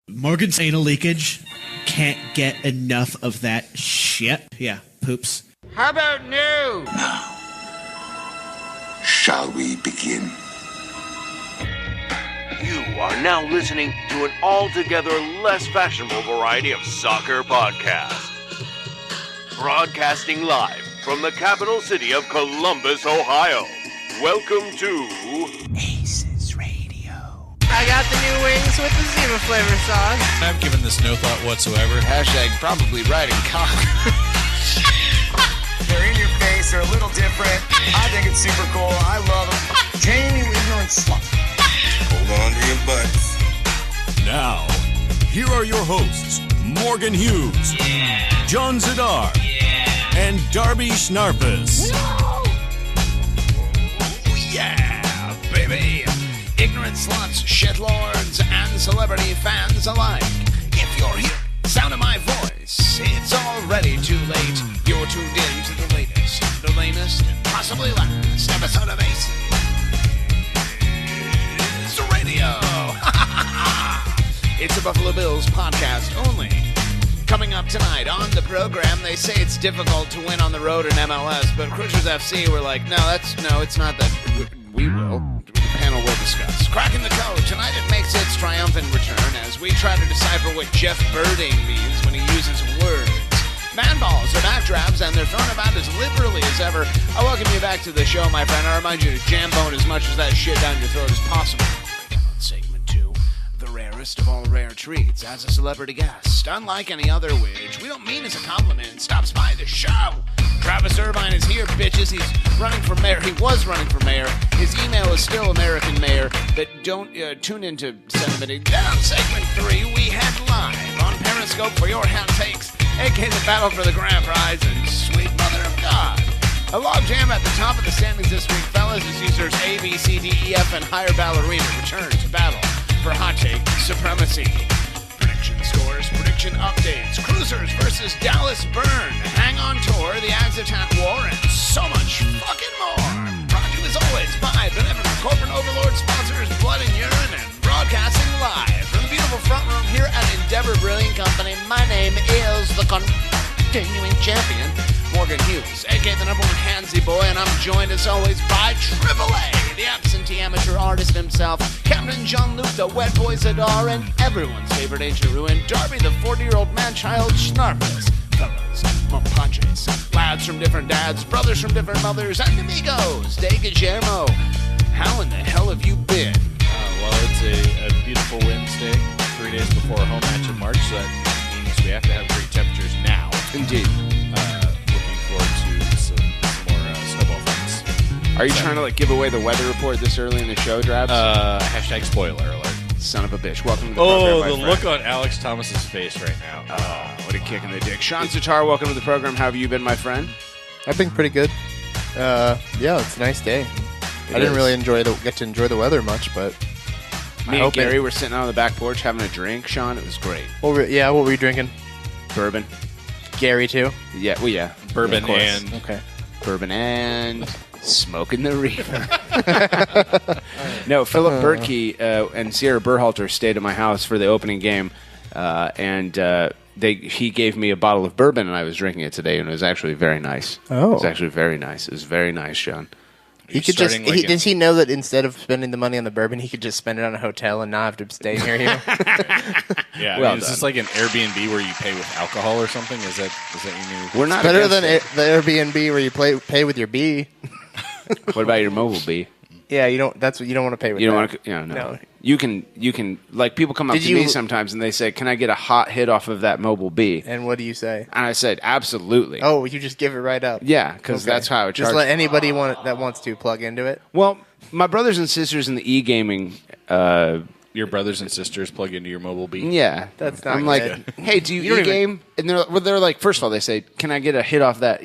Morgan's anal leakage. Can't get enough of that shit. Yeah, poops. How about new? Now, shall we begin? You are now listening to an altogether less fashionable variety of soccer podcast. Broadcasting live from the capital city of Columbus, Ohio. Welcome to ACES Radio. I got the new wings with the Zima flavor sauce. I've given this no thought whatsoever. Hashtag probably riding cock. They're in your face, they're a little different. I think it's super cool. I love them. Jamie, you ignorant slut. Hold on to your butts. Now, here are your hosts, Morgan Hughes, John Zadar, and Darby Schnarpus. Oh, yeah, baby. Ignorant sluts, shitlords, and celebrity fans alike. If you're here, sound of my voice, it's already too late. You're tuned in to the latest, the lamest, possibly last episode of ACES Radio. It's a Buffalo Bills podcast only. Coming up tonight on the program, they say it's difficult to win on the road in MLS, but Cruisers FC were like, no, it's not that. We will. The panel will discuss. Cracking the code. Tonight it makes its triumphant return as we try to decipher what Jeff Birding means when he uses words. Man balls are backdrafts, and they're thrown about as liberally as ever. I welcome you back to the show, my friend. I remind you to jam bone as much as that shit down your throat as possible. Segment 2, the rarest of all rare treats, as a celebrity guest. Unlike any other which we don't mean as a compliment, stops by the show. Travis Irvine is here, bitches. He's running for mayor. He was running for mayor. His email is still American Mayor. But don't tune into sentiment. Down segment 3, we head live on Periscope for your hot takes, a.k.a. the battle for the grand prize and sweet mother of God. A log jam at the top of the standings this week, fellas, as users A, B, C, D, E, F, and higher ballerina return to battle for hot take supremacy. Prediction scores, prediction updates, Cruisers versus Dallas Burn, Hang On Tour, the Ags Attack War, and so much fucking more. Brought to you as always by benevolent corporate overlord sponsors Blood and Urine, and broadcasting live from the beautiful front room here at Endeavor Brewing Company. My name is the continuing champion, Morgan Hughes, a.k.a. the number one handsy boy, and I'm joined as always by Triple A, the absentee amateur artist himself, Captain Jean-Luc, the wet boy Zadar, and everyone's favorite ancient ruin, Darby, the 40-year-old man-child Schnarpus. Fellas, mapaches, lads from different dads, brothers from different mothers, and amigos, de Guillermo. How in the hell have you been? Well, it's a beautiful Wednesday, 3 days before a home match in March, so that means we have to have great temperatures now. Indeed. Looking forward to some more snowball fights. Are you trying to give away the weather report this early in the show, Drabs? Hashtag spoiler alert. Son of a bitch. Welcome to the program, my the friend. Look on Alex Thomas's face right now. Oh, what a kick in the dick. Sean Sitar, welcome to the program. How have you been, my friend? I've been pretty good. Yeah, it's a nice day. I didn't really get to enjoy the weather much, but me and Gary were sitting on the back porch having a drink, Sean. It was great. What were you drinking? Bourbon. Gary, too? Yeah, well, yeah. Bourbon and... Okay. Bourbon and... smoking the reefer. No, Philip Berkey and Sierra Berhalter stayed at my house for the opening game, and he gave me a bottle of bourbon, and I was drinking it today, and it was actually very nice. Oh. It was actually very nice. It was very nice, Sean. He could just. Does he know that instead of spending the money on the bourbon, he could just spend it on a hotel and not have to stay near you? Yeah, well, is this like an Airbnb where you pay with alcohol or something? Is that your new? We're not better than the Airbnb where you pay with your bee. What about your mobile bee? Yeah, you don't. That's what you don't want to pay with. You don't that. want to. No. You can like people come up to me sometimes and they say, "Can I get a hot hit off of that mobile bee?" And what do you say? And I said, "Absolutely." Oh, you just give it right up. Yeah, because that's how it just let anybody that wants to plug into it. Well, my brothers and sisters in the e-gaming. Your brothers and sisters plug into your mobile bee. Yeah, that's not. I'm like, hey, do you e-game? And they're like, first of all, they say, "Can I get a hit off that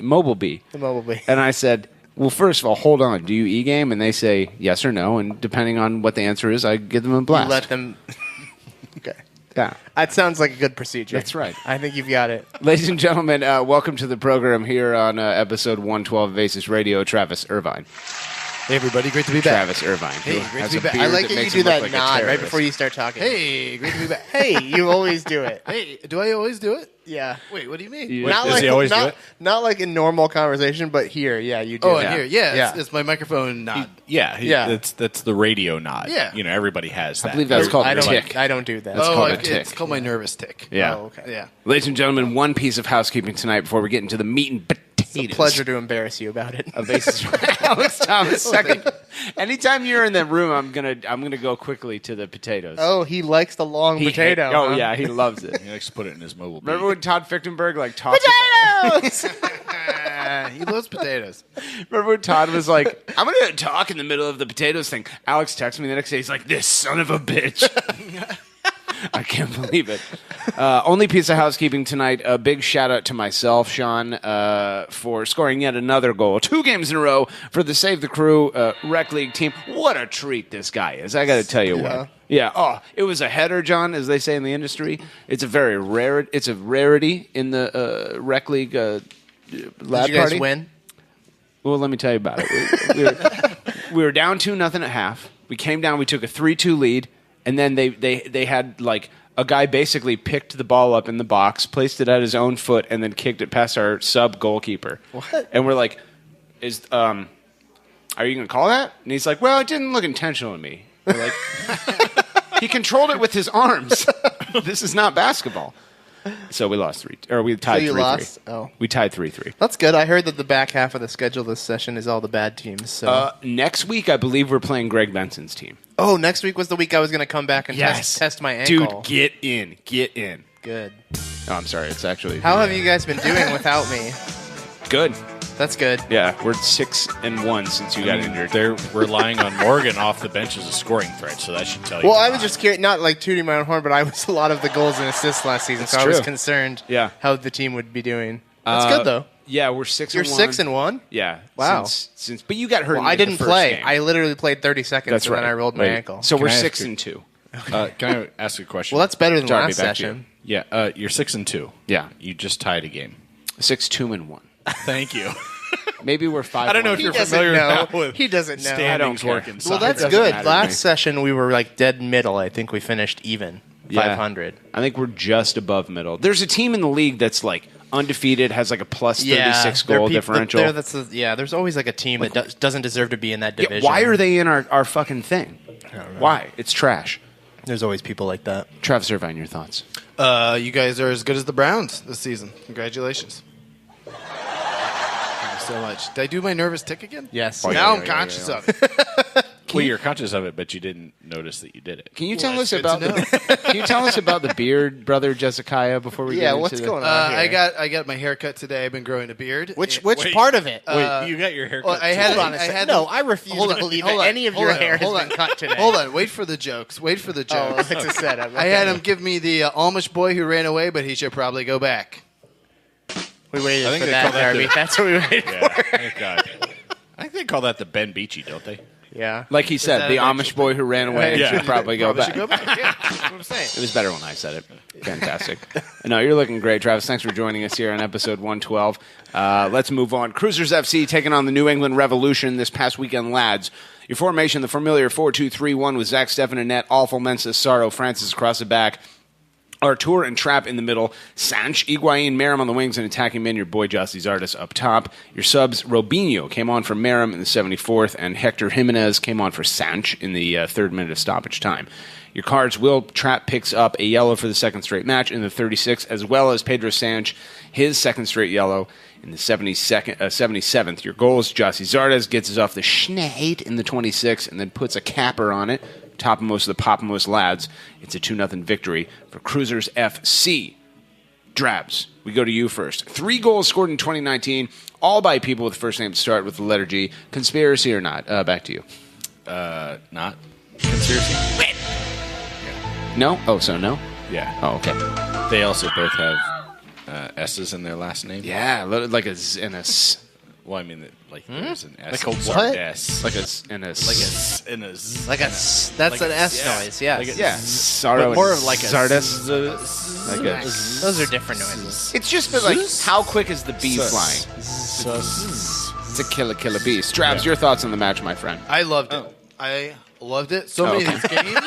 mobile bee?" The mobile bee. And I said, well, first of all, hold on. Do you e-game? And they say yes or no. And depending on what the answer is, I give them a blast. You let them. Okay. Yeah. That sounds like a good procedure. That's right. I think you've got it. Ladies and gentlemen, welcome to the program here on episode 112 of ACES Radio. Travis Irvine. Hey, everybody. Great to be back. Travis Irvine. Hey, who great has to a be back. beard I like that that you makes do him look that like a nod right terrorist. before you start talking. Hey, great to be back. Hey, you always do it. Hey, do I always do it? Yeah. Wait, what do you mean? Does he always do it? Not like in normal conversation, but here, yeah, you do. Oh, it. and here. Yeah, Yeah. It's my microphone nod. Yeah. That's the radio nod. Yeah. You know, everybody has that. I believe that's called I a don't. tick. I don't do that. That's called a it's tick. called my nervous tick. Yeah. Oh, okay. Yeah. Ladies and gentlemen, one piece of housekeeping tonight before we get into the meat and potatoes. It's a pleasure to embarrass you about it. Of ACES. Alex Thomas, second. Anytime you're in that room, I'm gonna go quickly to the potatoes. Oh, he likes the long potato. Oh huh? yeah, he loves it. He likes to put it in his mobile. Remember when Todd Fichtenberg tossed Potatoes. He loves potatoes. Remember when Todd was like, I'm going to talk in the middle of the potatoes thing. Alex texted me the next day. He's like, this son of a bitch. I can't believe it. Only piece of housekeeping tonight. A big shout out to myself, Sean, for scoring yet another goal. 2 games in a row for the Save the Crew Rec League team. What a treat this guy is. I got to tell you what. Yeah. Oh, it was a header, John, as they say in the industry. It's a very rare. It's a rarity in the Rec League lab Did you guys party. win? Well, let me tell you about it. We were down 2-0 at half. We came down. We took a 3-2 lead, and then they had a guy basically picked the ball up in the box, placed it at his own foot, and then kicked it past our sub goalkeeper. What? And we're like, are you going to call that? And he's like, well, it didn't look intentional to me. We're like, he controlled it with his arms. This is not basketball. So we lost we tied 3-3. you lost? Oh. We tied 3-3. That's good. I heard that the back half of the schedule this session is all the bad teams. So. Next week, I believe we're playing Greg Benson's team. Oh, next week was the week I was going to come back and test my ankle. Dude, get in. Good. Oh, I'm sorry. It's actually How have you guys been doing without me? good. That's good. Yeah, we're 6-1 since you got injured. They're relying on Morgan off the bench as a scoring threat, so that should tell you. Well, a I lot. was just curious, not like tooting my own horn, but I was a lot of the goals and assists last season, That's so I was true. concerned Yeah. how the team would be doing. That's good, though. Yeah, we're 6-1. You're 6-1? Yeah. Wow. Since but you got hurt. Well, in I the didn't first play. game. I literally played 30 seconds, That's and right. then I rolled my Wait. ankle. So we're Can I ask 6-2. Can I ask a question? Well, that's better than Darby, last back to you. session. Yeah, you're 6-2. Yeah. You just tied a game. 6-2-1. Thank you. Maybe we're 5-1. I don't know if He you're doesn't familiar know. now with He doesn't know. I don't standings care. working. Well, that's doesn't good. matter to me. Last session, we were like dead middle. I think we finished even. Yeah. 500. I think we're just above middle. There's a team in the league that's undefeated, has a plus 36 there are goal people- differential. there's always like a team that doesn't deserve to be in that Yeah, division. why are they in our fucking thing? Why? It's trash. There's always people like that. Travis Irvine, your thoughts? You guys are as good as the Browns this season. Congratulations. Thank you so much. Did I do my nervous tick again? Yes. Now I'm conscious of it. Well, you're conscious of it, but you didn't notice that you did it. Can you tell that's us good about to Can you tell us about the beard, brother Jesikiah, before we get Yeah, into what's the- going on here? I got my haircut today. I've been growing a beard. Which Wait. part of it? Wait, you got your haircut. Well, I had Hold on a I second. had No, I refuse hold to on, believe hold that on, any of hold your on, hair has hold been on. cut today. Hold on, wait for the jokes. Wait for the Oh, jokes. it's a setup. I had him give me the Amish boy who ran away, but he should probably go back. We waited I think for they that, call that Darby. the- That's what we waited Yeah, for. thank God. I think they call that the Ben Beachy, don't they? Yeah. Like he said, that the an actual Amish boy who ran away Yeah. should probably go back. Should go back. Yeah, that's what I'm saying. It was better when I said it. Fantastic. No, you're looking great, Travis. Thanks for joining us here on episode 112. Let's move on. Cruisers FC taking on the New England Revolution this past weekend, lads. Your formation, the familiar 4-2-3-1 with Zach Steffen in net, Awful, Mensah, Sardo, Francis across the back, Artur and Trapp in the middle, Sanch, Higuain, Merrim on the wings, and attacking men, your boy Jossie Zardes up top. Your subs, Robinho came on for Merrim in the 74th, and Hector Jimenez came on for Sanch in the 3rd minute of stoppage time. Your cards, Will Trapp picks up a yellow for the 2nd straight match in the 36th, as well as Pedro Sanch, his 2nd straight yellow in the 77th. Your goals, Jossie Zardes gets us off the schneid in the 26th, and then puts a capper on it. Topmost of the popmost lads. It's a 2-0 victory for Cruisers FC. Drabs, we go to you first. 3 goals scored in 2019, all by people with first names start with the letter G. Conspiracy or not? Back to you. Not conspiracy. No? Oh, so no? Yeah. Oh, okay. They also both have S's in their last name. Yeah, like a Z and a S. Well, I mean, like there's an S. Like a and what? S. Like a S and a S. Like a S and a Z. Like a s- that's Like an a- S yeah. noise, yes. Like a- Yeah, Sardo But more and of like a Zardes. Like a, Those are different noises. it's just been like, how quick is the bee flying? It's a killer beast. Travis, your thoughts on the match, my friend? I loved it. I loved it. So many of these games.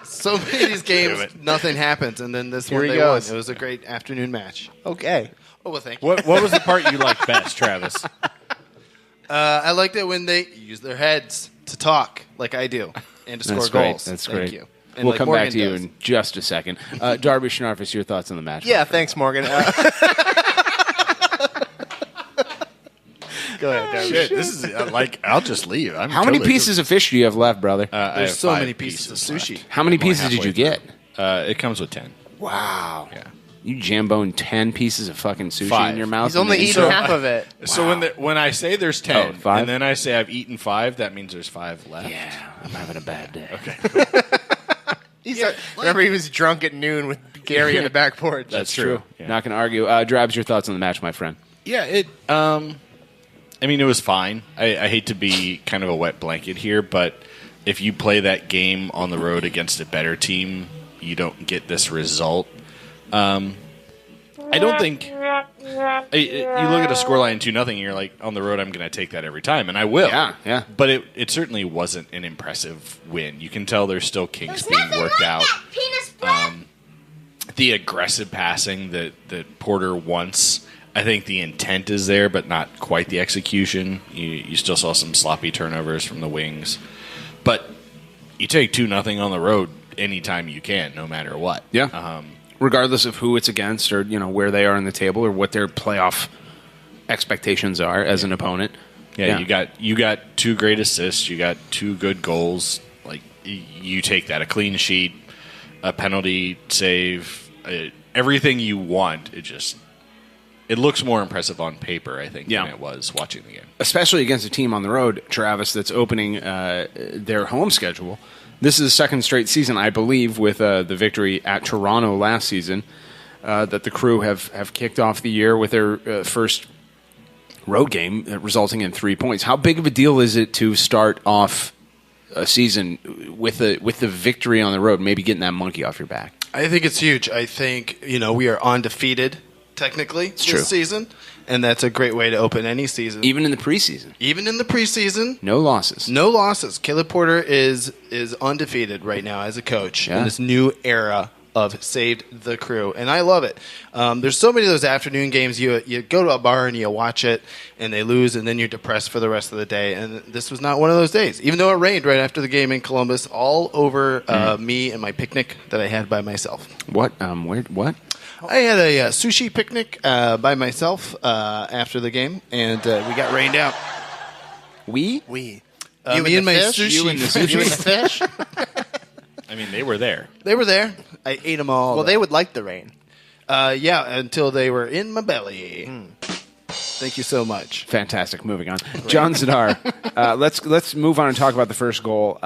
So many of these games, nothing happens, and then this one they won. It was a great afternoon match. Okay. Oh, well, thank you. What was the part you liked best, Travis? I liked it when they use their heads to talk, like I do, and to score goals. That's Thank great. you. And We'll like come Morgan back to you does. in just a second. Darby Schnarfus, your thoughts on the match? Yeah, thanks, Morgan. Go ahead, Darby. Shit, this is I'll just leave. How many pieces of fish do you have left, brother? There's so many pieces of sushi. How many pieces did you get? It comes with 10. Wow. Yeah. You jambone 10 pieces of fucking sushi 5. in your mouth? He's only and then- eaten half of it. So when I say there's 10, 5? and then I say I've eaten 5, that means there's 5 left. Yeah, I'm having a bad day. Okay. Remember, he was drunk at noon with Gary in the back porch. That's true. Yeah. Not going to argue. Drabs, your thoughts on the match, my friend? Yeah, it was fine. I hate to be kind of a wet blanket here, but if you play that game on the road against a better team, you don't get this result. I don't think you look at a scoreline 2-0 and you're like, on the road I'm going to take that every time, and I will. Yeah. But it certainly wasn't an impressive win. You can tell there's still kinks being worked out. The aggressive passing that Porter wants, I think the intent is there, but not quite the execution. You still saw some sloppy turnovers from the wings. But you take 2-0 on the road anytime you can, no matter what. Yeah. Regardless of who it's against or where they are in the table or what their playoff expectations are as an opponent. Yeah, you got 2 great assists, you got 2 good goals. Like you take that, a clean sheet, a penalty save, everything you want. It looks more impressive on paper, I think, than it was watching the game. Especially against a team on the road, Travis, that's opening their home schedule. This is the second straight season, I believe, with the victory at Toronto last season, that the Crew have kicked off the year with their first road game, resulting in 3 points. How big of a deal is it to start off a season with the victory on the road, maybe getting that monkey off your back? I think it's huge. I think, we are undefeated, technically, this season, and that's a great way to open any season. Even in the preseason. No losses. No losses. Caleb Porter is undefeated right now as a coach in this new era of Saved the Crew, and I love it. There's so many of those afternoon games. You go to a bar and you watch it, and they lose, and then you're depressed for the rest of the day. And this was not one of those days. Even though it rained right after the game in Columbus, all over me and my picnic that I had by myself. What? What? I had a sushi picnic by myself after the game, and we got rained out. We? Me and my fish? sushi. You and the fish? I mean, they were there. They were there. I ate them all. Well, they would like the rain. Yeah, until they were in my belly. Thank you so much. Fantastic. Moving on. John Zadar, let's move on and talk about the first goal.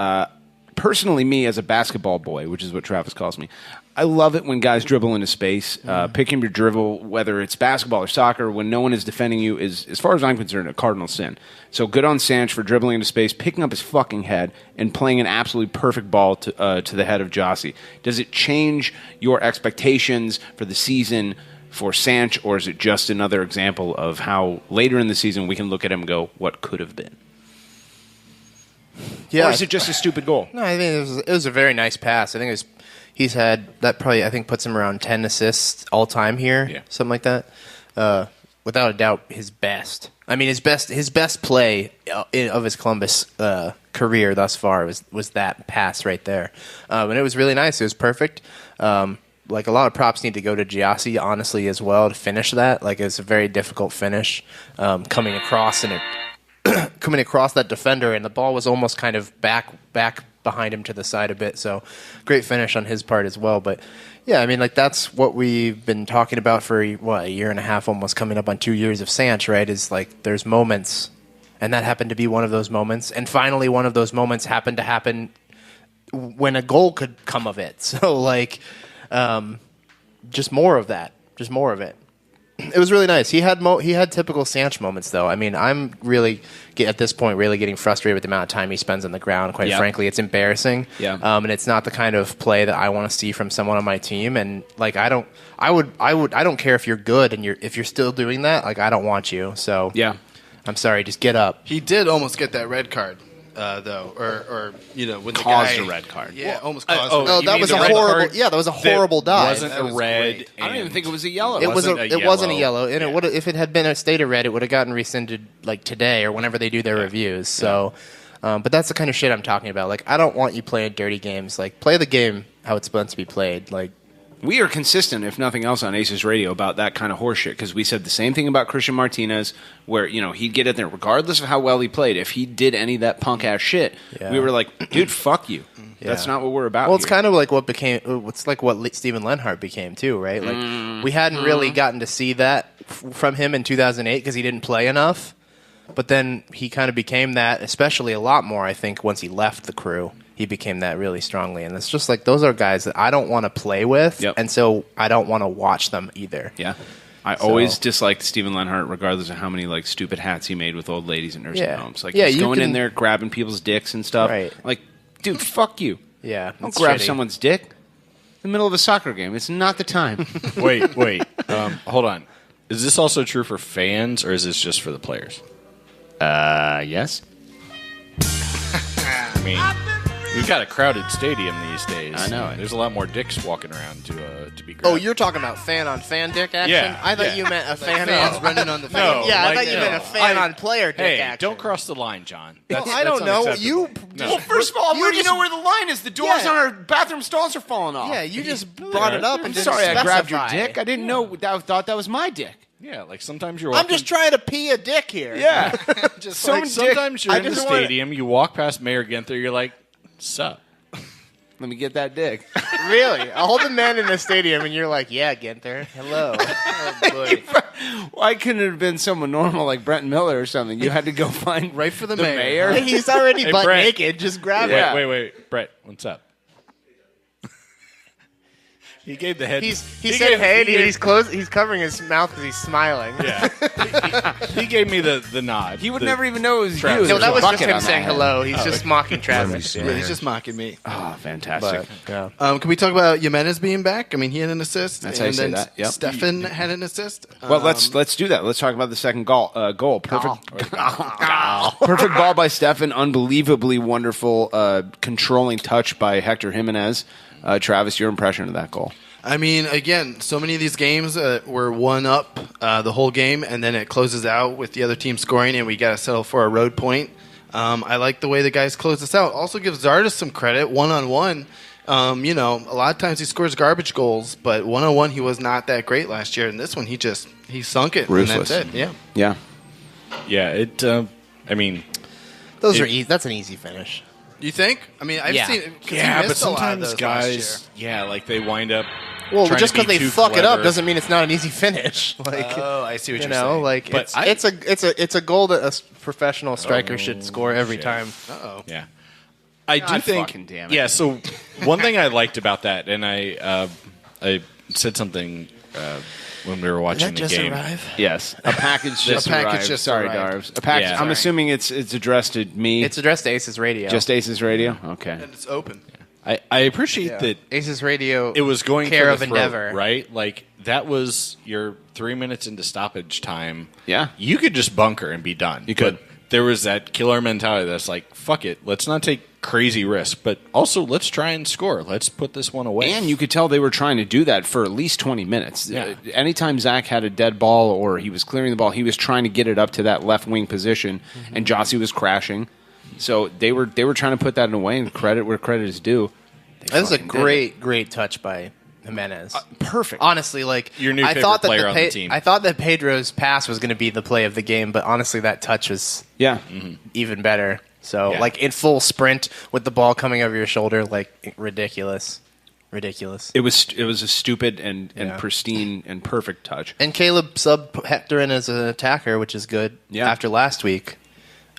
Personally, me as a basketball boy, which is what Travis calls me, I love it when guys dribble into space. Picking your dribble, whether it's basketball or soccer, when no one is defending you, is, as far as I'm concerned, a cardinal sin. So good on Sanch for dribbling into space, picking up his fucking head, and playing an absolutely perfect ball to the head of Jossie. Does it change your expectations for the season for Sanch, or is it just another example of how later in the season we can look at him and go, what could have been? Yeah. Or is it just a stupid goal? No, I think it was a very nice pass. I think he's had that probably, I think, puts him around 10 assists all time here, something like that. Without a doubt, his best. I mean, his best play of his Columbus career thus far was that pass right there, and it was really nice. It was perfect. Like a lot of props need to go to Giassi, honestly, as well to finish that. Like it's a very difficult finish, coming across that defender, and the ball was almost kind of back behind him to the side a bit. So great finish on his part as well. But yeah, I mean, like that's what we've been talking about for a year and a half, almost coming up on 2 years of Sanch, right? Is like there's moments, and that happened to be one of those moments. And finally, one of those moments happened to happen when a goal could come of it. So like, just more of that, just more of it. It was really nice. He had typical Sanch moments, though. I mean, I'm really at this point really getting frustrated with the amount of time he spends on the ground. Quite frankly, it's embarrassing. Yeah. And it's not the kind of play that I want to see from someone on my team. And like, I don't care if you're good and if you're still doing that. Like, I don't want you. So Yeah. I'm sorry. Just get up. He did almost get that red card. Though, or when the Caused guy a red card. Yeah, almost caused. Oh, a red that was a red horrible. card Yeah, that was a horrible dive. Wasn't That a was red. great. I don't even think it was a yellow. It wasn't a yellow, and Yeah. it would if it had been a state of red, it would have gotten rescinded like today or whenever they do their reviews. So, but that's the kind of shit I'm talking about. Like, I don't want you playing dirty games. Like, play the game how it's meant to be played. Like, We are consistent, if nothing else, on Aces Radio about that kind of horseshit because we said the same thing about Christian Martinez, where he'd get in there regardless of how well he played. If he did any of that punk ass shit, we were like, "Dude, fuck you." That's not what we're about. well, it's here. kind of like it's like what Steven Lenhart became too, right? Like, we hadn't really gotten to see that from him in 2008 because he didn't play enough. But then he kind of became that, especially a lot more, I think, once he left the crew. He became that really strongly. And it's just like, those are guys that I don't want to play with, and so I don't want to watch them either. Yeah. I always disliked Steven Lenhart, regardless of how many like stupid hats he made with old ladies in nursing homes. Like, he's going in there grabbing people's dicks and stuff. Right. Like, dude, fuck you. Yeah. Don't grab someone's dick in the middle of a soccer game. It's not the time. Wait. Hold on. Is this also true for fans, or is this just for the players? Yes. I mean, we've got a crowded stadium these days. I know it. There's a lot more dicks walking around to be grabbed. Oh, you're talking about fan-on-fan dick action? Yeah, I thought yeah. you meant a fans running on the field. No, Yeah, I like, thought you meant a fan-on-player dick Hey, action. don't cross the line, John. Well, That's, I don't know. unacceptable. You No. Well, first of all, where do you just- know where the line is? The doors Yeah. on our bathroom stalls are falling off. Yeah, you just brought it up and I'm didn't sorry I grabbed your specify. dick. I didn't know. I thought that was my dick. Yeah, like sometimes you're I'm walking. just trying to pee a dick here. Yeah. just some like dick. sometimes you're I in the just wanna- stadium, you walk past Mayor Ginther, you're like, sup? Let me get that dick. Really? I'll hold the man in the stadium, and you're like, yeah, Ginther. Hello. Oh, boy. Why couldn't it have been someone normal like Brent Miller or something? You had to go find Right for the mayor. Hey, he's already Hey, butt Brett. naked. Just grab Yeah. it. Wait, Brett, what's up? He gave the head. He said, hey, and he's covering his mouth because he's smiling. Yeah. he gave me the nod. He would never even know it was you. Travis. No, There's that a was just bucket him on that saying head. hello. He's just mocking Travis. Yeah, he's just mocking me. Oh, fantastic. But, yeah. Can we talk about Jimenez being back? I mean, he had an assist. That's how you and say then that, yep. Stefan had an assist. Well, let's do that. Let's talk about the second goal. Perfect, perfect ball by Stefan. Unbelievably wonderful, controlling touch by Hector Jimenez. Travis, your impression of that goal? I mean, again, so many of these games were one up the whole game, and then it closes out with the other team scoring, and we got to settle for a road point. I like the way the guys close this out. Also give Zardes some credit, one-on-one. A lot of times he scores garbage goals, but one-on-one he was not that great last year. And this one, he sunk it, Ruthless. and that's it. Yeah. Yeah, it. I mean, Those are easy. That's an easy finish. You think? I mean, I've Yeah. seen. 'Cause he yeah, but missed a lot of sometimes those last guys, like they wind up. Well, trying just to be because they too fuck it up clever. doesn't mean it's not an easy finish. Like, Oh, I see what you you're know, saying. like But it's a goal that a professional striker should score every shit. time. Uh-oh. Yeah, I do God think. fucking damn it. Yeah, so one thing I liked about that, and I said something when we were watching the game. Yes, a package just A package arrived. just Sorry, arrived. Darves. A package. Yeah. I'm Sorry. assuming it's addressed to me. It's addressed to Aces Radio. just Aces Radio. Okay. And it's open. I appreciate that Aces Radio. it was going care for of the throat, Endeavor, right? Like that was your 3 minutes into stoppage time. Yeah. You could just bunker and be done. You could. But there was that killer mentality that's like, fuck it, let's not take crazy risks, but also let's try and score. Let's put this one away. And you could tell they were trying to do that for at least 20 minutes. Yeah. Anytime Zach had a dead ball or he was clearing the ball, he was trying to get it up to that left wing position, and Jossie was crashing. So they were trying to put that away, and credit where credit is due. That was a fucking did great touch by Jimenez. Perfect. Honestly, like Your new I favorite thought that player on the team. I thought that Pedro's pass was going to be the play of the game, but honestly, that touch was Yeah. even better. So, Yeah. like in full sprint with the ball coming over your shoulder, like ridiculous. It was a stupid and Yeah. pristine and perfect touch. And Caleb subbed Hector in as an attacker, which is good. Yeah. After last week,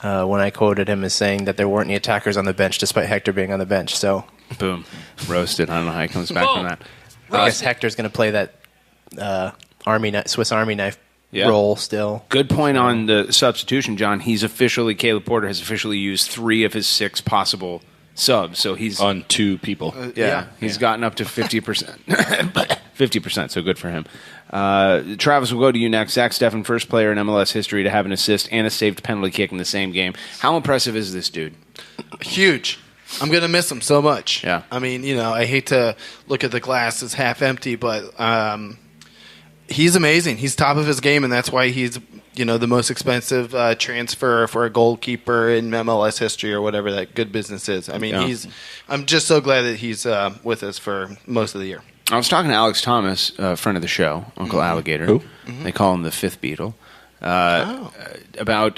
when I quoted him as saying that there weren't any attackers on the bench, despite Hector being on the bench. So, Boom. Roasted. I don't know how he comes back from that. I guess Hector's going to play that Swiss Army knife Yeah. role still. Good point on the substitution, John. Caleb Porter has officially used 3 of his 6 possible subs, so he's on 2 people. He's gotten up to 50%. 50%, so good for him. Travis, we'll go to you next. Zach Steffen, first player in MLS history to have an assist and a saved penalty kick in the same game. How impressive is this dude? Huge. I'm going to miss him so much. Yeah. I mean, I hate to look at the glass as half empty, but he's amazing. He's top of his game, and that's why he's the most expensive transfer for a goalkeeper in MLS history or whatever that good business is. I mean, I'm just so glad that he's with us for most of the year. I was talking to Alex Thomas, a friend of the show, Uncle Alligator. Who? They call him the fifth Beatle. About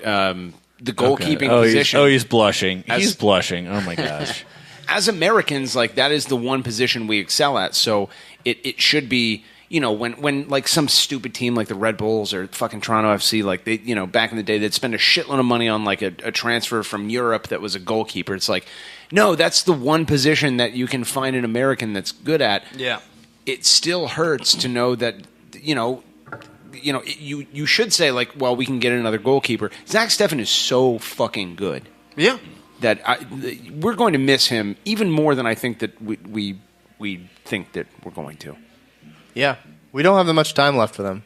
the goalkeeping position. He's blushing. He's blushing. Oh, my gosh. As Americans, that is the one position we excel at. So it should be, when like some stupid team like the Red Bulls or fucking Toronto FC, they, back in the day, they'd spend a shitload of money on like a transfer from Europe that was a goalkeeper. It's like, no, that's the one position that you can find an American that's good at. Yeah. It still hurts to know that, you should say, well, we can get another goalkeeper. Zach Steffen is so fucking good. Yeah. That we're going to miss him even more than I think that we think that we're going to. Yeah. We don't have that much time left for them.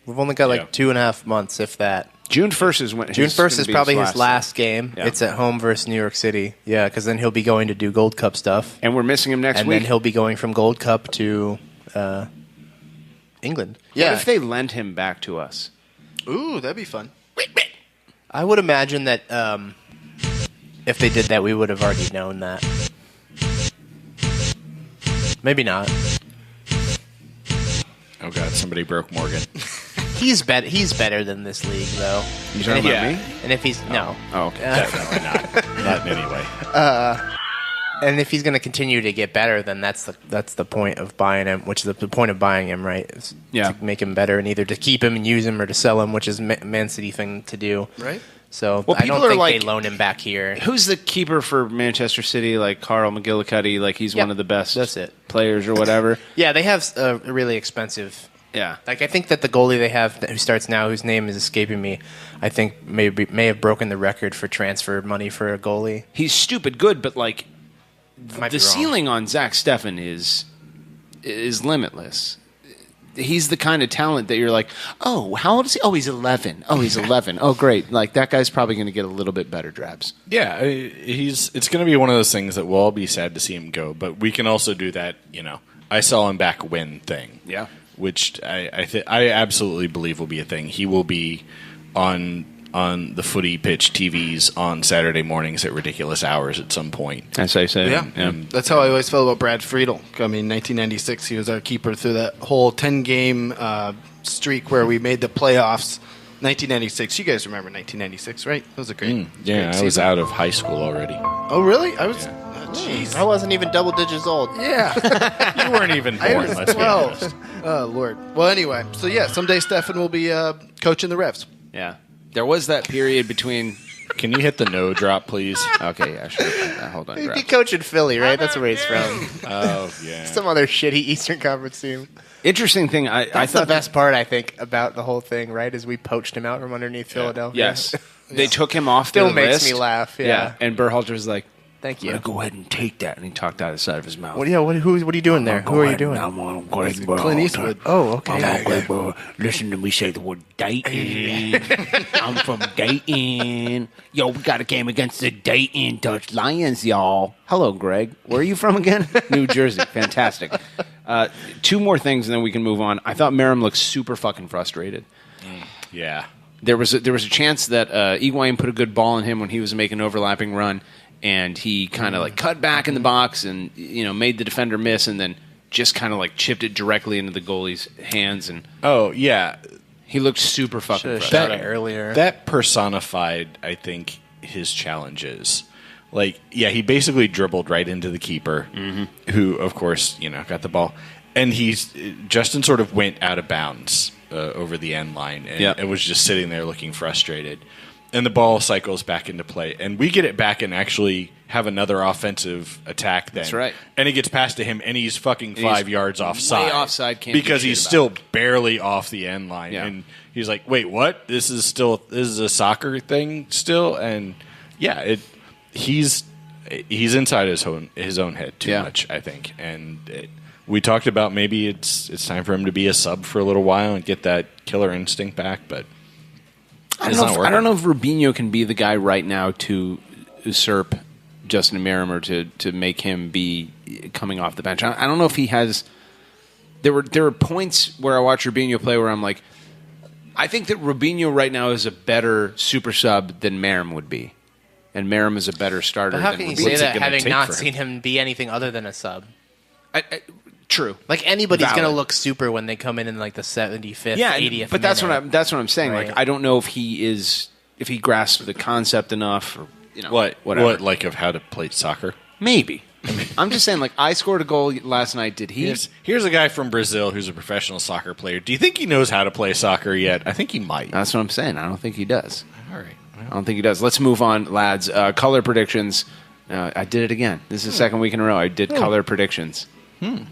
We've only got 2.5 months, if that. June 1st is when June 1st is probably his last game. Yeah. It's at home versus New York City. Yeah, because then he'll be going to do Gold Cup stuff. And we're missing him next week. And then he'll be going from Gold Cup to England. What if they lend him back to us? Ooh, that'd be fun. I would imagine that if they did that, we would have already known that. Maybe not. Oh, God, somebody broke Morgan. He's better than this league, though. You talking about me? And if he's... No. Oh, okay. Definitely not. Not in any way. And if he's going to continue to get better, then that's the point of buying him, which is the point of buying him, right? Is to make him better and either to keep him and use him or to sell him, which is Man City thing to do. Right. So well, I don't think they loan him back here. Who's the keeper for Manchester City? Like Carl McGillicuddy, he's one of the best players or whatever. Yeah, they have a really expensive... Yeah. I think that the goalie they have who starts now, whose name is escaping me, I think may have broken the record for transfer money for a goalie. He's stupid good, but the ceiling on Zach Steffen is limitless. He's the kind of talent that you're like, oh, how old is he? Oh, he's 11. Oh, he's 11. Oh, great. That guy's probably going to get a little bit better drafts. Yeah, it's going to be one of those things that we'll all be sad to see him go, but we can also do that, I saw him back when thing. Yeah. Which I absolutely believe will be a thing. He will be on the footy pitch TVs on Saturday mornings at ridiculous hours at some point. As I say. Yeah. That's how I always felt about Brad Friedel. I mean, 1996, he was our keeper through that whole 10-game streak where we made the playoffs. 1996. You guys remember 1996, right? That was a great Yeah, I was out of high school already. Oh, really? I was... Jeez. I wasn't even double digits old. Yeah. You weren't even born, let's be honest. Oh, Lord. Well, anyway. So, yeah, someday Steffen will be coaching the Revs. Yeah. There was that period between... Can you hit the no drop, please? Okay, yeah, sure. Hold on. He'd be coaching Philly, right? That's where he's from. Oh, yeah. Some other shitty Eastern Conference team. Interesting thing. I That's thought the best part, I think, about the whole thing, right? Is we poached him out from underneath Philadelphia. Yes. They took him off Still their makes list. me laugh, yeah. And Berhalter's like, thank I'm you. going to go ahead and take that. And he talked out of the side of his mouth. What are you doing there? Who are you doing? I'm Clint Eastwood. Oh, okay. Listen to me say the word Dayton. I'm from Dayton. Yo, we got a game against the Dayton Dutch Lions, y'all. Hello, Greg. Where are you from again? New Jersey. Fantastic. 2 more things, and then we can move on. I thought Merrim looked super fucking frustrated. Yeah. There was a chance that Higuain put a good ball in him when he was making an overlapping run, and he kind of cut back in the box and made the defender miss, and then just kind of chipped it directly into the goalie's hands. And oh yeah, he looked super fucking Should've frustrated. shot it earlier. That personified, I think, his challenges. He basically dribbled right into the keeper, who, of course, got the ball, and Justin sort of went out of bounds over the end line, and it was just sitting there looking frustrated. And the ball cycles back into play, and we get it back and actually have another offensive attack then. That's right. And it gets passed to him, and he's fucking 5 yards offside. Way offside, can't do because shit he's about still it. barely off the end line. Yeah. And he's like, wait, what? This is a soccer thing still? And yeah, he's inside his own head too much, I think. And we talked about maybe it's time for him to be a sub for a little while and get that killer instinct back, but I don't know if Rubinho can be the guy right now to usurp Justin Merriam or to make him be coming off the bench. I don't know if he has. There were points where I watched Rubinho play where I'm like, I think that Rubinho right now is a better super sub than Merriam would be, and Merriam is a better starter. But how than can you Rubinho. say that having not seen him be anything other than a sub? True. Like anybody's Valid. going to look super when they come in like the 75th, 80th. But that's minute. what I'm saying. Right. Like I don't know if he grasps the concept enough, or what whatever. like of how to play soccer? Maybe. I'm just saying. Like I scored a goal last night. Did he? Here's a guy from Brazil who's a professional soccer player. Do you think he knows how to play soccer yet? I think he might. That's what I'm saying. I don't think he does. All right. I don't think he does. Let's move on, lads. Color predictions. I did it again. This is the second week in a row. I did color predictions.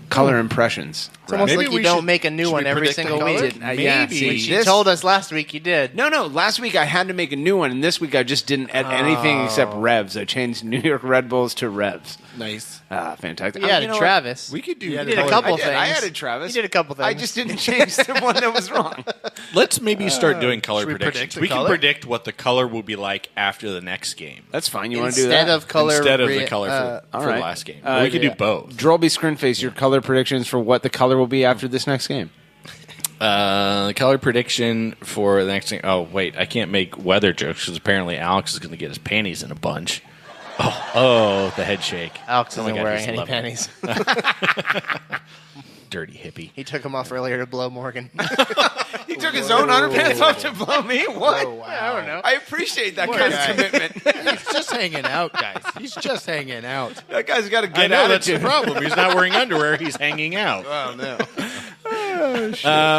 Color impressions. It's almost Maybe like we you don't should- make a new should one we every predict the single color? week. Yeah, see, Which you this- told us last week you did. No. Last week I had to make a new one, and this week I just didn't add anything except Revs. I changed New York Red Bulls to Revs. Nice. Fantastic. You added Travis. We could do. You that. did a couple things. I added Travis. You did a couple things. I just didn't change the one that was wrong. Let's maybe start doing color should we predictions. predict the We color? can predict what the color will be like after the next game. That's fine. You want to do Instead that? of color. Instead of the color for all the right. last game. We could do both. Drolby Scrinface, your color predictions for what the color will be after this next game. The color prediction for the next thing. Oh, wait. I can't make weather jokes because apparently Alex is going to get his panties in a bunch. Oh, the head shake. Alex Oh my isn't God, wearing he's any loving panties. Dirty hippie. He took them off earlier to blow Morgan. He took his own underpants off to blow me? What? Whoa, wow. I don't know. I appreciate that Poor kind guy. of commitment. He's just hanging out, guys. He's just hanging out. That guy's got a I good know, that's the attitude. problem. He's not wearing underwear. He's hanging out. Oh no.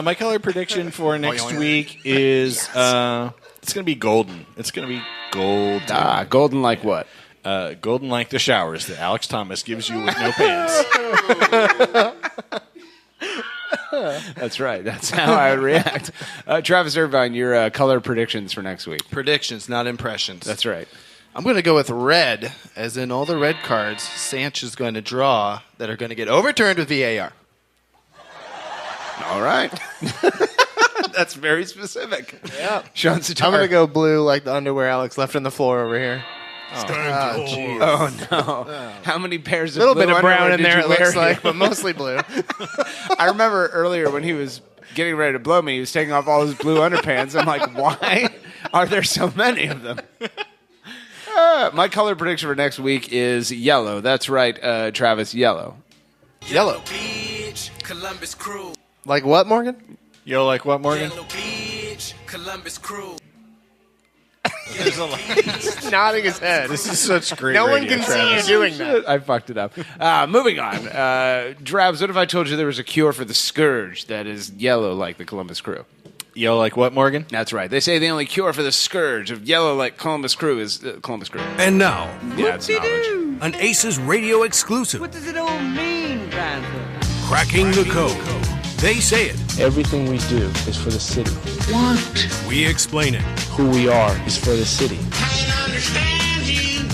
My color prediction for next week is it's going to be golden. It's going to be golden. Golden like what? Golden like the showers that Alex Thomas gives you with no pants. That's right. That's how I would react. Travis Irvine, your color predictions for next week. Predictions, not impressions. That's right. I'm going to go with red, as in all the red cards Sanch is going to draw that are going to get overturned with VAR. All right. That's very specific. Yeah. Sean Sitar. I'm going to go blue like the underwear Alex left on the floor over here. Oh, no. How many pairs A of little blue bit of brown underwear in did there, you it wear looks here? like, but mostly blue. I remember earlier when he was getting ready to blow me, he was taking off all his blue underpants. I'm like, why are there so many of them? My color prediction for next week is yellow. That's right, Travis, yellow. Yellow. Columbus crew. Like what, Morgan? Yo, like what, Morgan? Yellow Beach, Columbus crew. He's nodding his head. This is such great No one radio, can Travis. see you doing that. I fucked it up. Moving on. Drabs, what if I told you there was a cure for the scourge that is yellow like the Columbus Crew? Yo, like what, Morgan? That's right. They say the only cure for the scourge of yellow like Columbus Crew is Columbus Crew. And now, Yeah, it's knowledge. an ACES radio exclusive. What does it all mean, Grandpa? Cracking the code. They say it. Everything we do is for the city. We explain it. Who we are is for the city.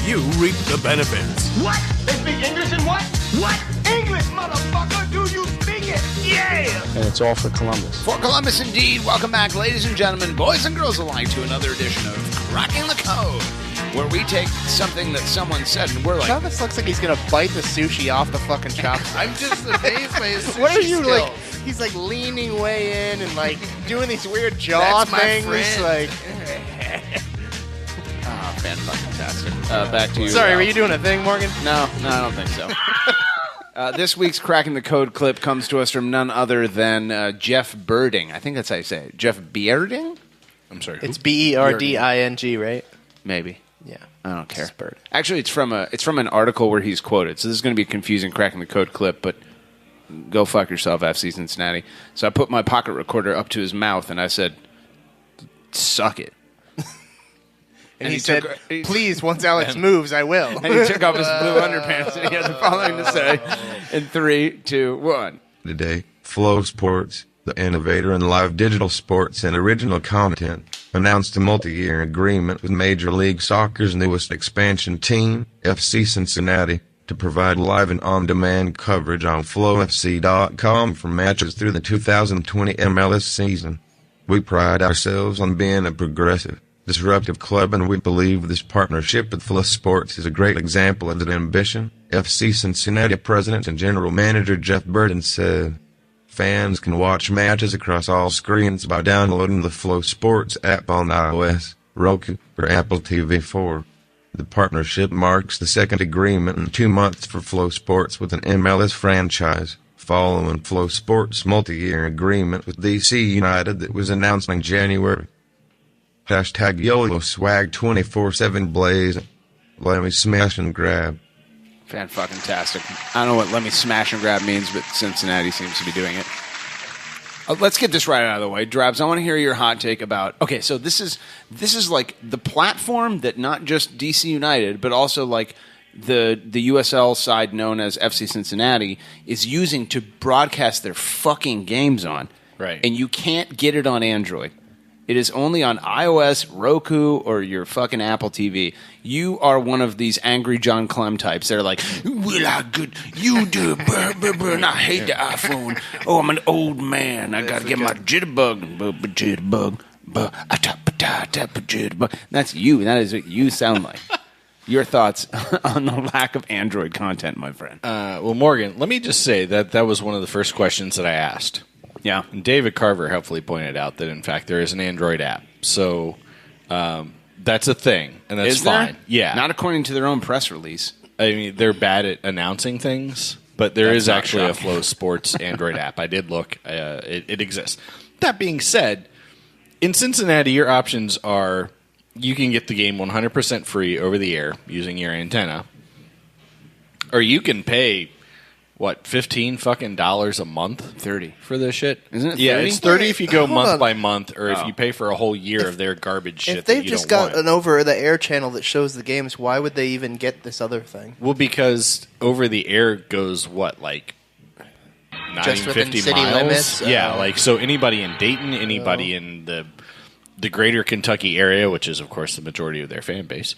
You reap the benefits. What? They speak English and what? What? English, motherfucker! Do you speak it? Yeah! And it's all for Columbus. For Columbus, indeed. Welcome back, ladies and gentlemen, boys and girls alike, to another edition of Cracking the Code, where we take something that someone said and we're like, Travis looks like he's going to bite the sushi off the fucking chopstick. I'm just amazed by his What are sushi you skills. like? He's like leaning way in and like doing these weird jaw That's my things. friend. Like, fantastic. Back to you. sorry, were you doing a thing, Morgan? No, I don't think so. This week's Cracking the Code clip comes to us from none other than Jeff Birding. I think that's how you say it. Jeff Bearding? I'm sorry. It's Berding, right? Maybe. Yeah. I don't care. Bird. Actually, it's from an article where he's quoted. So this is going to be a confusing Cracking the Code clip, but go fuck yourself, FC Cincinnati. So I put my pocket recorder up to his mouth and I said, "Suck it." And he said, please, once Alex moves, I will. And he took off his blue underpants and he had the following to say in 3, 2, 1. Today, Flow Sports, the innovator in live digital sports and original content, announced a multi-year agreement with Major League Soccer's newest expansion team, FC Cincinnati, to provide live and on-demand coverage on FlowFC.com for matches through the 2020 MLS season. We pride ourselves on being a progressive, disruptive club, and we believe this partnership with Flow Sports is a great example of that ambition, FC Cincinnati President and General Manager Jeff Burton said. Fans can watch matches across all screens by downloading the Flow Sports app on iOS, Roku, or Apple TV 4. The partnership marks the second agreement in 2 months for Flow Sports with an MLS franchise, following Flow Sports' multi-year agreement with DC United that was announced in January. Hashtag YOLO swag 24/7 blaze. Let me smash and grab. Fan-fucking-tastic. I don't know what let me smash and grab means, but Cincinnati seems to be doing it. Let's get this right out of the way. Drabs, I want to hear your hot take about... Okay, so this is like the platform that not just DC United, but also like the USL side known as FC Cincinnati is using to broadcast their fucking games on. Right. And you can't get it on Android. It is only on iOS, Roku, or your fucking Apple TV. You are one of these angry John Clem types. They're like, well, I good, you do, and I hate the iPhone. Oh, I'm an old man. I got to get my jitterbug. Jitterbug. That's you. That is what you sound like. Your thoughts on the lack of Android content, my friend? Well, Morgan, let me just say that was one of the first questions that I asked. Yeah. And David Carver helpfully pointed out that, in fact, there is an Android app. So that's a thing, and that's fine. There? Yeah. Not according to their own press release. I mean, they're bad at announcing things, but there is actually a Flow Sports Android app. I did look. It exists. That being said, in Cincinnati, your options are you can get the game 100% free over the air using your antenna, or you can pay... What, $15 fucking a month? 30 for this shit? Isn't it 30? Yeah, it's 30 if you go month on. by month, or if you pay for a whole year of their garbage shit. If they've that you just don't got want. an over-the-air channel that shows the games, why would they even get this other thing? Well, because over the air goes what, like not Just even within 50 city miles? limits? Yeah, like so anybody in Dayton, anybody in the greater Kentucky area, which is of course the majority of their fan base,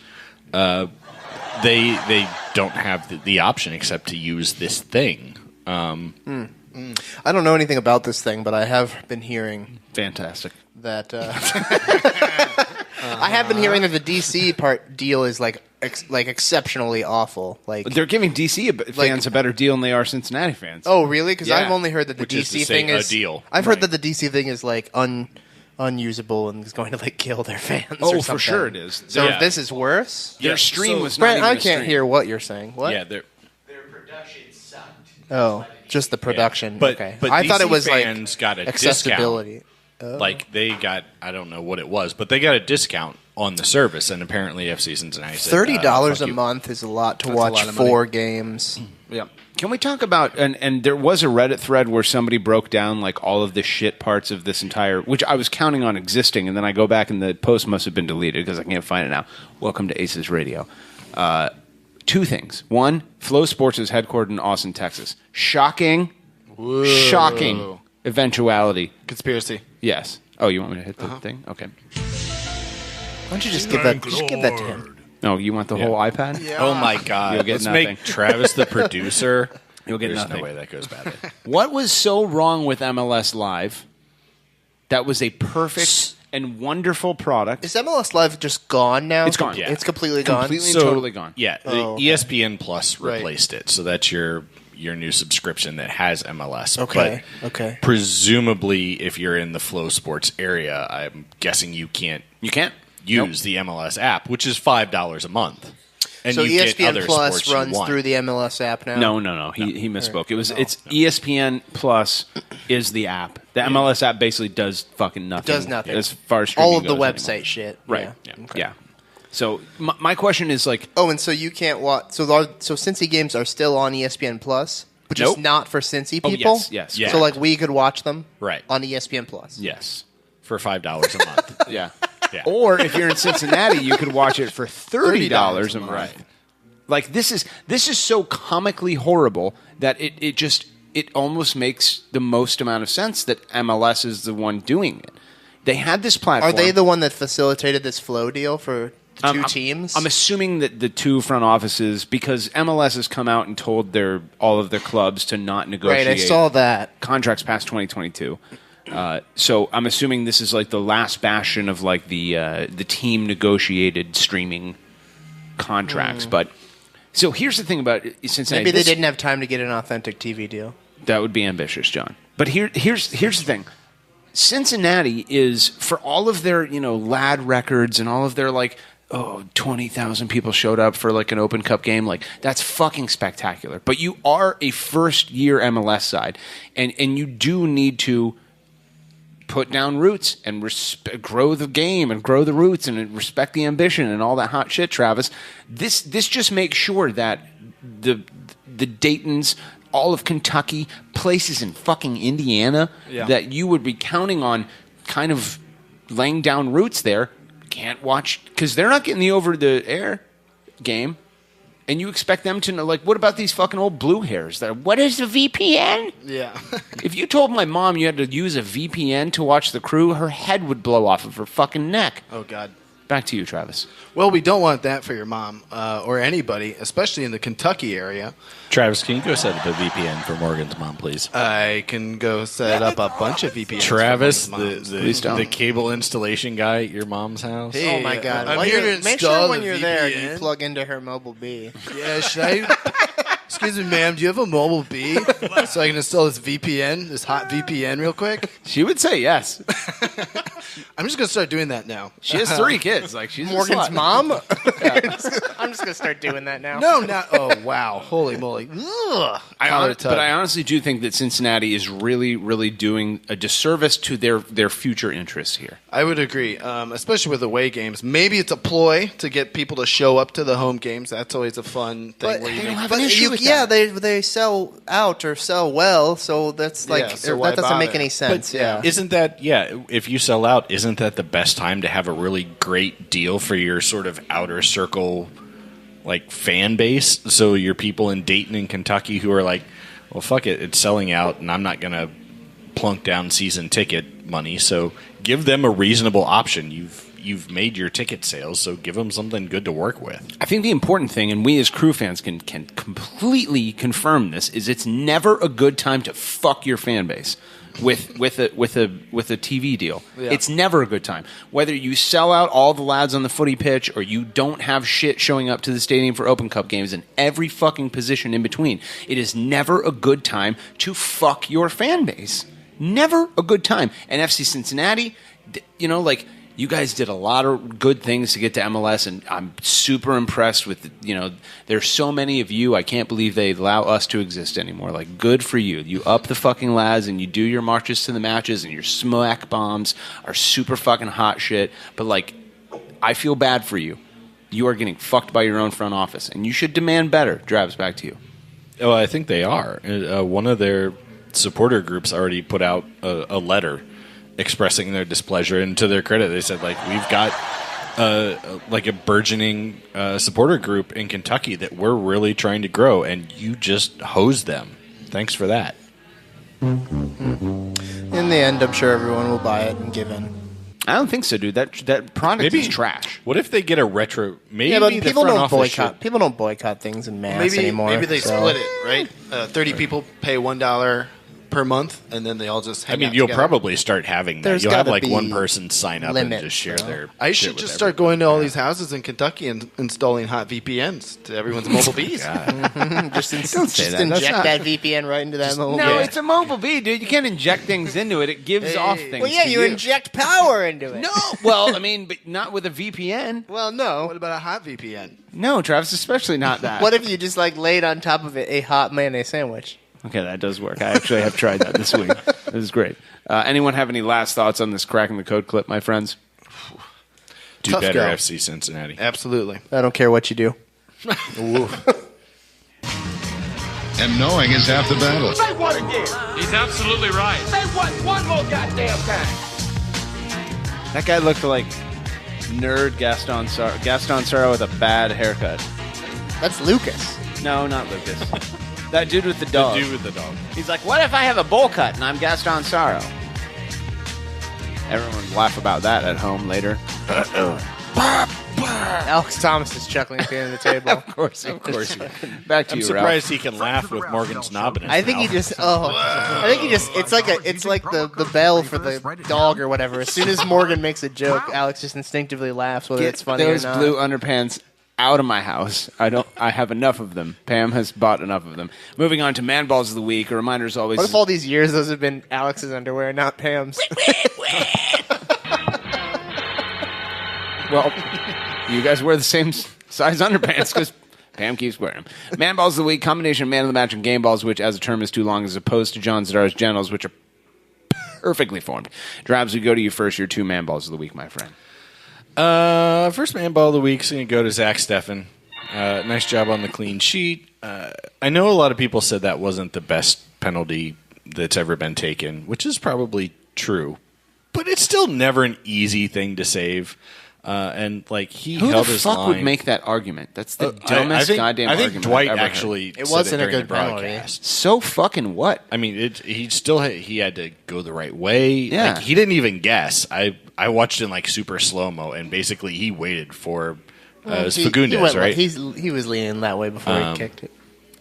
they don't have the option except to use this thing. I don't know anything about this thing, but I have been hearing fantastic that I have been hearing that the DC part deal is like exceptionally awful. Like they're giving DC fans a better deal than they are Cincinnati fans. Oh, really? Because Yeah. I've only heard that the Which is DC to say thing a is deal. I've heard that the DC thing is like unusable and is going to like kill their fans. Oh, or for something. sure it is. So Yeah. if this is worse. Their Yeah, stream so- was not Brent, even I a can't stream. hear what you're saying. What? Yeah, Their production sucked. Oh, just the production. But okay. but I DC thought it was fans like got a accessibility. discount. Like they got, I don't know what it was, but they got a discount on the service, and apparently FC Cincinnati said $30 fuck a you. month is a lot to That's a watch lot of money. 4 games. Yeah. Can we talk about and there was a Reddit thread where somebody broke down like all of the shit parts of this entire, which I was counting on existing, and then I go back and the post must have been deleted because I can't find it now. Welcome to ACES Radio. 2 things. One, Flow Sports is headquartered in Austin, Texas. Shocking eventuality. Conspiracy. Yes. Oh, you want me to hit the thing? Okay. Why don't you just give that to him? Oh, you want the whole iPad? Yeah. Oh my God! You'll get Let's nothing. make Travis the producer. You'll get There's nothing. no way that goes badly. What was so wrong with MLS Live? That was a perfect and wonderful product. Is MLS Live just gone now? It's gone. Yeah. It's completely gone. Completely and totally gone. Yeah, Oh, okay. ESPN Plus Right. replaced it, so that's your new subscription that has MLS. Okay. But Okay. presumably, if you're in the Flow Sports area, I'm guessing you can't use the MLS app, which is $5 a month. And So you get ESPN other Plus sports you runs want. through the MLS app now? No. He misspoke. It's ESPN Plus is the app. The MLS app basically does fucking nothing. It does nothing. As far as streaming all of the goes website anymore. shit. Right. Yeah. Yeah. So my question is like, Oh, and so you can't watch. So Cincy games are still on ESPN Plus, but Nope. just not for Cincy Oh, people. yes. Yeah. So like we could watch them Right. on ESPN Plus. Yes, for $5 a month. Yeah. Yeah. Or if you're in Cincinnati, you could watch it for $30 a month. Right. Like this is so comically horrible that it almost makes the most amount of sense that MLS is the one doing it. They had this platform. Are they the one that facilitated this flow deal for the two teams? I'm assuming that the two front offices, because MLS has come out and told all of their clubs to not negotiate. Right, I saw that. Contracts past 2022. So I'm assuming this is like the last bastion of like the team negotiated streaming contracts. But so here's the thing about Cincinnati. Maybe they didn't have time to get an authentic TV deal. That would be ambitious, John. But here's the thing. Cincinnati is, for all of their, lad records and all of their 20,000 people showed up for like an Open Cup game. Like, that's fucking spectacular. But you are a first-year MLS side, and you do need to put down roots and grow the game and grow the roots and respect the ambition and all that hot shit, Travis. This just makes sure that the Daytons, all of Kentucky, places in fucking Indiana that you would be counting on kind of laying down roots there can't watch because they're not getting the over-the-air game. And you expect them to know, like, what about these fucking old blue hairs? What is a VPN? Yeah. If you told my mom you had to use a VPN to watch The Crew, her head would blow off of her fucking neck. Oh, God. Back to you, Travis. Well, we don't want that for your mom or anybody, especially in the Kentucky area. Travis, can you go set up a VPN for Morgan's mom, please? I can go set up a bunch of VPNs. Travis, for Morgan's the cable installation guy at your mom's house. Hey, oh my God! I'm here to make install sure when the you're VPN. there, you plug into her mobile B. Yeah, should I? Excuse me, ma'am. Do you have a mobile B so I can install this VPN, this hot VPN, real quick? She would say yes. I'm just gonna start doing that now. She has 3 kids. Like, she's Morgan's a slut. mom. I'm just gonna start doing that now. No, not. Oh, wow! Holy moly! Ugh. But I honestly do think that Cincinnati is really, really doing a disservice to their future interests here. I would agree, especially with away games. Maybe it's a ploy to get people to show up to the home games. That's always a fun thing. They sell out or sell well, so that's like that doesn't make any sense. But, isn't that if you sell out, isn't that the best time to have a really great deal for your sort of outer circle like fan base? So your people in Dayton and Kentucky who are like, well, fuck it, it's selling out, and I'm not gonna plunk down season ticket money. So give them a reasonable option. You've made your ticket sales, so give them something good to work with. I think the important thing, and we as Crew fans can completely confirm this, is it's never a good time to fuck your fan base with a TV deal. Yeah. It's never a good time. Whether you sell out all the lads on the footy pitch or you don't have shit showing up to the stadium for Open Cup games in every fucking position in between, it is never a good time to fuck your fan base. Never a good time. And FC Cincinnati, you guys did a lot of good things to get to MLS, and I'm super impressed with, there's so many of you, I can't believe they allow us to exist anymore. Like, good for you. You up the fucking lads, and you do your marches to the matches, and your smack bombs are super fucking hot shit. But, like, I feel bad for you. You are getting fucked by your own front office, and you should demand better. Travis, back to you. Oh, I think they are. One of their supporter groups already put out a letter expressing their displeasure, and to their credit, they said, like, we've got a burgeoning supporter group in Kentucky that we're really trying to grow, and you just hose them. Thanks for that. In the end, I'm sure everyone will buy it and give in. I don't think so, dude. That product is trash. What if they get a retro? Maybe but the people front don't office boycott. should- People don't boycott things in mass anymore. Maybe they so. split it, right? 30 people pay $1 per month, and then they all just hang out you'll together. probably start having that. There's You'll have gotta like be one person sign up and limits, just share their. I shit should with just start going to all these houses in Kentucky and installing hot VPNs to everyone's mobile bees. Just Don't say that. inject That's not- that VPN right into that mobile. No, bee. it's a mobile bee, dude. You can't inject things into it. It gives off things. Well, yeah, to you inject power into it. No, well, I mean, but not with a VPN. Well, no. What about a hot VPN? No, Travis, especially not that. What if you just laid on top of it a hot mayonnaise sandwich? Okay, that does work. I actually have tried that this week. It was great. Anyone have any last thoughts on this cracking the code clip, my friends? Do Tough better, go. FC Cincinnati. Absolutely. I don't care what you do. And knowing is half the battle. Say what again? He's absolutely right. Say what one more goddamn time. That guy looked like Nerd Gaston Sarro with a bad haircut. That's Lucas. No, not Lucas. That dude with the dog. The dude with the dog. He's like, what if I have a bowl cut and I'm Gaston Sarro? Everyone laugh about that at home later. Alex Thomas is chuckling at the end of the table. Of course. Back to I'm you, surprised Ralph. he can laugh with Morgan's knob in his I think mouth. it's like the bell for the dog or whatever. As soon as Morgan makes a joke, Alex just instinctively laughs, whether it's funny or Those not. blue underpants out of my house. I have enough of them. Pam has bought enough of them. Moving on to Man Balls of the Week. A reminder as always. What if all these years those have been Alex's underwear, not Pam's? Well, you guys wear the same size underpants because Pam keeps wearing them. Man Balls of the Week, combination of man of the match and game balls, which as a term is too long, as opposed to John Zadar's genitals, which are perfectly formed. Drabs, we go to you first. Your 2 Man Balls of the Week, my friend. First Man Ball of the Week is going to go to Zach Steffen. Nice job on the clean sheet. I know a lot of people said that wasn't the best penalty that's ever been taken, which is probably true. But it's still never an easy thing to save. And like he Who held the his fuck line. would make that argument? That's the dumbest goddamn I think argument Dwight I've ever actually heard. said wasn't a during good the penalty. broadcast. So fucking what? I mean, he still he had to go the right way. Yeah. Like, he didn't even guess. I watched in like super slow mo, and basically he waited for Fagundes, right? He was leaning that way before he kicked it.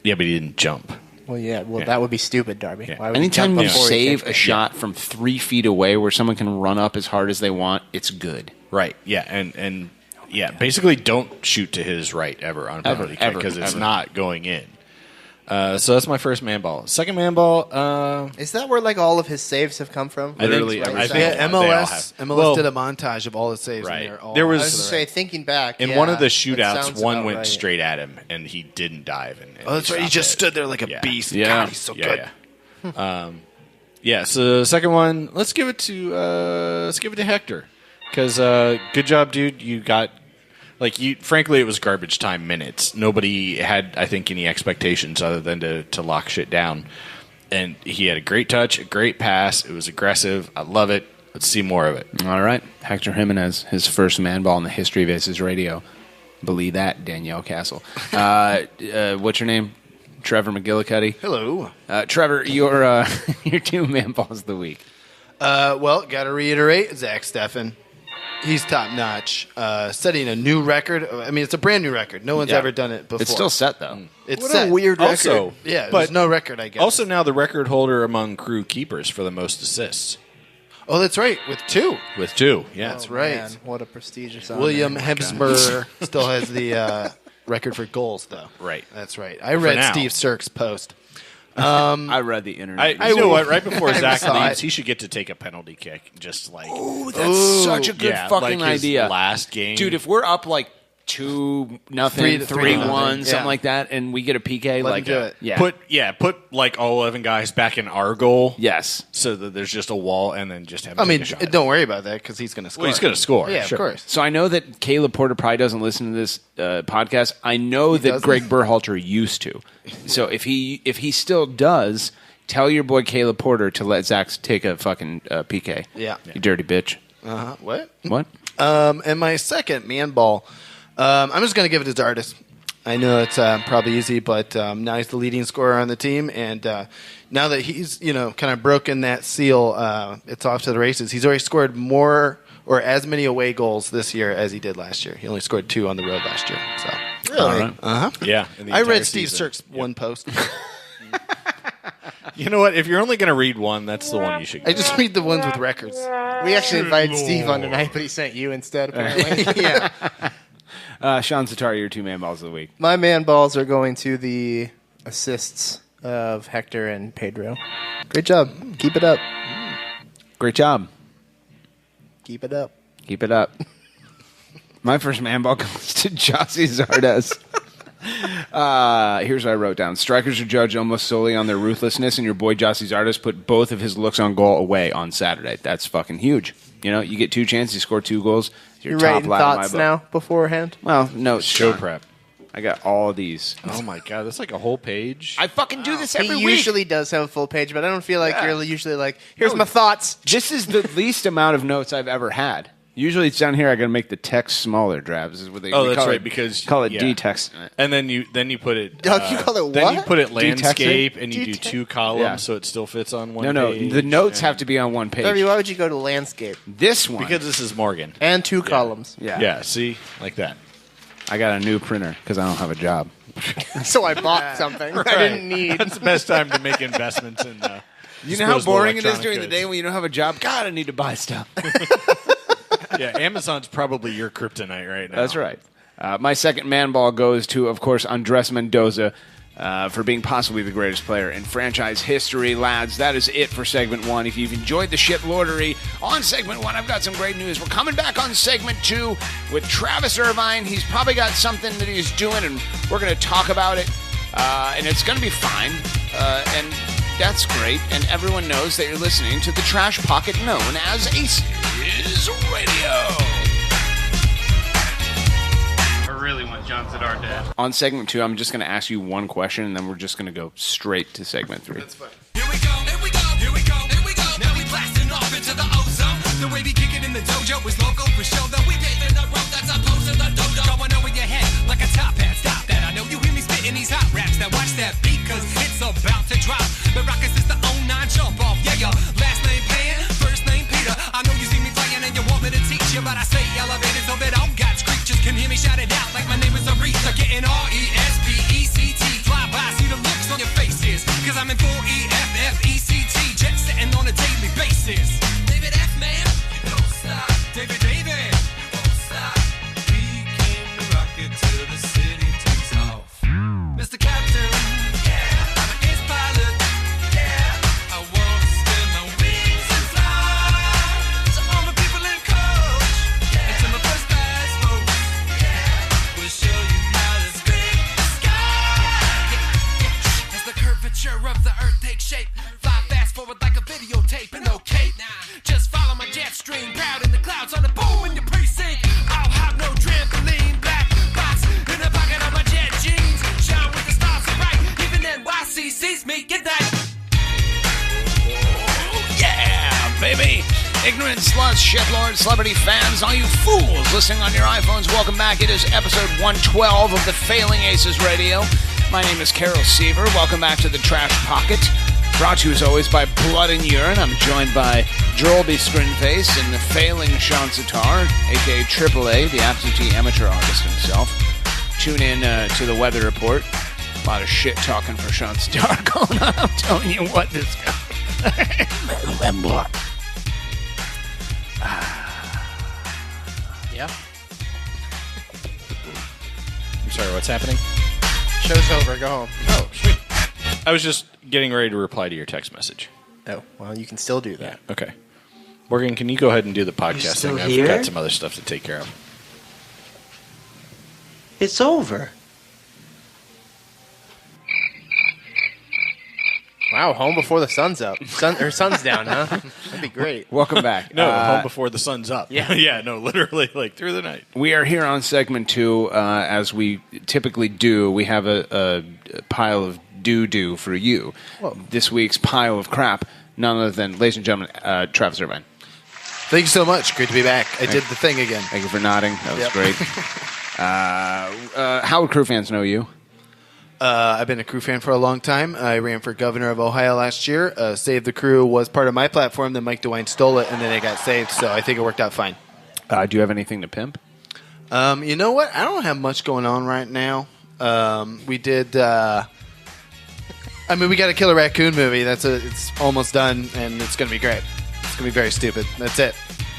Yeah, but he didn't jump. Well, yeah. Well, that would be stupid, Darby. Yeah. Why would he Anytime jump you before he save kicked a it? shot from 3 feet away where someone can run up as hard as they want, it's good. Right. Yeah, and basically don't shoot to his right ever on a penalty kick because it's not going in. So that's my first man ball. Second man ball. Is that where like all of his saves have come from? Literally, MLS did a montage of all the saves. Right. And they're all There was- I was going to say, thinking back, In yeah, one of the that shootouts, sounds one about went right. straight at him, and he didn't dive. And Oh, that's right. He just stood there like a beast. God, he's so good. Yeah. So the second one, let's give it to Hector, because good job, dude. You got frankly, it was garbage time minutes. Nobody had, I think, any expectations other than to lock shit down. And he had a great touch, a great pass. It was aggressive. I love it. Let's see more of it. All right. Hector Jimenez, his first man ball in the history of ACES Radio. Believe that, Danielle Castle. What's your name? Trevor McGillicuddy. Hello. Trevor, your 2 man balls of the week. Well, got to reiterate, Zach Steffen. He's top notch, setting a new record. I mean, it's a brand new record. No one's ever done it before. It's still set though. It's What set. a weird Also, record. yeah, But there's no record, I guess. Also now the record holder among crew keepers for the most assists. Oh, that's right, with 2. With 2, yeah. That's right. Man, what a prestigious honor. William Hebsmer still has the record for goals, though. Right. That's right. I read now. Steve Sirk's post. I read the internet. You know what? Right before Zach saw leaves, it. he should get to take a penalty kick. Just like, That's such a good fucking like his idea. last game. Dude, if we're up like 2-0, 3-1, 3-1, something yeah. like that, and we get a PK, Let like him do it. yeah, put like all 11 guys back in our goal. yes. So that there's just a wall, and then just have. I him mean, take a shot. don't worry about that because he's going to score. Well, he's going to score. Yeah, sure. of course. So I know that Caleb Porter probably doesn't listen to this podcast. I know that doesn't? Greg Berhalter used to. So if he still does, tell your boy Caleb Porter to let Zach take a fucking PK. Yeah. You dirty bitch. What? What? And my second man ball, I'm just going to give it to Zardis. I know it's probably easy, but now he's the leading scorer on the team, and now that he's kind of broken that seal, it's off to the races. He's already scored more or as many away goals this year as he did last year. He only scored 2 on the road last year. So All right. Yeah. I read Steve Sirk's one post. You know what? If you're only going to read one, that's the one you should. I just read the ones with records. We actually invited Steve on tonight, but he sent you instead, apparently. Yeah. Sean Satari, your 2 man balls of the week. My man balls are going to the assists of Hector and Pedro. Great job. Keep it up. Great job. Keep it up. Keep it up. My first man ball goes to Jossie Zardes. Here's what I wrote down. Strikers are judged almost solely on their ruthlessness, and your boy Jossie Zardes put both of his looks on goal away on Saturday. That's fucking huge. You get 2 chances, you score 2 goals. You're top writing lad of my thoughts book. now beforehand? Well, no, Show Sean. prep. I got all of these. Oh my god, that's like a whole page. I fucking do this every He week. usually does have a full page, but I don't feel like you're usually like, here's my thoughts. This is the least amount of notes I've ever had. Usually it's down here. I got to make the text smaller. Drabs is what they. Oh, we that's call right. it, Because call it yeah. D-text. And then you put it. You call it Then what? you put it D-texting? landscape, and you do D-text? 2 columns, Yeah. so it still fits on one. No, page. the notes have to be on one page. Debbie, why would you go to landscape? This one. Because this is Morgan. And 2 columns. Yeah. Yeah. See, like that. I got a new printer because I don't have a job. So I bought something I didn't need. That's the best time to make investments in. You know how disposable boring it is electronic during the goods. day when you don't have a job? God, I need to buy stuff. Yeah, Amazon's probably your kryptonite right now. That's right. My second man ball goes to, of course, Andres Mendoza for being possibly the greatest player in franchise history. Lads, that is it for segment 1. If you've enjoyed the shit lordery on segment 1, I've got some great news. We're coming back on segment 2 with Travis Irvine. He's probably got something that he's doing, and we're going to talk about it. And it's going to be fine. And that's great. And everyone knows that you're listening to the trash pocket known as ACES Radio. I really want John Zidar dead. On segment 2, I'm just going to ask you one question, and then we're just going to go straight to segment 3. That's fine. Here we go, here we go, here we go, here we go. Now we blasting off into the ozone. The way we kick it in the dojo is local for show. Though we paving the road that's opposed to the dodo. Going over your head like a top hat. Stop that. I know you hear me spitting these hot raps. Now watch that beat, cause it's about to drop. The Rockets is the 09 jump off. Yeah, yo. Last name Pan, first name Peter. I know you see me playing and you want me to teach you, but I say elevated so that all God's creatures can hear me shout it out like my name is Aretha. Getting R-E-S-P-E-C-T. Fly by, see the looks on your faces. Cause I'm in full E-F-F-E-C-T. Jet setting on a daily basis. David F. Man, you don't stop. David, you won't stop. We came to rock it till the city takes off. Mr. Captain, yeah, I'm an ace pilot. Yeah, I want to spin my wings and fly. To all my people in coach, and to my first class folks, we'll show you how to spin the sky. As the curvature of the earth takes shape, fly fast forward like a videotape and no cape. Just follow my jet stream, proud in the clouds on the boom in the precinct. I'll have no trampoline, black box in the pocket of my jet jeans. Shine with the stars so bright, even NYC sees me. Get that? Yeah, baby. Ignorant sluts, shitlords, celebrity fans, all you fools listening on your iPhones, welcome back. It is episode 112 of the Failing Aces Radio. My name is Carol Seaver. Welcome back to the Trash Pocket. Brought to you as always by Blood and Urine. I'm joined by Drolby Scrinface and the failing Sean Sitar, a.k.a. AAA, the absentee amateur artist himself. Tune in to the weather report. A lot of shit talking for Sean Sitar going on. I'm telling you what, this guy. Yeah. I'm sorry, what's happening? Show's over. Go home. Oh, sweet. I was just getting ready to reply to your text message. Oh, well, you can still do that. Okay. Morgan, can you go ahead and do the podcast still thing? I've here? got some other stuff to take care of. It's over. Wow, home before the sun's up. Sun's down, huh? That'd be great. Welcome back. No, home before the sun's up. Yeah. Yeah, no, literally, like, through the night. We are here on segment 2, as we typically do. We have a pile of doo-doo for you. Whoa. This week's pile of crap, none other than, ladies and gentlemen, Travis Irvine. Thank you so much. Great to be back. I did the thing again. Thank you for nodding. That was Yep. great. How would crew fans know you? I've been a crew fan for a long time. I ran for governor of Ohio last year. Save the Crew was part of my platform. Then Mike DeWine stole it, and then it got saved. So I think it worked out fine. Do you have anything to pimp? You know what? I don't have much going on right now. We did. We got a Killer Raccoon movie. It's almost done, and it's going to be great. It's going to be very stupid. That's it.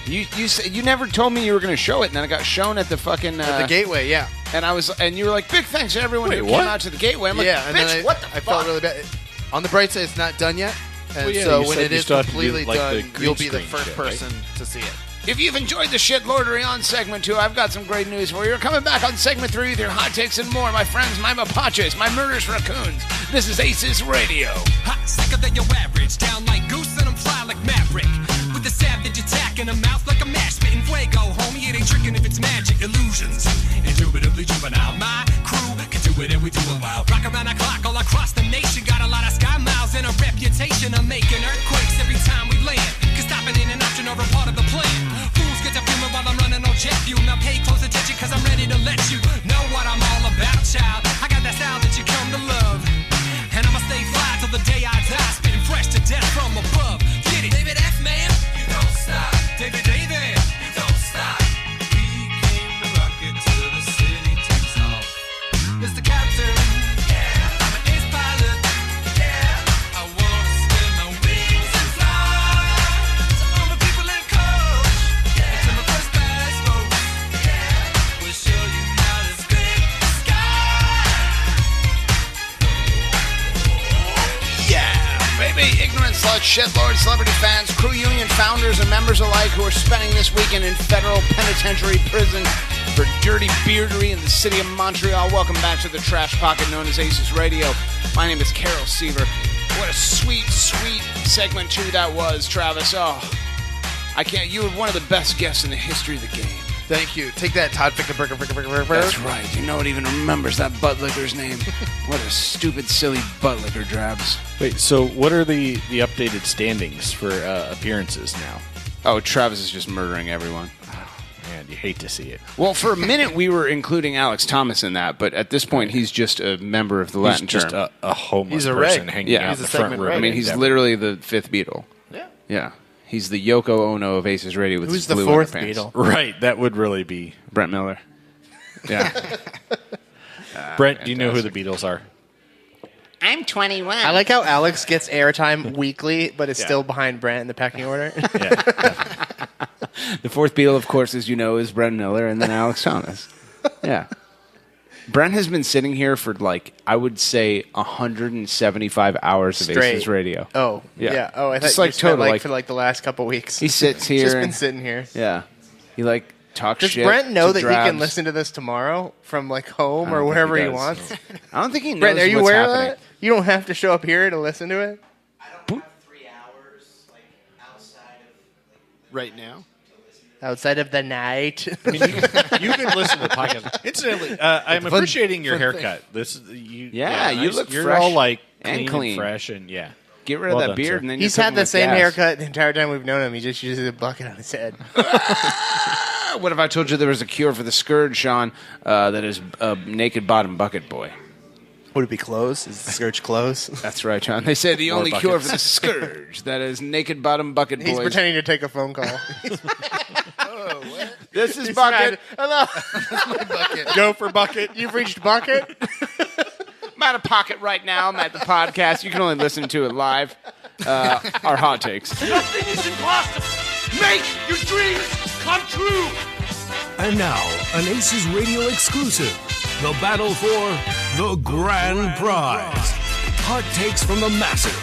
You never told me you were going to show it, and then it got shown at the fucking At the Gateway, yeah. And you were like, big thanks to everyone who Wait, came what? out to the Gateway. I'm like, yeah, and bitch, then what the I fuck? felt really bad. On the bright side, it's not done yet, and Well, yeah, so you when said it you is still have to do, completely like, the done, green you'll be the screen first shit, right? person to see it. If you've enjoyed the shit lordery on segment 2, I've got some great news for you. We're coming back on segment 3 with your hot takes and more. My friends, my mapaches, my murderous raccoons. This is ACES Radio. Hot, sicker than your average. Down like goose and I'm fly like Maverick. With a savage attack in a mouth like a mash. Spitting fuego, homie. It ain't tricking if it's magic illusions. Indubitably juvenile. My crew can do it and we do it well. Rock around the clock all across the nation. Got a lot of sky miles and a reputation of making earthquakes every time we land. Cause stopping in an option or a part of the plan. Fools get to feeling while I'm ignorant sluts, shitlords, celebrity fans, crew union founders, and members alike who are spending this weekend in federal penitentiary prison for dirty beardery in the city of Montreal. Welcome back to the trash pocket known as ACES Radio. My name is Carol Seaver. What a sweet, sweet segment 2 that was, Travis. Oh, I can't. You were one of the best guests in the history of the game. Thank you. Take that, Todd Fickenberger. That's right. You know what even remembers that butt licker's name? What a stupid, silly butt licker, Drabs. Wait, so what are the updated standings for appearances now? Oh, Travis is just murdering everyone. Man, you hate to see it. Well, for a minute we were including Alex Thomas in that, but at this point he's just a member of the Latin He's just term. a homeless He's a person reg. hanging out He's in a the front segment row. reg. I mean, he's literally the fifth Beatle. Yeah. Yeah. He's the Yoko Ono of Aces Radio with Who's his the blue fourth underpants. Beatle? Right, that would really be... Brent Miller. Yeah. Brent, do you know who the Beatles are? I'm 21. I like how Alex gets airtime weekly, but is still behind Brent in the pecking order. The fourth Beatle, of course, as you know, is Brent Miller and then Alex Thomas. Yeah. Brent has been sitting here for, like, I would say 175 hours of Straight. Aces Radio. Oh, Yeah. yeah. Oh, I thought Just you like just meant, total, like, like- for like the last couple weeks. He sits here. Just been and- sitting here. Yeah. He, like, talks Does shit. Brent know to that he Drabs. can listen to this tomorrow from like home I or don't think wherever he he does. wants? I don't think he knows Brent, are you what's aware happening. of that? You don't have to show up here to listen to it. Right now? Outside of the night. I mean, you can listen to the podcast. Incidentally, I'm Fun- appreciating your fun thing. haircut. This is you. Yeah, you nice. look You're fresh all like and clean, clean. fresh, and yeah. Get rid Well of that done, beard, sir. and then He's you're had cooking the with same gas. haircut the entire time we've known him. He just uses a bucket on his head. What if I told you there was a cure for the scourge, Sean? That is a naked bottom bucket boy. Would it be clothes? Is the scourge clothes? That's right, Sean. They say the More only cure buckets. for the scourge that is naked bottom bucket He's boys. pretending to take a phone call. This is bucket. Hello. My bucket. Go for bucket. You've reached bucket. I'm out of pocket right now. I'm at the podcast. You can only listen to it live. Our hot takes. Nothing is impossible. Make your dreams come true. And now, an Aces Radio exclusive. The battle for the grand prize. Hot takes from the massive.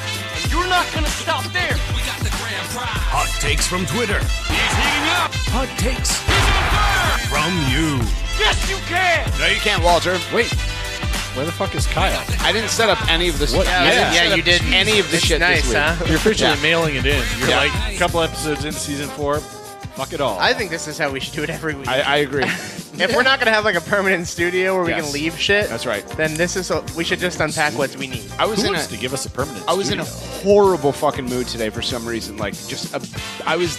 And you're not going to stop there. We got the grand prize. Hot takes from Twitter. He's heating up. Hot takes He's on fire. from you. Yes, you can. No, you can't, Walter. Wait, where the fuck is Kyle? I didn't set up any of this. What? I didn't Yeah, set you up didn't. any of the It's shit nice, this week. huh? You're officially Yeah. mailing it in. You're Yeah. like a couple episodes into season 4. Fuck it all. I think this is how we should do it every week. I agree. If we're not going to have like a permanent studio where we Yes. can leave shit, That's right. then this is we should just unpack what we need. I was Who in wants a. to give us a permanent? I was in a studio? horrible fucking mood today for some reason. Like, I was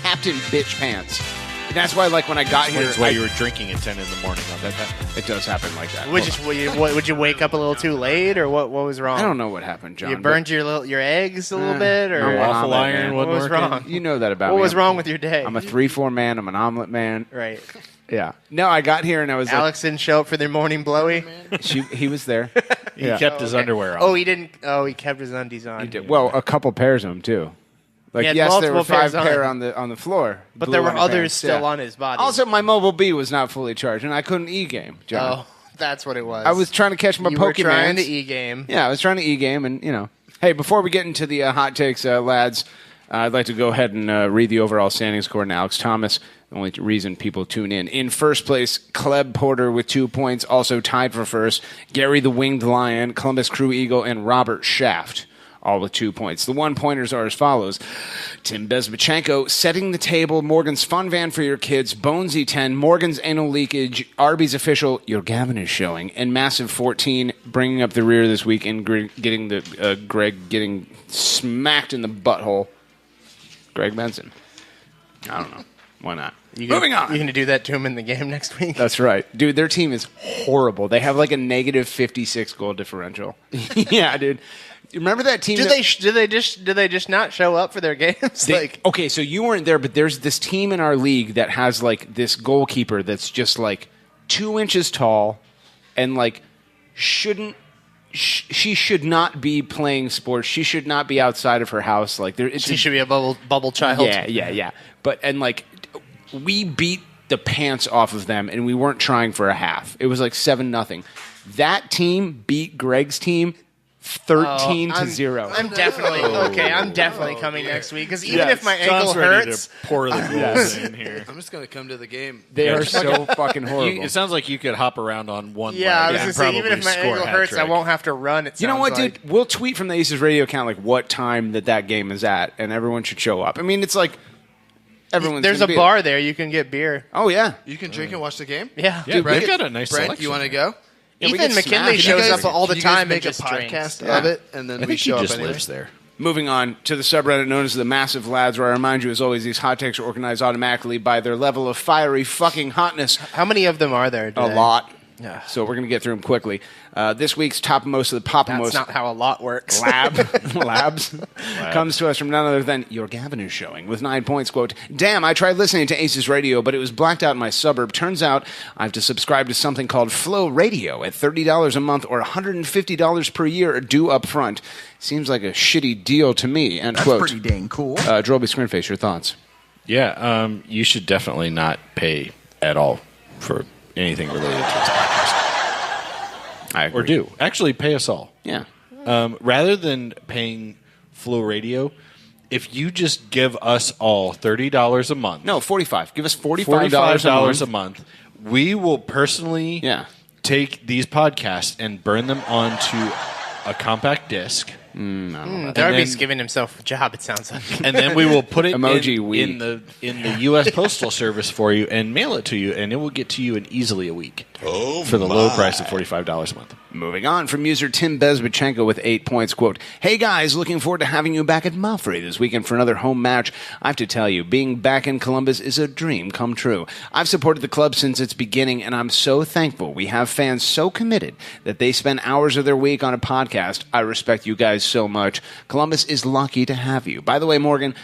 Captain Bitch Pants. And that's why, like, when I got here, That's why you were drinking at 10 in the morning on that. it does happen like that. Would you wake up a little too late, or what was wrong? I don't know what happened, John. You burned your eggs a little bit, or I'm an waffle omelet iron man. what was working. wrong? You know that about me. What was wrong with your day? I'm a 3-4 man. I'm an omelet man. Right. Yeah. No, I got here and I was Alex didn't show up for their morning blowy. like, he was there. He kept his underwear on. Oh, he didn't. Oh, he kept his undies on. He did. Well, a couple pairs of them too. Like, He had yes, there were multiple 5 pairs pair on. on the floor, But blue there were underpants, others still yeah. on his body. Also, my mobile B was not fully charged, and I couldn't e-game, John. Oh, that's what it was. I was trying to catch my you Pokemon. were trying to e-game. Yeah, I was trying to e-game, and, you know. Hey, before we get into the hot takes, lads, I'd like to go ahead and read the overall standings according to Alex Thomas. The only reason people tune in. In first place, Kleb Porter with 2 points, also tied for first. Gary the Winged Lion, Columbus Crew Eagle, and Robert Shaft, all with 2 points. The one-pointers are as follows. Tim Bezbachenko, Setting the Table, Morgan's Fun Van for Your Kids, Bonesy 10, Morgan's Anal Leakage, Arby's Official, Your Gavin is Showing, and Massive 14, bringing up the rear this week and getting Greg getting smacked in the butthole. Greg Benson. I don't know. Why not? Moving on. You're going to do that to him in the game next week? That's right. Dude, their team is horrible. They have like a negative 56 goal differential. Yeah, dude. You remember that team? Did they just not show up for their games? Okay, so you weren't there, but there's this team in our league that has like this goalkeeper that's just like 2 inches tall and like she should not be playing sports. She should not be outside of her house. Like she should be a bubble child. Yeah. But like we beat the pants off of them, and we weren't trying for a half. It was like 7-0. That team beat Greg's team 13-0. I'm definitely okay. I'm definitely coming next week because even if my John's ankle ready hurts, to pour the goals in here. I'm just going to come to the game. They are so fucking horrible. It sounds like you could hop around on one leg I was and going to say even if my probably score ankle a hat hurts, I trick. won't have to run. You know what, dude? We'll tweet from the Aces radio account like what time that game is at, and everyone should show up. I mean, it's like everyone's. There's a gonna be bar there. You can get beer. Oh yeah, You can drink and watch the game? Yeah. Yeah, we've got a nice Brent, selection. you want to go? Yeah, we Ethan get McKinley smashed. shows You guys- up all the can you guys time make and just a podcast drinks. of it, and then I we think show he up just anyway. lives there. Moving on to the subreddit known as the Massive Lads, where I remind you, as always, these hot takes are organized automatically by their level of fiery fucking hotness. How many of them are there A today? lot. Yeah. So we're going to get through them quickly. This week's topmost of the That's popmost not how a lot works. labs comes to us from none other than Your Gavin is showing with 9 points. Quote, damn, I tried listening to Aces Radio, but it was blacked out in my suburb. Turns out I have to subscribe to something called Flow Radio at $30 a month or $150 per year due up front. Seems like a shitty deal to me. End That's quote. pretty dang cool. Drolby Screenface, your thoughts? Yeah, you should definitely not pay at all for anything related to this podcast. I agree. Or do. Actually, pay us all. Yeah. Rather than paying Flow Radio, if you just give us all $30 a month. No, $45. Give us $45 a month. We will personally take these podcasts and burn them onto a compact disc. Darby's giving himself a job, it sounds like. And then we will put it Emoji in the U.S. Postal Service for you and mail it to you, and it will get to you in easily a week for the low price of $45 a month. Moving on from user Tim Bezbachenko with 8 points. Quote, hey guys, looking forward to having you back at Mafre this weekend for another home match. I have to tell you, being back in Columbus is a dream come true. I've supported the club since its beginning, and I'm so thankful we have fans so committed that they spend hours of their week on a podcast. I respect you guys so much. Columbus is lucky to have you. By the way, Morgan,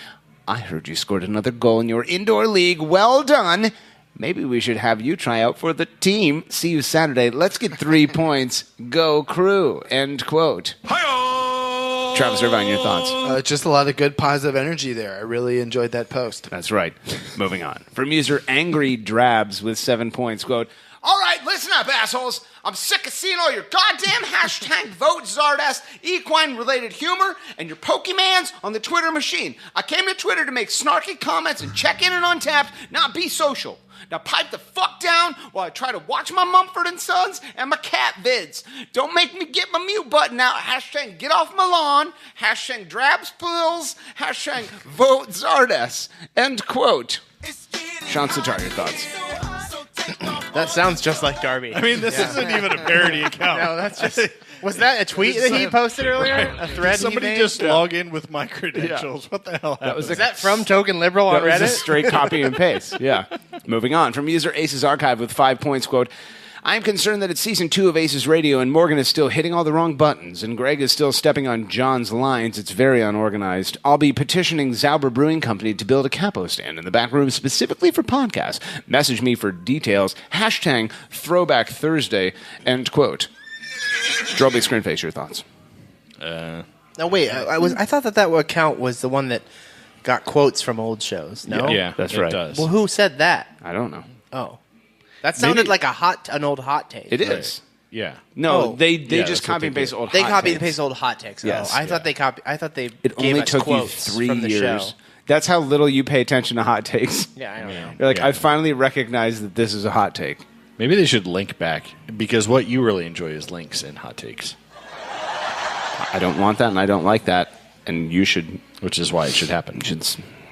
I heard you scored another goal in your indoor league. Well done. Maybe we should have you try out for the team. See you Saturday. Let's get 3 points. Go Crew. End quote. Travis Irvine, your thoughts? Just a lot of good positive energy there. I really enjoyed that post. That's right. Moving on. From user Angry Drabs with 7 points. Quote, all right, listen up, assholes. I'm sick of seeing all your goddamn hashtag vote Zardass equine-related humor and your Pokemans on the Twitter machine. I came to Twitter to make snarky comments and check in and Untapped, not be social. Now pipe the fuck down while I try to watch my Mumford & Sons and my cat vids. Don't make me get my mute button out. Hashtag get off my lawn. Hashtag Drabs Pills. Hashtag vote Zardass. End quote. Sean Sitar, your thoughts? That sounds just like Darby. I mean, this isn't even a parody account. No, that's just... Was that a tweet that he posted earlier? A thread Somebody he made? just log in with my credentials. What the hell happened? Is that from Token Liberal on That Reddit? was a straight copy and paste. Yeah. Moving on. From user Aces Archive with 5 points, quote, I am concerned that it's season 2 of Aces Radio and Morgan is still hitting all the wrong buttons and Greg is still stepping on John's lines. It's very unorganized. I'll be petitioning Zauber Brewing Company to build a capo stand in the back room specifically for podcasts. Message me for details. Hashtag Throwback Thursday. End quote. Drolby Screenface, your thoughts? No, wait. I thought that account was the one that got quotes from old shows. No, Yeah, that's it right. does. Well, who said that? I don't know. Oh, that sounded Maybe- like an old hot take. It is. Yeah. No, Oh. they Yeah, just that's what copy they and paste did. old They hot copied takes. and pasted old hot takes. Yes. I thought they gave It us only took you quotes 3 from the years. show. That's how little you pay attention to hot takes. Yeah, I don't know. You're like, Yeah. I finally recognize that this is a hot take. Maybe they should link back because what you really enjoy is links and hot takes, I don't want that, and I don't like that, and you should. which is why it should happen.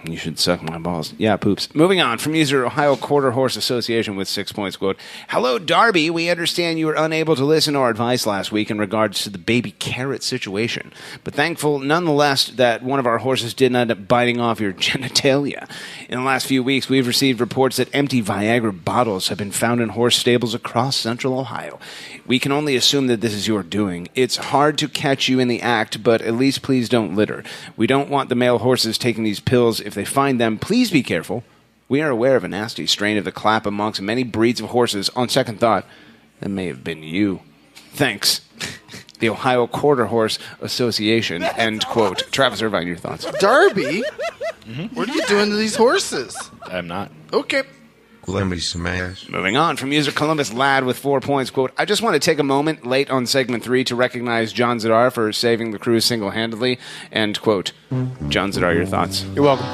You should suck my balls. Yeah, poops. Moving on from user Ohio Quarter Horse Association with 6 points. Quote, hello, Darby. We understand you were unable to listen to our advice last week in regards to the baby carrot situation, but thankful nonetheless that one of our horses didn't end up biting off your genitalia. In the last few weeks, we've received reports that empty Viagra bottles have been found in horse stables across central Ohio. We can only assume that this is your doing. It's hard to catch you in the act, but at least please don't litter. We don't want the male horses taking these pills. If they find them, please be careful. We are aware of a nasty strain of the clap amongst many breeds of horses. On second thought, that may have been you. Thanks. The Ohio Quarter Horse Association. End quote. Travis Irvine, your thoughts? Darby, what are you doing to these horses? I'm not. Okay. Let me smash. Moving on from user Columbus Lad with 4 points. Quote, I just want to take a moment late on segment 3 to recognize John Zadar for saving the crew single-handedly. End quote. John Zadar, your thoughts? You're welcome.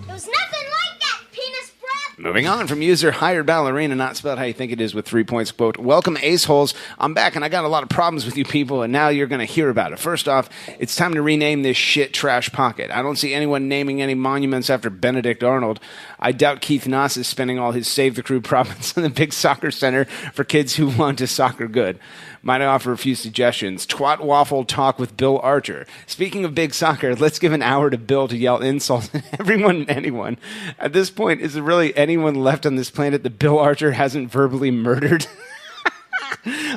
There's nothing like that, penis breath. Moving on from user Hired Ballerina, not spelled how you think it is, with 3 points. Quote, welcome, Ace Holes. I'm back, and I got a lot of problems with you people, and now you're going to hear about it. First off, it's time to rename this shit Trash Pocket. I don't see anyone naming any monuments after Benedict Arnold. I doubt Keith Noss is spending all his Save the Crew profits on the big soccer center for kids who want to soccer good. Might I offer a few suggestions? Twat Waffle Talk with Bill Archer. Speaking of big soccer, let's give an hour to Bill to yell insults at everyone and anyone. At this point, is there really anyone left on this planet that Bill Archer hasn't verbally murdered?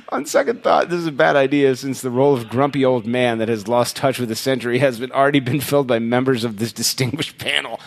On second thought, this is a bad idea since the role of grumpy old man that has lost touch with the century has already been filled by members of this distinguished panel.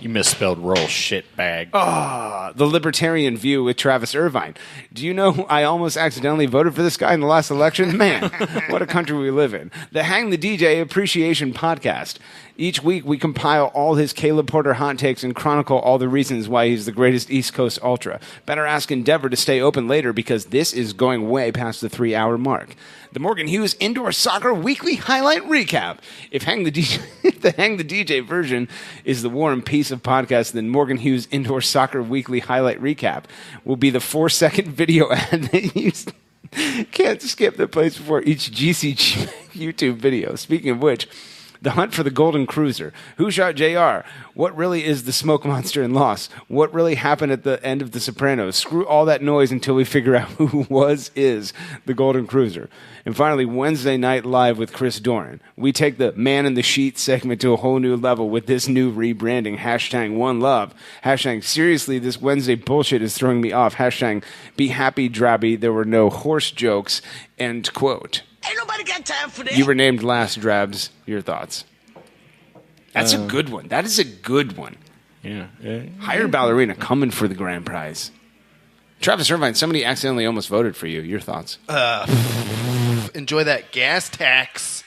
You misspelled roll shit bag. The Libertarian View with Travis Irvine. Do you know I almost accidentally voted for this guy in the last election? Man, what a country we live in. The Hang the DJ Appreciation Podcast. Each week we compile all his Caleb Porter hot takes and chronicle all the reasons why he's the greatest East Coast Ultra. Better ask Endeavor to stay open later because this is going way past the 3-hour mark. The Morgan Hughes Indoor Soccer Weekly Highlight Recap. If the Hang the DJ version is the War and Peace of podcasts, then Morgan Hughes Indoor Soccer Weekly Highlight Recap will be the 4-second video ad that you can't skip that plays before each GCG YouTube video. Speaking of which, the hunt for the Golden Cruiser. Who shot JR? What really is the smoke monster in Lost? What really happened at the end of The Sopranos? Screw all that noise until we figure out who is the Golden Cruiser. And finally, Wednesday Night Live with Chris Doran. We take the Man in the Sheet segment to a whole new level with this new rebranding. Hashtag One Love. Hashtag Seriously, this Wednesday bullshit is throwing me off. Hashtag Be Happy Drabby. There were no horse jokes. End quote. Ain't nobody got time for that. You were named last, Drabs. Your thoughts? That's a good one. That is a good one. Yeah. Hired Ballerina coming for the grand prize. Travis Irvine, somebody accidentally almost voted for you. Your thoughts? Enjoy that gas tax.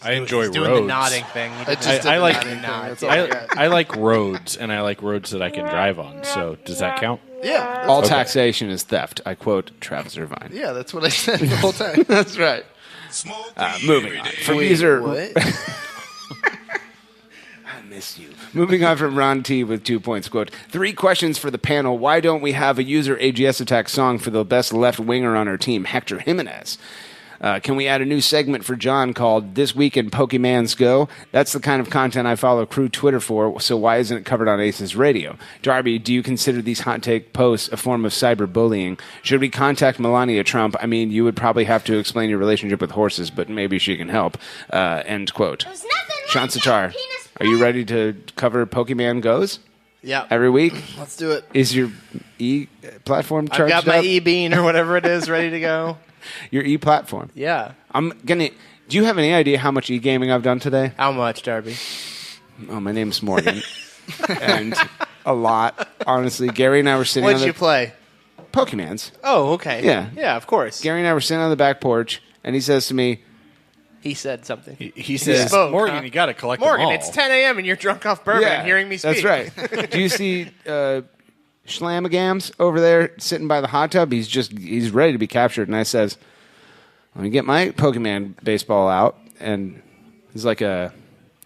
I enjoy He's doing roads. the nodding thing. I like roads, and I like roads that I can drive on. So does that count? Yeah. All taxation is theft. I quote Travis Irvine. Yeah, that's what I said the whole time. That's right. Moving on. From user... What? I miss you. Moving on from Ron T with 2 points. Quote, 3 questions for the panel. Why don't we have a user AGS attack song for the best left winger on our team, Hector Jimenez? Can we add a new segment for John called This Week in Pokemans Go? That's the kind of content I follow Crew Twitter for, so why isn't it covered on ACES Radio? Darby, do you consider these hot take posts a form of cyberbullying? Should we contact Melania Trump? I mean, you would probably have to explain your relationship with horses, but maybe she can help. End quote. Sean Satar, are you ready to cover Pokemon Goes? Yeah. Every week? Let's do it. Is your e-platform charged I've got my up? e-bean or whatever it is ready to go. Your e-platform. Yeah. I'm gonna. Do you have any idea how much e-gaming I've done today? How much, Darby? Oh, my name's Morgan, and a lot. Honestly, Gary and I were sitting. What did you play? Pokemans. Oh, okay. Yeah, yeah, of course. Gary and I were sitting on the back porch, and he says to me, He said something. He says, spoke, Morgan, huh? you got to collect Morgan, them all. it's 10 a.m. and you're drunk off bourbon and hearing me speak. That's right. Do you see Schlamagams over there sitting by the hot tub? He's ready to be captured, and I says, let me get my Pokemon baseball out, and it's like a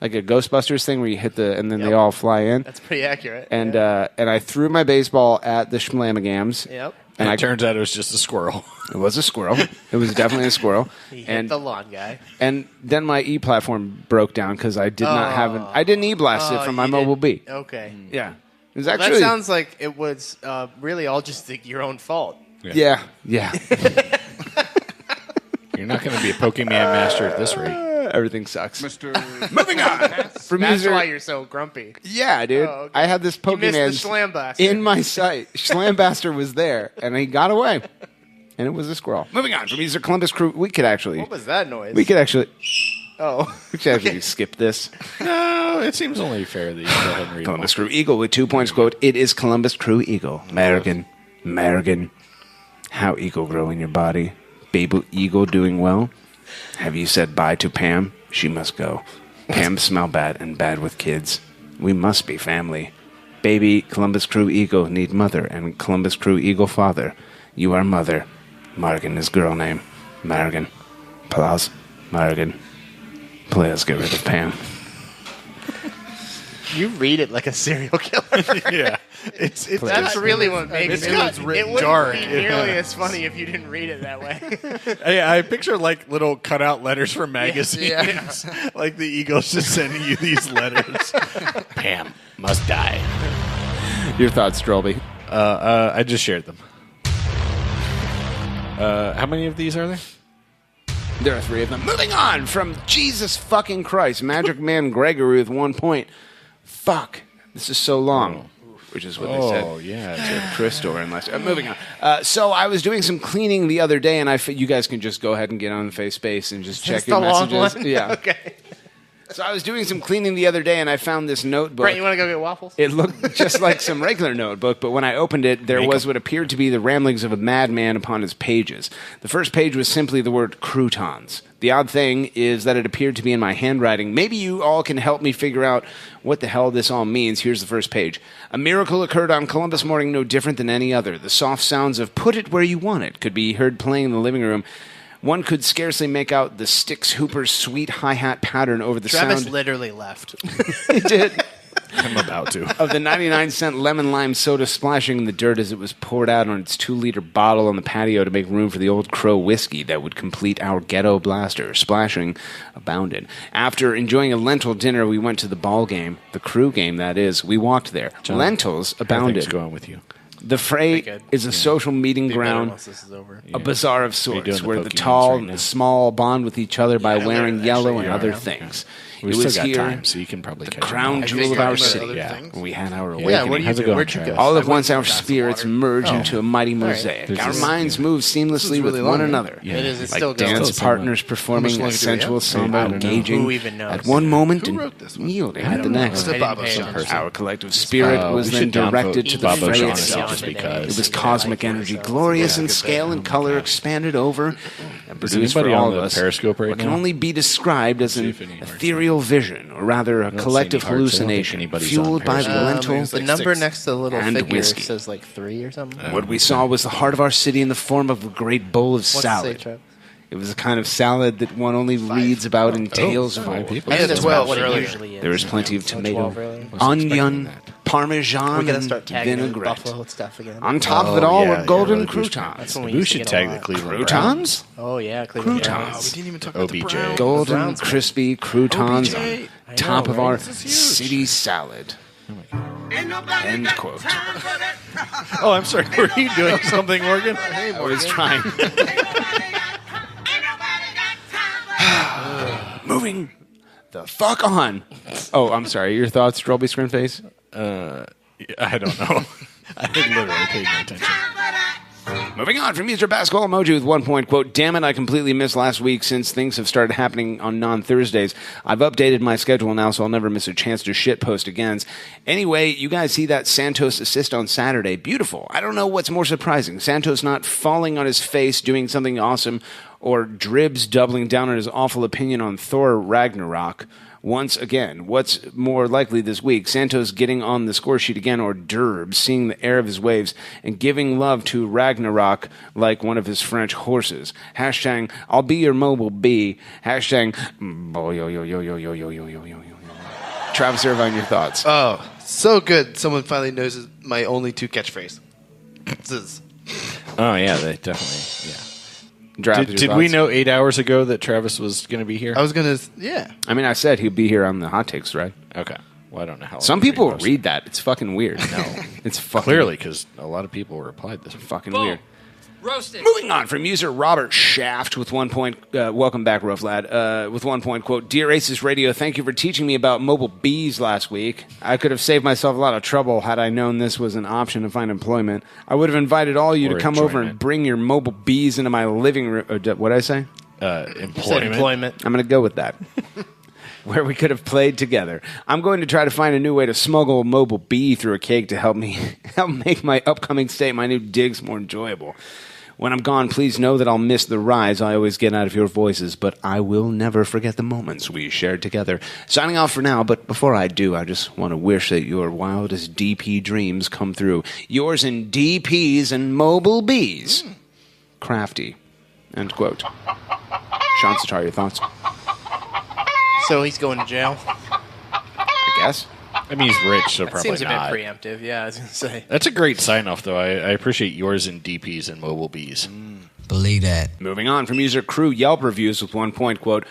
Ghostbusters thing where you hit and then they all fly in. That's pretty accurate. And and I threw my baseball at the Schlamagams. Yep. And it turns out it was just a squirrel. It was a squirrel. It was definitely a squirrel. He hit the lawn guy. And then my e-platform broke down because I did not have I didn't e-blast it from my mobile B. Okay. Yeah. It was Well, actually... that sounds like it was really all just your own fault. Yeah. You're not going to be a Pokemon master at this rate. Everything sucks. Moving on. That's why you're so grumpy. Yeah, dude. Oh, okay. I had this You missed Pokemon the Schlambaster. in my sight. Schlambaster was there, and he got away. And it was a squirrel. Moving on from user Columbus Crew. We could actually... What was that noise? We could actually... Oh. We could actually skip this. No, it seems only fair that you go ahead and read Columbus Crew Eagle with 2 points. Quote, it is Columbus Crew Eagle. American. How eagle grow in your body? Baby eagle doing well? Have you said bye to Pam? She must go. Pam smell bad and bad with kids. We must be family. Baby Columbus Crew Eagle need mother, and Columbus Crew Eagle father. You are mother. Margan is girl name. Margan. Applause. Margan. Please get rid of Pam. You read it like a serial killer. Yeah. That's really what makes it. It's written It wouldn't dark. be nearly as funny if you didn't read it that way. I picture like little cutout letters from magazines. Yeah. Like the Eagles just sending you these letters. Pam must die. Your thoughts, Drolby? I just shared them. How many of these are there? There are 3 of them. Moving on from Jesus fucking Christ. Magic Man Gregory with 1 point. Fuck. This is so long. Which is what they said. Oh, yeah. To Chris Door and Lester. Moving on. So I was doing some cleaning the other day, and you guys can just go ahead and get on the face space and just check your messages. Yeah. Okay. So I was doing some cleaning the other day, and I found this notebook. Brent, you want to go get waffles? It looked just like some regular notebook, but when I opened it, there was what appeared to be the ramblings of a madman upon its pages. The first page was simply the word croutons. The odd thing is that it appeared to be in my handwriting. Maybe you all can help me figure out what the hell this all means. Here's the first page. A miracle occurred on Columbus morning no different than any other. The soft sounds of "put it where you want it" could be heard playing in the living room. One could scarcely make out the Styx Hooper's sweet hi-hat pattern over the Travis sound. literally left. He did. I'm about to. Of the 99-cent lemon lime soda splashing in the dirt as it was poured out on its 2-liter bottle on the patio to make room for the Old Crow whiskey that would complete our ghetto blaster. Splashing abounded. After enjoying a lentil dinner, we went to the ball game, the crew game, that is. We walked there. John, Lentils abounded. How are things going with you? The fray is a social meeting ground, Once this is over. a bazaar of doing sorts, the where the Pokemons tall right and now? the small bond with each other by wearing yellow and you other are. things. We've It still was got here, time, so you can probably the catch crown up. jewel of our about city. other Yeah. things? We had our Yeah, awakening. what do you How's it do? going, Where'd you Travis? go? All I at went once to our grab some spirits water. merge Oh. into a mighty right. mosaic. This Our is- minds move seamlessly with really one long. another. Yeah. It is. It's Like still going. dance Still partners somewhat. performing How much longer do we sensual have? samba, I don't know. engaging Who even knows? at one moment Who and wrote this one? yielding I at the don't know. next. It's a Bob O'Shaughnessy. Our collective spirit was we then should downvote directed to the Bob fray O'Shaughnessy itself. just because. It was cosmic energy, glorious in scale and color, expanded over and Is produced for anybody all on of the us Periscope right what can now? only be described as an if any hearts ethereal vision, or rather a don't see collective any hearts. I don't think hallucination, anybody's on fueled by the Periscope. lentil The number next to the little and figure whiskey. says like 3 or something. What we saw was the heart of our city in the form of a great bowl of What's it say, salad. Travis? It was a kind of salad that one only reads about in tales of old. people. I think that's 12 what it earlier. usually is. There was plenty of tomato, 12 earlier. onion, We parmesan, gotta and start tagging in vinaigrette. Buffalo stuff again. On top of it Oh, all yeah, were yeah, golden really do. croutons. That's when we We used to should get a tag lot. the Cleveland Croutons? Oh yeah, Cleveland Croutons. Browns. We didn't even talk about the OBJ. Browns. Golden, Browns. crispy croutons on OBJ. top I of know, our right? This is city salad. End quote. Oh, I'm sorry. Were you doing something, Morgan? I was trying. Moving the fuck on. Oh, I'm sorry. Your thoughts, Drolby Scrimface? I don't know. I literally paid no attention. Moving on from Mr. Basketball Emoji with 1 point, quote, damn it, I completely missed last week since things have started happening on non-Thursdays. I've updated my schedule now, so I'll never miss a chance to shitpost again. Anyway, you guys see that Santos assist on Saturday. Beautiful. I don't know what's more surprising. Santos not falling on his face, doing something awesome, or Dribbs doubling down on his awful opinion on Thor Ragnarok. Once again, what's more likely this week? Santos getting on the score sheet again, or Durbs seeing the air of his waves and giving love to Ragnarok like one of his French horses. Hashtag, I'll be your mobile bee. Hashtag, yo. Travis Irvine, your thoughts? Oh, so good. Someone finally knows my only 2 catchphrase. Zzz. Oh, yeah, they definitely, yeah. Travis, your Did we thoughts? know 8 hours ago that Travis was going to be here? I was going to, yeah. I mean, I said he'd be here on the hot takes, right? Okay. Well, I don't know how. Some people read that. It's fucking weird. No, it's fucking Clearly, because a lot of people replied this. fucking weird. Roasted. Moving on from user Robert Shaft with 1 point. Welcome back, Rough Lad. With 1 point, quote, Dear ACES Radio, thank you for teaching me about mobile bees last week. I could have saved myself a lot of trouble had I known this was an option to find employment. I would have invited all you Or to come over and enjoyment. bring your mobile bees into my living room. What did I say? Employment. I'm going to go with that. Where we could have played together. I'm going to try to find a new way to smuggle a mobile bee through a cake to help make my upcoming stay at my new digs more enjoyable. When I'm gone, please know that I'll miss the rise I always get out of your voices, but I will never forget the moments we shared together. Signing off for now, but before I do, I just want to wish that your wildest DP dreams come true. Yours in DPs and mobile bees. Crafty. End quote. Sean Sitar, your thoughts? So he's going to jail? I guess. I mean, he's rich, so That probably seems a not. bit preemptive. Yeah, I was going to say. That's a great sign-off, though. I appreciate yours in DPs and mobile bees. Believe that. Moving on from user Crew Yelp reviews with 1 point, quote,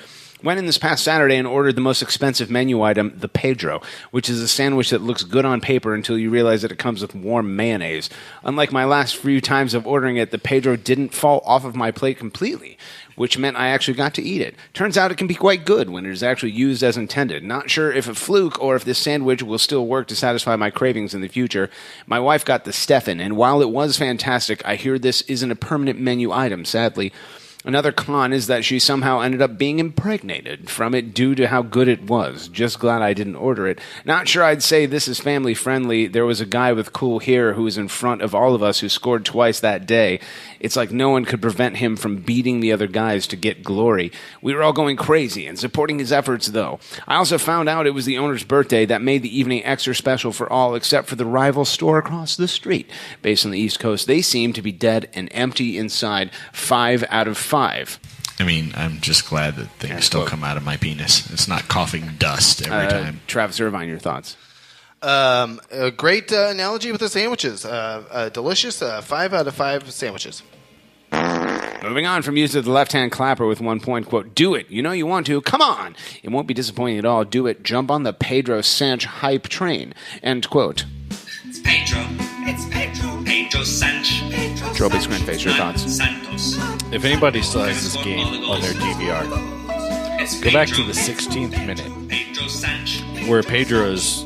went in this past Saturday and ordered the most expensive menu item, the Pedro, which is a sandwich that looks good on paper until you realize that it comes with warm mayonnaise. Unlike my last few times of ordering it, the Pedro didn't fall off of my plate completely, which meant I actually got to eat it. Turns out it can be quite good when it is actually used as intended. Not sure if a fluke or if this sandwich will still work to satisfy my cravings in the future. My wife got the Stefan, and while it was fantastic, I hear this isn't a permanent menu item, sadly. Another con is that she somehow ended up being impregnated from it due to how good it was. Just glad I didn't order it. Not sure I'd say this is family friendly. There was a guy with cool hair who was in front of all of us who scored twice that day. It's like no one could prevent him from beating the other guys to get glory. We were all going crazy and supporting his efforts, though. I also found out it was the owner's birthday. That made the evening extra special for all except for the rival store across the street. Based on the East Coast, they seem to be dead and empty inside. 5 out of 5. I mean, I'm just glad that things still come out of my penis. It's not coughing dust every time. Travis Irvine, your thoughts? A great analogy with the sandwiches. Delicious. 5 out of 5 sandwiches. Moving on from user the left-hand clapper with 1 point, quote, do it. You know you want to. Come on. It won't be disappointing at all. Do it. Jump on the Pedro Sanch hype train. End quote. It's Pedro. It's Pedro. Pedro Sanch. Trophy Screen Face, your thoughts? Santos. If anybody still has this game on their DVR, go back to the 16th minute where Pedro's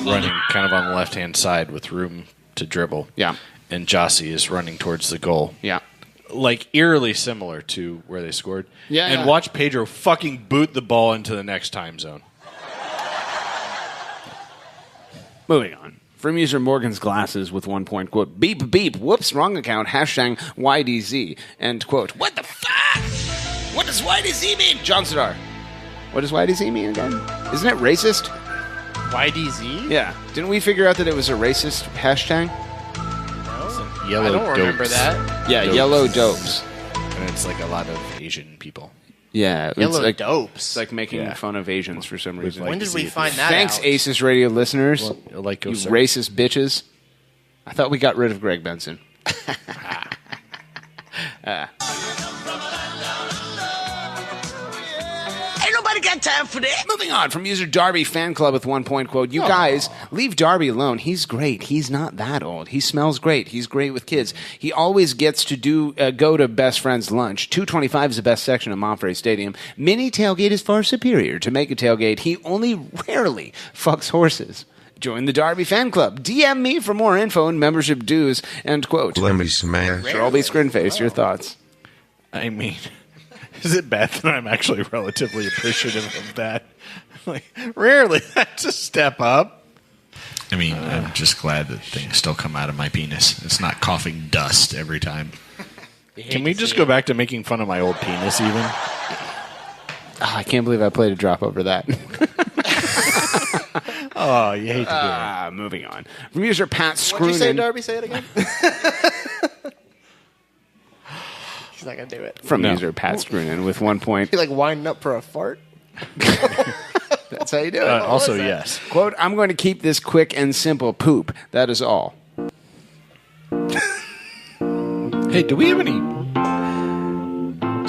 running kind of on the left-hand side with room to dribble. Yeah. And Jossie is running towards the goal. Yeah. Like eerily similar to where they scored. Yeah. And watch Pedro fucking boot the ball into the next time zone. Moving on. From user Morgan's Glasses with 1 point, quote, beep, beep, whoops, wrong account, hashtag YDZ, end quote. What the fuck? What does YDZ mean? John Sidar. What does YDZ mean again? Isn't it racist? YDZ? Yeah. Didn't we figure out that it was a racist hashtag? No. Yellow I don't remember dopes. that. Yeah, Dopes. yellow dopes. And it's like a lot of Asian people. Yeah. Yellow it's like, dopes. It's like making fun of Asians for some reason. When did we find that Thanks, out? ACES radio listeners. Well, like you Osir. racist bitches. I thought we got rid of Greg Benson. Ain't nobody got time for that. Moving on from user Darby Fan Club with 1 point, quote, you guys, leave Darby alone. He's great. He's not that old. He smells great. He's great with kids. He always gets to go to best friend's lunch. 225 is the best section of Monterey Stadium. Mini tailgate is far superior to mega tailgate. He only rarely fucks horses. Join the Darby Fan Club. DM me for more info and membership dues, end quote. Let me smash. Charlie Scrinface, your thoughts? I mean, is it bad that I'm actually relatively appreciative of that? Like, rarely, that's a step up. I mean, I'm just glad that things still come out of my penis. It's not coughing dust every time. Can we just go back to making fun of my old penis even? I can't believe I played a drop over that. Oh, you hate to do it. Moving on. From user Pat Scroonin. What'd you say, Darby? Say it again. He's not going to do it. From user Pat Scroonin with 1 point. You like winding up for a fart? That's how you do it. Also, yes. Quote, I'm going to keep this quick and simple. Poop. That is all. Hey, do we have any...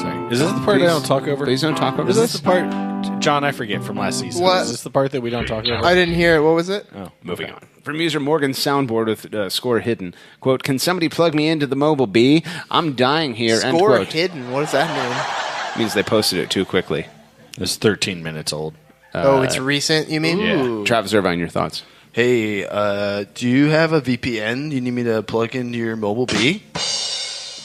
Sorry. Is this the part I don't talk over? Please don't talk over Is this. this the part... John, I forget from last season. What? Is this the part that we don't talk over? I didn't hear it. What was it? Oh, Moving on. From user Morgan Soundboard with score hidden. Quote, can somebody plug me into the mobile bee? I'm dying here. End Score quote. hidden. What does that Means they posted it too quickly. It's 13 minutes old. mean? It's recent, you mean? Yeah. Travis Irvine, your thoughts? Hey, do you have a VPN you need me to plug into your mobile bee?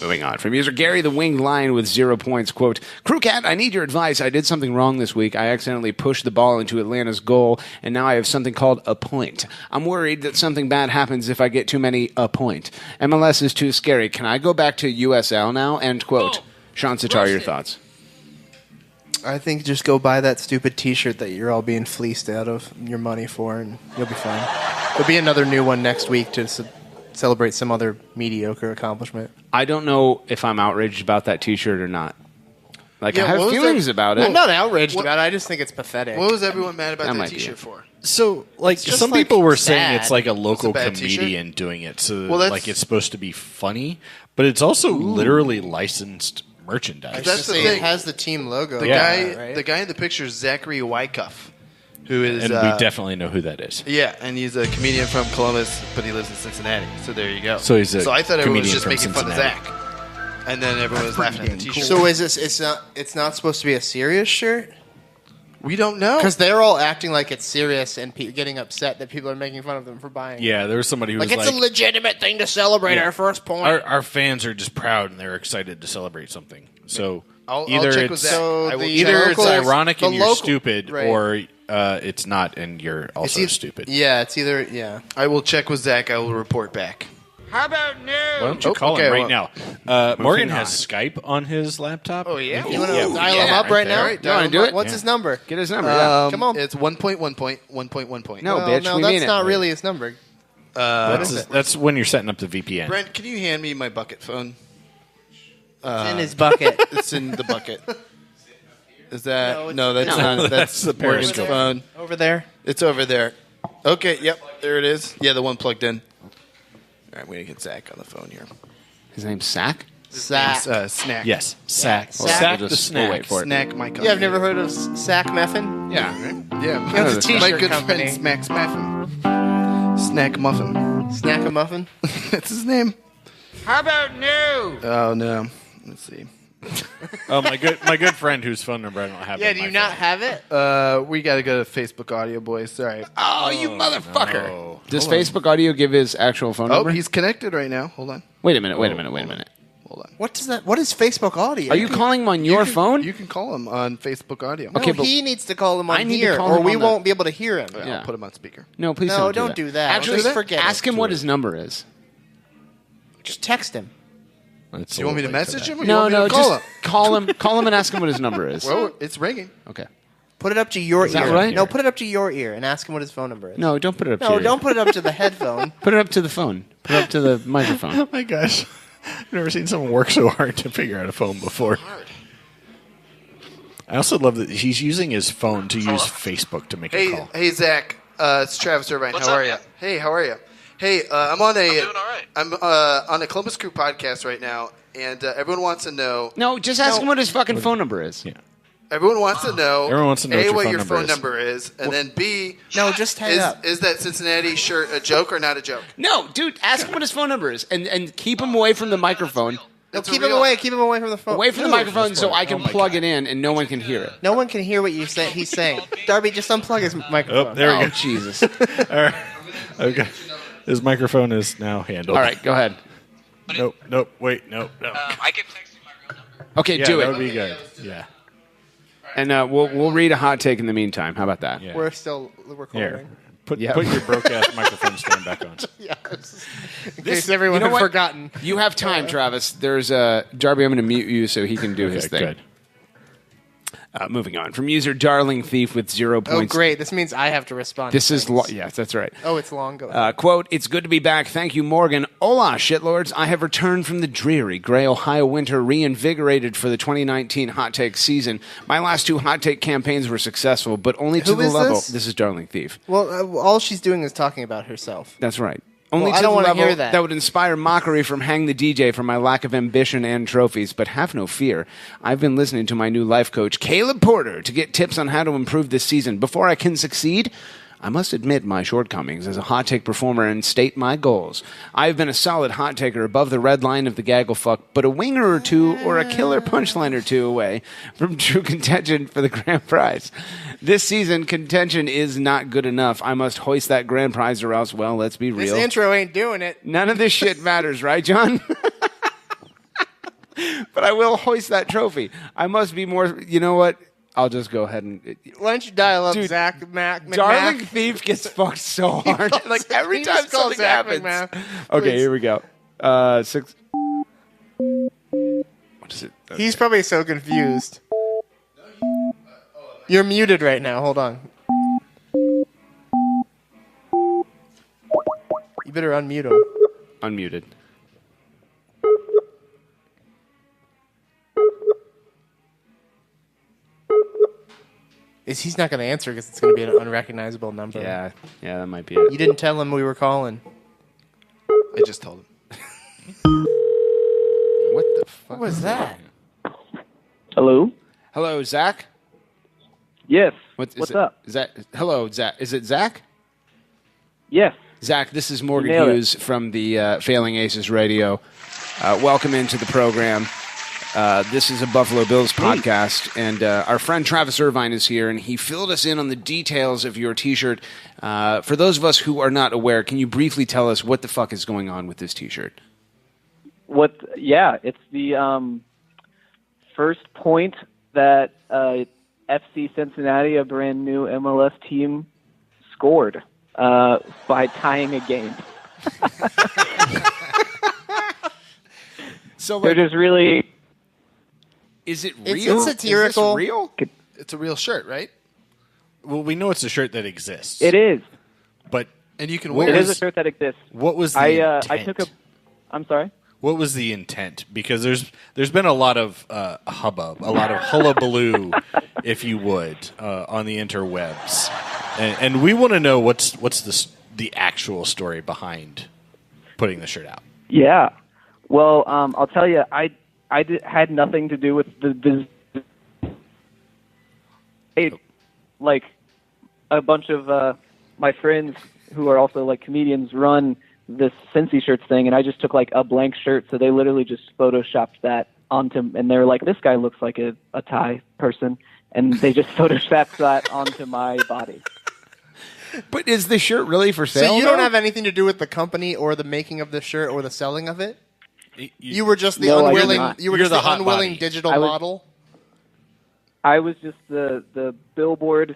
Moving on. From user Gary the Winged Lion with 0 points. Quote, Crew Cat, I need your advice. I did something wrong this week. I accidentally pushed the ball into Atlanta's goal, and now I have something called a point. I'm worried that something bad happens if I get too many a point. MLS is too scary. Can I go back to USL now? End quote. Sean Sitar, your thoughts? I think just go buy that stupid T-shirt that you're all being fleeced out of your money for, and you'll be fine. There'll be another new one next week to celebrate some other mediocre accomplishment. I don't know if I'm outraged about that T-shirt or not. Like, I have feelings about it. I'm not outraged about it. I just think it's pathetic. What was everyone mad about that might be T-shirt it. for? So, like, It's just, some like, people were sad. saying it's like a local It's a bad t-shirt? comedian doing it, so Well, that's- like it's supposed to be funny, but it's also literally licensed merchandise. That's the It thing. has the team logo. The guy in the picture is Zachary Wyckoff, who is and we definitely know who that is. yeah, and he's a comedian from Columbus, but he lives in Cincinnati. So there you go. So he's a So I thought everyone was comedian just from making fun of Cincinnati. Zach, and then everyone was laughing at the T-shirt. So is this? It's not supposed to be a serious shirt. We don't know Because they're all acting like it's serious and getting upset that people are making fun of them for buying. Yeah, there was somebody who like was it's like, a legitimate thing to celebrate Yeah. our first point. our fans are just proud and they're excited to celebrate something. So I'll either check with it's Zach. I will either check. it's ironic the and you're local- stupid, right. or it's not and you're also stupid. Yeah, it's either I will check with Zach. I will report back. How about new? Why don't you call okay, him right well- now? Morgan on. has Skype on his laptop. Oh yeah, You want to dial him up right now? Right, You want to dial do him it? What's his number? Get his number. Yeah. Come on. It's 1.1 point. No, Well, bitch. no, we that's mean not it. really his number. That's when you're setting up the VPN. Brent, can you hand me my bucket phone? It's in his bucket. It's in the bucket. Is that No, that's No. not that's the Morgan's Periscope. phone. Over there. It's over there. Okay, yep, there it is. Yeah, the one plugged in. All right, I'm gonna get Zach on the phone here. His name's Sack? Sack. Snack. Yes, Sack. Sack. Sack We'll the just- we'll snack. wait for it. Snack my company. Yeah, I've never heard of Sack Meffin. Yeah. Yeah, That's a my t-shirt good company. friend Max Muffin. Snack Muffin. Snack a muffin. That's his name. How about new? Oh no. Let's see. Oh, my good friend whose phone number I don't have. Yeah, in do my you not phone. have it? We got to go to Facebook Audio, boys. Sorry. Oh, you motherfucker. No. Does Facebook Audio give his actual phone Oh, number? he's connected right now. Hold on. Wait a minute. Wait a minute. Hold on. What does that? What is Facebook Audio? Are you calling him on your phone? You can call him on Facebook Audio. No, Okay, but he needs to call him on I need to here, call or him we on the- won't be able to hear him. Yeah. I'll put him on speaker. No, please No, don't do that. Actually, Just forget ask it. him what his number is. Just text him. It's Do you want me to a little late for message that. him? Or No, you want me no, to call just him? call him and ask him what his number is. Well, it's ringing. Okay. Put it up to your Is ear. that right? No, put it up to your ear and ask him what his phone number is. No, don't put it up to No, your don't put it up to the headphone. Put it up to the phone. Put it up to the microphone. Oh my gosh. I've never seen someone work so hard to figure out a phone before. I also love that he's using his phone to use Facebook to make a Hey, call. hey, Zach. It's Travis Irvine. How are you? Hey, how are you? Hey, I'm on a. I'm doing all right. I'm on a Columbus Crew podcast right now, and everyone wants to know. No, just ask him what his fucking phone number is. Yeah. Everyone wants to know. Everyone wants to know A, what what your your phone phone number is, and then B. No, just hang up. Is that Cincinnati shirt a joke or not a joke? No, dude, ask him what his phone number is, and keep him away from the microphone. No, keep him away. Keep him away from the phone. Away from the microphone so I can plug it in and no one can hear it. No one can hear what you say. He's saying. Darby, just unplug his microphone. Oh, there we go. Jesus. All right. Okay. His microphone is now handled. All right, go ahead. Nope. Wait. Nope. No. I can text you my real number. Okay, Yeah, do that it. would be good. Yeah. And we'll read a hot take in the meantime. How about that? Yeah. We're still recording. Here. Put Yep. your broke ass microphone stand back on. Yeah. In case everyone you know had what? forgotten. You have time, Travis. There's Darby. I'm going to mute you so he can do his thing. Good. Moving on from user Darling Thief with 0 Oh, points. great. This means I have to respond. This to is things. yes, that's right. Oh, it's long. Go ahead. Quote, it's good to be back. Thank you, Morgan. Hola, shitlords. I have returned from the dreary gray Ohio winter, reinvigorated for the 2019 hot take season. My last 2 hot take campaigns were successful, but only to Who the is level. this? This is Darling Thief. Well, all she's doing is talking about herself. That's right. Only Well, I to don't the wanna level hear that. would inspire mockery from Hang the DJ for my lack of ambition and trophies. But have no fear. I've been listening to my new life coach, Caleb Porter, to get tips on how to improve this season. Before I can succeed, I must admit my shortcomings as a hot take performer and state my goals. I've been a solid hot taker above the red line of the gaggle fuck, but a winger or two or a killer punchline or two away from true contention for the grand prize. This season, contention is not good enough. I must hoist that grand prize or else, well, let's be This real. intro ain't doing it. None of this shit matters, right, John? but I will hoist that trophy. I must be more. You know what? I'll just go ahead and. Why don't you dial up Dude, Zach Mac? Darling Thief gets fucked so hard. Like every time something happens. Okay, here we go. 6. What is it? Okay. He's probably so confused. You're muted right now. Hold on. You better unmute him. Unmuted. He's not going to answer because it's going to be an unrecognizable number. Yeah, that might be it. You didn't tell him we were calling. I just told him. What the fuck? What was that? Hello? Hello, Zach? Yes. What's up? Is that hello, Zach? Is it Zach? Yes. Zach, this is Morgan Nailed it. Hughes from the Failing Aces Radio. Welcome into the program. This is a Buffalo Bills podcast, and our friend Travis Irvine is here, and he filled us in on the details of your T-shirt. For those of us who are not aware, can you briefly tell us what the fuck is going on with this T-shirt? Yeah, it's the first point that FC Cincinnati, a brand new MLS team, scored by tying a game. So they're just really... Is it It's real? satirical. Is this real? It's a real shirt, right? Well, we know it's a shirt that exists. It is. But and you can It wear is a shirt that exists. What was the I intent? took a... I'm sorry? What was the intent? Because there's been a lot of hubbub, a lot of hullabaloo, if you would, on the interwebs, and we want to know what's the actual story behind putting the shirt out. Yeah. Well, I'll tell you, had nothing to do with the like a bunch of my friends who are also like comedians run this Cincy shirts thing, and I just took like a blank shirt, so they literally just photoshopped that onto, and they were like, this guy looks like a Thai person, and they just photoshopped that onto my body. But is the shirt really for sale? So you though? don't have anything to do with the company or the making of the shirt or the selling of it? You were just the No, I did unwilling. not. You were You're just the the hot unwilling body. digital I was- model. I was just the billboard,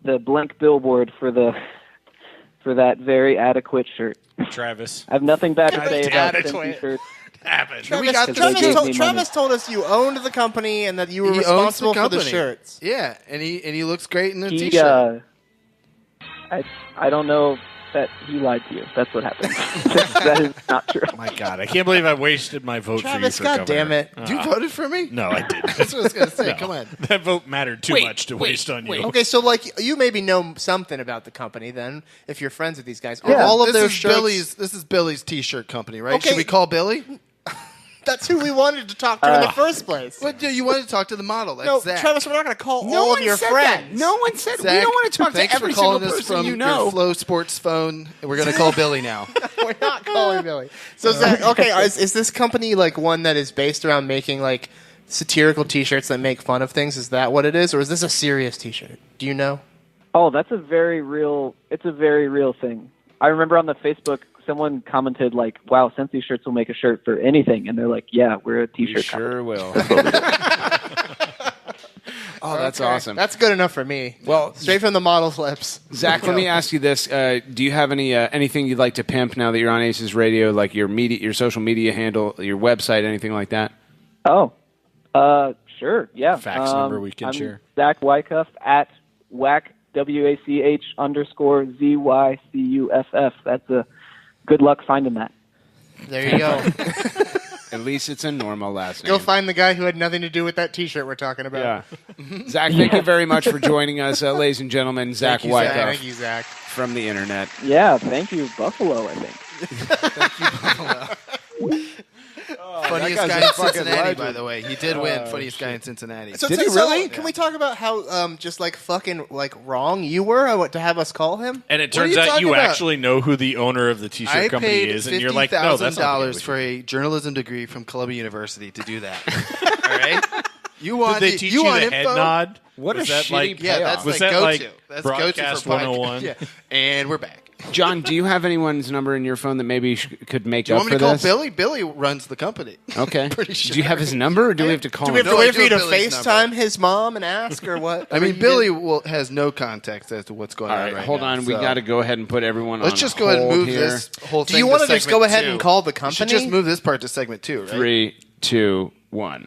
the blank billboard for that very adequate shirt. Travis, I have nothing bad to say about adequate. Cincy shirts. happened. Travis told us you owned the company and that you were He owns the responsible for the company. shirts. Yeah, and he looks great in the He, T-shirt. I don't know that he lied to you. That's what happened. That is not true. My God, I can't believe I wasted my vote Travis, for you for God governor. damn it. You voted for me? No, I didn't. That's what I was going to say. No. Come on. That vote mattered too much to waste on you. Okay, so like you maybe know something about the company then, if you're friends with these guys. Yeah. All of This their is shirts. This is Billy's T-shirt company, right? Okay. Should we call Billy? That's who we wanted to talk to in the first place. What? You wanted to talk to the model? That's No, Zach. Travis, we're not going to call No all one of your said friends. that. No one said we Zach, don't want to talk thanks to every for calling single us person from you know. your Flow Sports phone. We're going to call Billy now. We're not calling Billy. So Zach, okay, is this company like one that is based around making like satirical T-shirts that make fun of things? Is that what it is, or is this a serious T-shirt? Do you know? Oh, that's a very real. It's a very real thing. I remember on the Facebook, someone commented like, "Wow, Cincy shirts will make a shirt for anything," and they're like, "Yeah, we're a T-shirt." We sure will. Oh, that's Okay. awesome. That's good enough for me. Well, straight from the model's lips. Zach, let me ask you this: do you have anything you'd like to pimp now that you're on Aces Radio, like your media, your social media handle, your website, anything like that? Oh, sure, yeah. Fax number we can I'm share. Zach Wycuff at whack WACH_ZYCUFF. That's a good luck finding that. There you go. At least it's a normal last name. Go find the guy who had nothing to do with that T-shirt we're talking about. Yeah. Zach, thank you very much for joining us, ladies and gentlemen. Zach Thank you, Zach. Wycuff Thank you, Zach. from the internet. Yeah, thank you, Buffalo. I think. Funniest that guy's guy a in fucking Cincinnati, legend. by the way. He did win funniest guy in Cincinnati. So, Did he really? Can we talk about how just like fucking like wrong you were to have us call him? And it What are turns you out talking you about? actually know who the owner of the T-shirt I company paid is, and you're like, no, that's not the $50,000 for a journalism degree from Columbia University to do that. All right? You Did want they teach you you want the head info? nod? What Was a that shitty like, Yeah, that's was like that go like to. That's Broadcast go to for 101? Yeah. And we're back. John, do you have anyone's number in your phone that maybe could make Do you up want me for to call this? Billy? Billy runs the company. Okay. Pretty sure. Do you have his number, or do we have to call Do we him? have to wait for you to Billy's FaceTime his mom and ask or what? I mean, Billy has no context as to what's going All on right, right hold now, on. We so- got to go ahead and put everyone on Let's just go ahead and hold move here. this whole thing. Do you want wanna just go ahead and call the We should company? just move this part to segment 2, right? 3, 2, 1.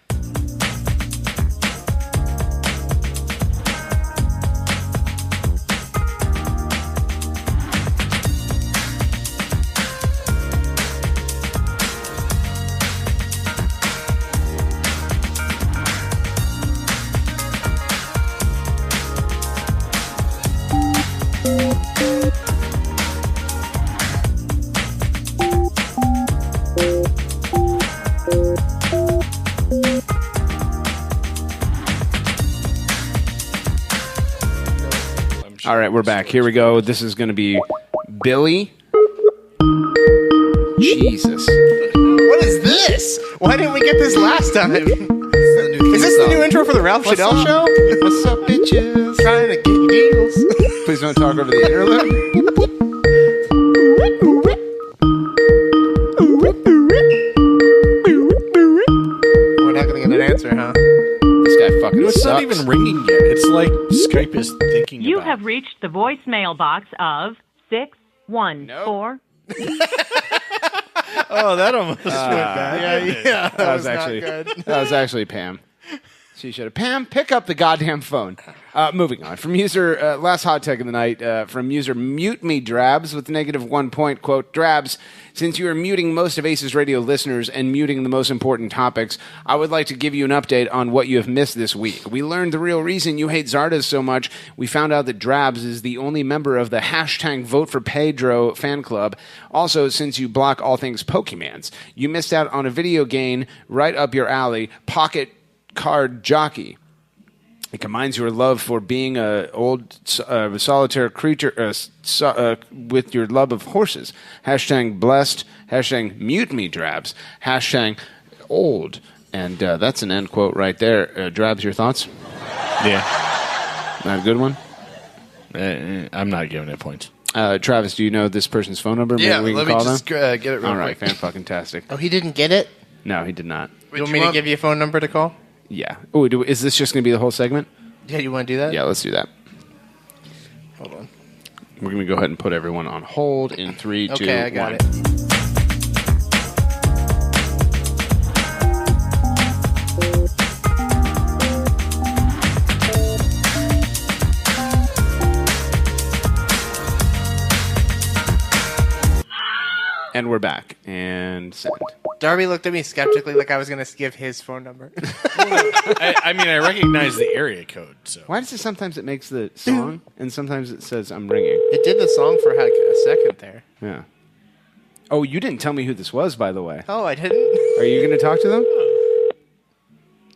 All right, we're back. Here we go. This is going to be Billy. Jesus. What is this? Why didn't we get this last time? Is this the new intro for the Ralph Shadell show? What's up, bitches? Trying to get deals. Please don't talk over the interlude. We're not going to get an answer, huh? This guy fucking It's not sucks. even ringing yet. It's like Skype is thinking You about have reached the voicemail box of 614. Oh, that almost went back. Yeah, That was not actually good. that was actually Pam. She should have. Pam, pick up the goddamn phone. Moving on. From user, last hot tech of the night, from user Mute Me Drabs with -1 point, quote, Drabs, since you are muting most of ACES radio listeners and muting the most important topics, I would like to give you an update on what you have missed this week. We learned the real reason you hate Zardes so much. We found out that Drabs is the only member of the hashtag Vote for Pedro fan club. Also, since you block all things Pokemans, you missed out on a video game right up your alley, Pocket Card Jockey. It combines your love for being a old solitaire creature with your love of horses. Hashtag blessed. Hashtag mute me Drabs. Hashtag old. And that's an end quote right there. Drabs, your thoughts? Yeah. Not a good one? I'm not giving it points. Travis, do you know this person's phone number? Yeah, Maybe we let can me call just them? get it real All right, quick. fan-fucking-tastic. Oh, he didn't get it? No, he did not. You want me to give you a phone number to call? Yeah. Oh, is this just going to be the whole segment? Yeah, you want to do that? Yeah, let's do that. Hold on. We're going to go ahead and put everyone on hold in 3, 2, 1. Okay, I got it. And we're back. And send. Darby looked at me skeptically like I was going to give his phone number. I mean, I recognize the area code. So Why does it sometimes it makes the song and sometimes it says I'm ringing? It did the song for like a second there. Yeah. Oh, you didn't tell me who this was, by the way. Oh, I didn't? Are you going to talk to them?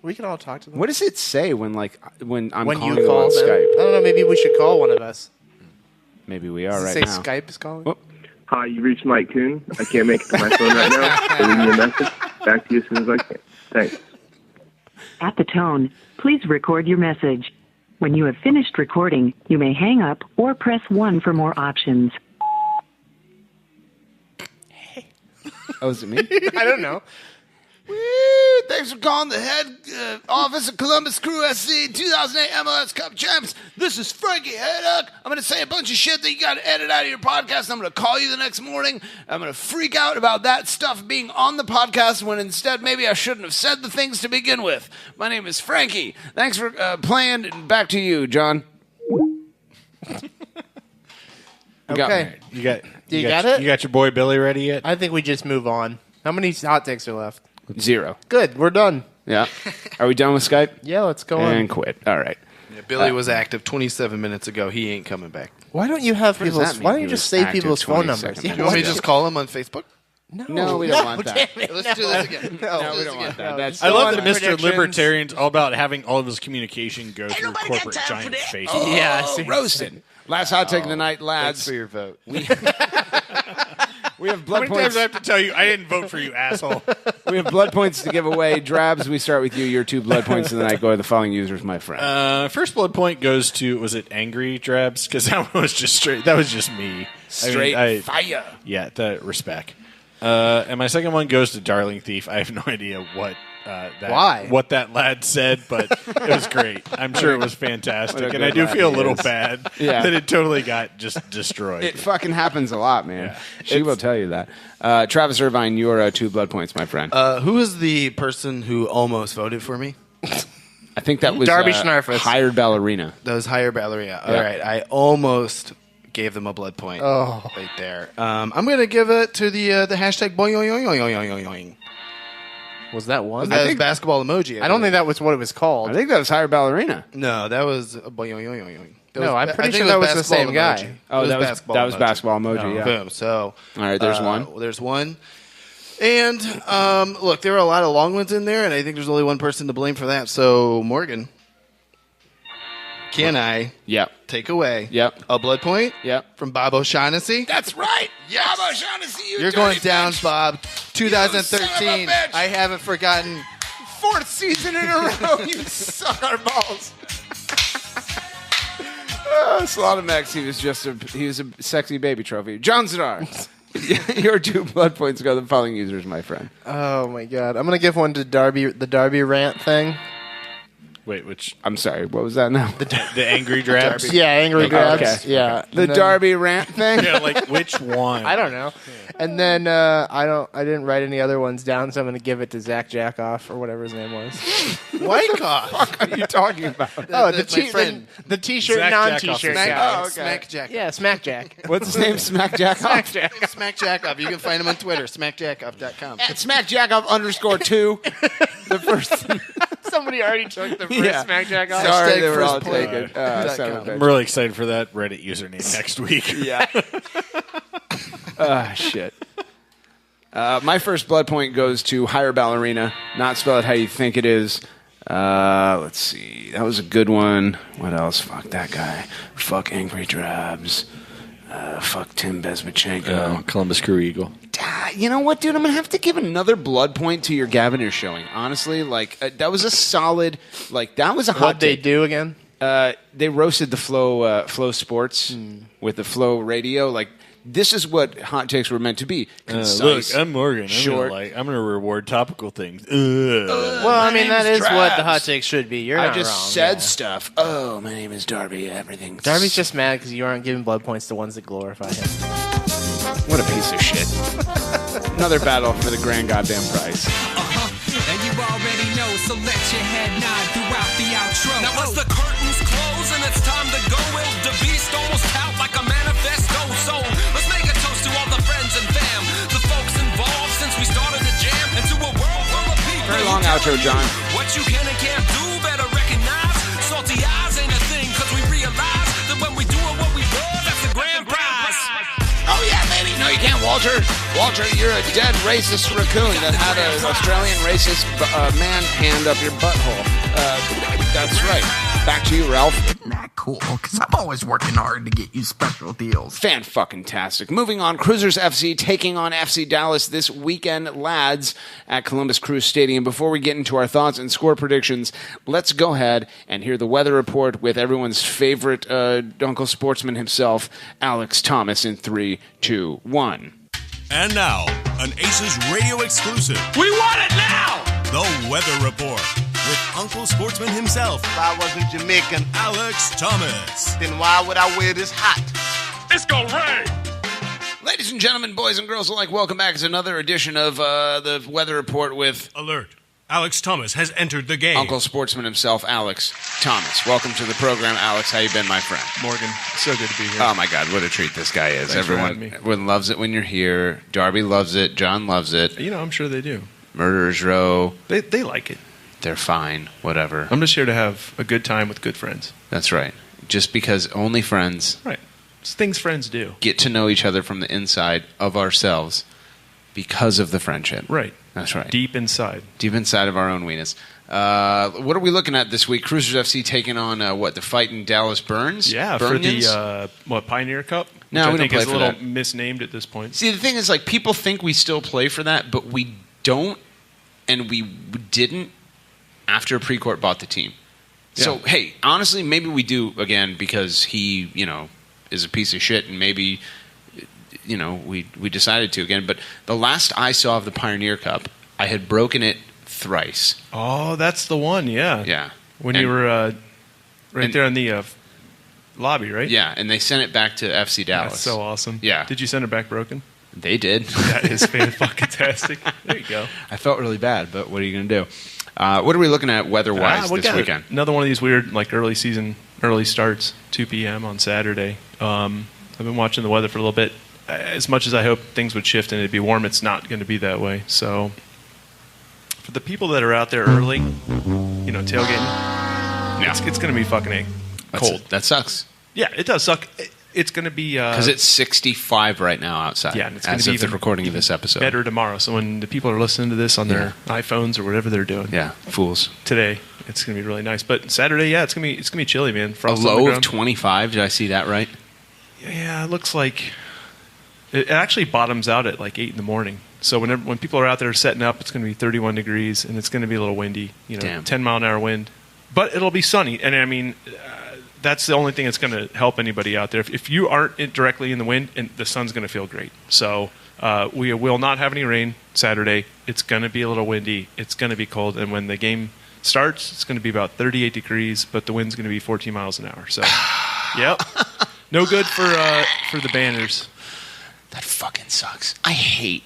We can all talk to them. What does it say when I'm when calling you them call on them? Skype? I don't know. Maybe we should call one of us. Maybe we are Does it right say now. Skype is calling? Whoop. Hi, you reached Mike Coon. I can't make it to my phone right now. So leave me a message. Back to you as soon as I can. Thanks. At the tone, please record your message. When you have finished recording, you may hang up or press 1 for more options. Oh, is it me? I don't know. Woo! Thanks for calling the head office of Columbus Crew SC 2008 MLS Cup champs. This is Frankie Haydock. I'm going to say a bunch of shit that you got to edit out of your podcast. I'm going to call you the next morning. I'm going to freak out about that stuff being on the podcast when instead maybe I shouldn't have said the things to begin with. My name is Frankie. Thanks for playing. And back to you, John. Okay. you got it? You got your boy Billy ready yet? I think we just move on. How many hot takes are left? 0. Good. We're done. Yeah. Are we done with Skype? Yeah, let's go on. And quit. All right. Yeah, Billy was active 27 minutes ago. He ain't coming back. Why don't you have What does people's? that mean? Why don't He you just was say active people's phone 20 numbers? seconds Yeah, You want me to what- just call him on Facebook? No, we don't want that. Let's do this again. No, we don't want that. That's I love so that Mr. predictions. Libertarian's all about having all of his communication go through corporate giant Facebook. Oh, Yeah, roasted. Last hot take of the night, lads. Thanks for your vote. We have How blood many points. times I have to tell you I didn't vote for you, asshole? We have blood points to give away. Drabs, we start with you. Your 2 blood points of the night go to the following users, my friend. First blood point goes to, was it Angry Drabs? Because that one was just straight. That was just me. Straight fire. Yeah, the respect. And my second one goes to Darling Thief. I have no idea what that lad said, but it was great. I'm sure it was fantastic, and I do feel a little bad that it totally got just destroyed. It fucking happens a lot, man. Yeah. She will tell you that. Travis Irvine, your 2 blood points, my friend. Who is the person who almost voted for me? I think that was Darby Schnarfus. Hired Ballerina. That was Hired Ballerina. All right, I almost gave them a blood point. Oh, right there. I'm going to give it to the hashtag boing yoing yoing yoing yoing yoing. Was that one? That was basketball emoji. I don't think that was what it was called. I think that was Hired Ballerina. No, that was boing yoing yoing yoing. No, I'm pretty sure that was the same guy. Oh, that was basketball emoji. Yeah. Boom. So, all right, there's one. There's one. And look, there are a lot of long ones in there, and I think there's only one person to blame for that. So, Morgan, can I take away a blood point from Bob O'Shaughnessy? That's right. Bob O'Shaughnessy, You're going down, Bob. 2013. I haven't forgotten. 4th season in a row. You suck our balls. Slaughtermax, he was a sexy baby trophy. John Zidar, your 2 blood points go to the following users, my friend. Oh my god, I'm gonna give one to the Darby rant thing. Wait, which? I'm sorry, what was that now? The Angry Drabs? Yeah, Angry Drabs. Okay. Yeah. The Darby rant thing? Yeah, like which one? I don't know. And then I didn't write any other ones down, so I'm going to give it to Zach Jackoff or whatever his name was. Wyckoff? What are you talking about? The T-shirt, Zach non-T-shirt Jackoff. guy. Smack Jack. Yeah, Smack Jack. What's his name? Smack Jackoff? Smack Jackoff. You can find him on Twitter. SmackJackoff.com. At Smack Jackoff _2. The first. Somebody already took the first Smack Jackoff. Sorry, they were all play. taken. I'm really excited for that Reddit username next week. Yeah. Shit. My first blood point goes to Hire Ballerina, not spelled how you think it is. Let's see. That was a good one. What else? Fuck that guy. Fuck Angry Drabs. Fuck Tim Bezmachenko. Columbus Crew Eagle. You know what, dude? I'm going to have to give another blood point to your Gaviner showing. Honestly, that was a solid, that was a hot What'd they take. do again? They roasted the Flow Sports with the Flow Radio. This is what hot takes were meant to be. Concise, look, I'm Morgan. short. I'm gonna reward topical things. Well, I mean, that is what the hot takes should be. You're not I just wrong. said stuff. Oh, my name is Darby. Everything's... Darby's just mad because you aren't giving blood points to ones that glorify him. What a piece of shit. Another battle for the grand goddamn prize. And you already know, so let your head nod throughout the outro. Now as the curtains close and it's time to go, will the beast almost out like a manifesto? So let's make a toast to all the friends and fam, the folks involved since we started the jam, and to a world full of people. Very long outro, John. What you can and can't do, better recognize. Salty eyes ain't a thing, cause we realize that when we do what we love, that's the grand prize. Oh, yeah, baby. No, you can't, Walter. Walter, you're a dead racist raccoon that had an Australian racist man hand up your butthole. That's right. Back to you, Ralph. Isn't that cool? Because I'm always working hard to get you special deals. Fan-fucking-tastic. Moving on, Cruisers FC taking on FC Dallas this weekend, lads, at Columbus Crew Stadium. Before we get into our thoughts and score predictions, let's go ahead and hear the weather report with everyone's favorite Uncle Sportsman himself, Alex Thomas, in 3, 2, 1. And now, an ACES radio exclusive. We want it now! The Weather Report with Uncle Sportsman himself, If I wasn't Jamaican, Alex Thomas. then why would I wear this hat? It's gonna rain! Ladies and gentlemen, boys and girls alike, welcome back to another edition of the Weather Report with... Alert. Alex Thomas has entered the game. Uncle Sportsman himself, Alex Thomas. Welcome to the program, Alex. How you been, my friend? Morgan, so good to be here. Oh, my God, what a treat this guy is. Thanks for having me. Everyone loves it when you're here. Darby loves it. John loves it. You know, I'm sure they do. Murderers Row. They like it. They're fine. Whatever. I'm just here to have a good time with good friends. That's right. Just because only friends Right. It's things friends do. get to know each other from the inside of ourselves because of the friendship. Right. That's right. Deep inside. Deep inside of our own weenus. What are we looking at this week? Cruisers FC taking on the fighting Dallas Burns? Yeah, Burnians? for the Pioneer Cup. No, which we I think don't is play a for little that. misnamed at this point. See, the thing is, like, people think we still play for that, but we don't, and we didn't after Precourt bought the team. Yeah. So, hey, honestly, maybe we do again because he, is a piece of shit, and maybe, we decided to again. But the last I saw of the Pioneer Cup, I had broken it thrice. Oh, that's the one. Yeah. Yeah. When you were there in the lobby, right? Yeah, and they sent it back to FC Dallas. That's so awesome. Yeah. Did you send it back broken? They did. That is fantastic. There you go. I felt really bad, but what are you going to do? What are we looking at weather-wise we this got weekend? Another one of these weird, like, early starts, 2 p.m. on Saturday. I've been watching the weather for a little bit. As much as I hope things would shift and it'd be warm, it's not going to be that way. So for the people that are out there early, tailgating, it's going to be fucking cold. That sucks. Yeah, it does suck. It's going to be because it's 65 right now outside. Yeah, and it's going as to be of the even recording of this episode. better tomorrow. So when the people are listening to this on their iPhones or whatever they're doing, fools. Today, it's going to be really nice. But Saturday, it's going to be chilly, man. A Frost on the low of ground. 25. Did I see that right? Yeah, it looks like it actually bottoms out at like 8 in the morning. So when people are out there setting up, it's going to be 31 degrees, and it's going to be a little windy. 10-mile-an-hour wind, but it'll be sunny. And I mean, that's the only thing that's going to help anybody out there. If you aren't directly in the wind, and the sun's going to feel great. So we will not have any rain Saturday. It's going to be a little windy. It's going to be cold, and when the game starts, it's going to be about 38 degrees, but the wind's going to be 14 miles an hour. So, yep, no good for the Banners. That fucking sucks. I hate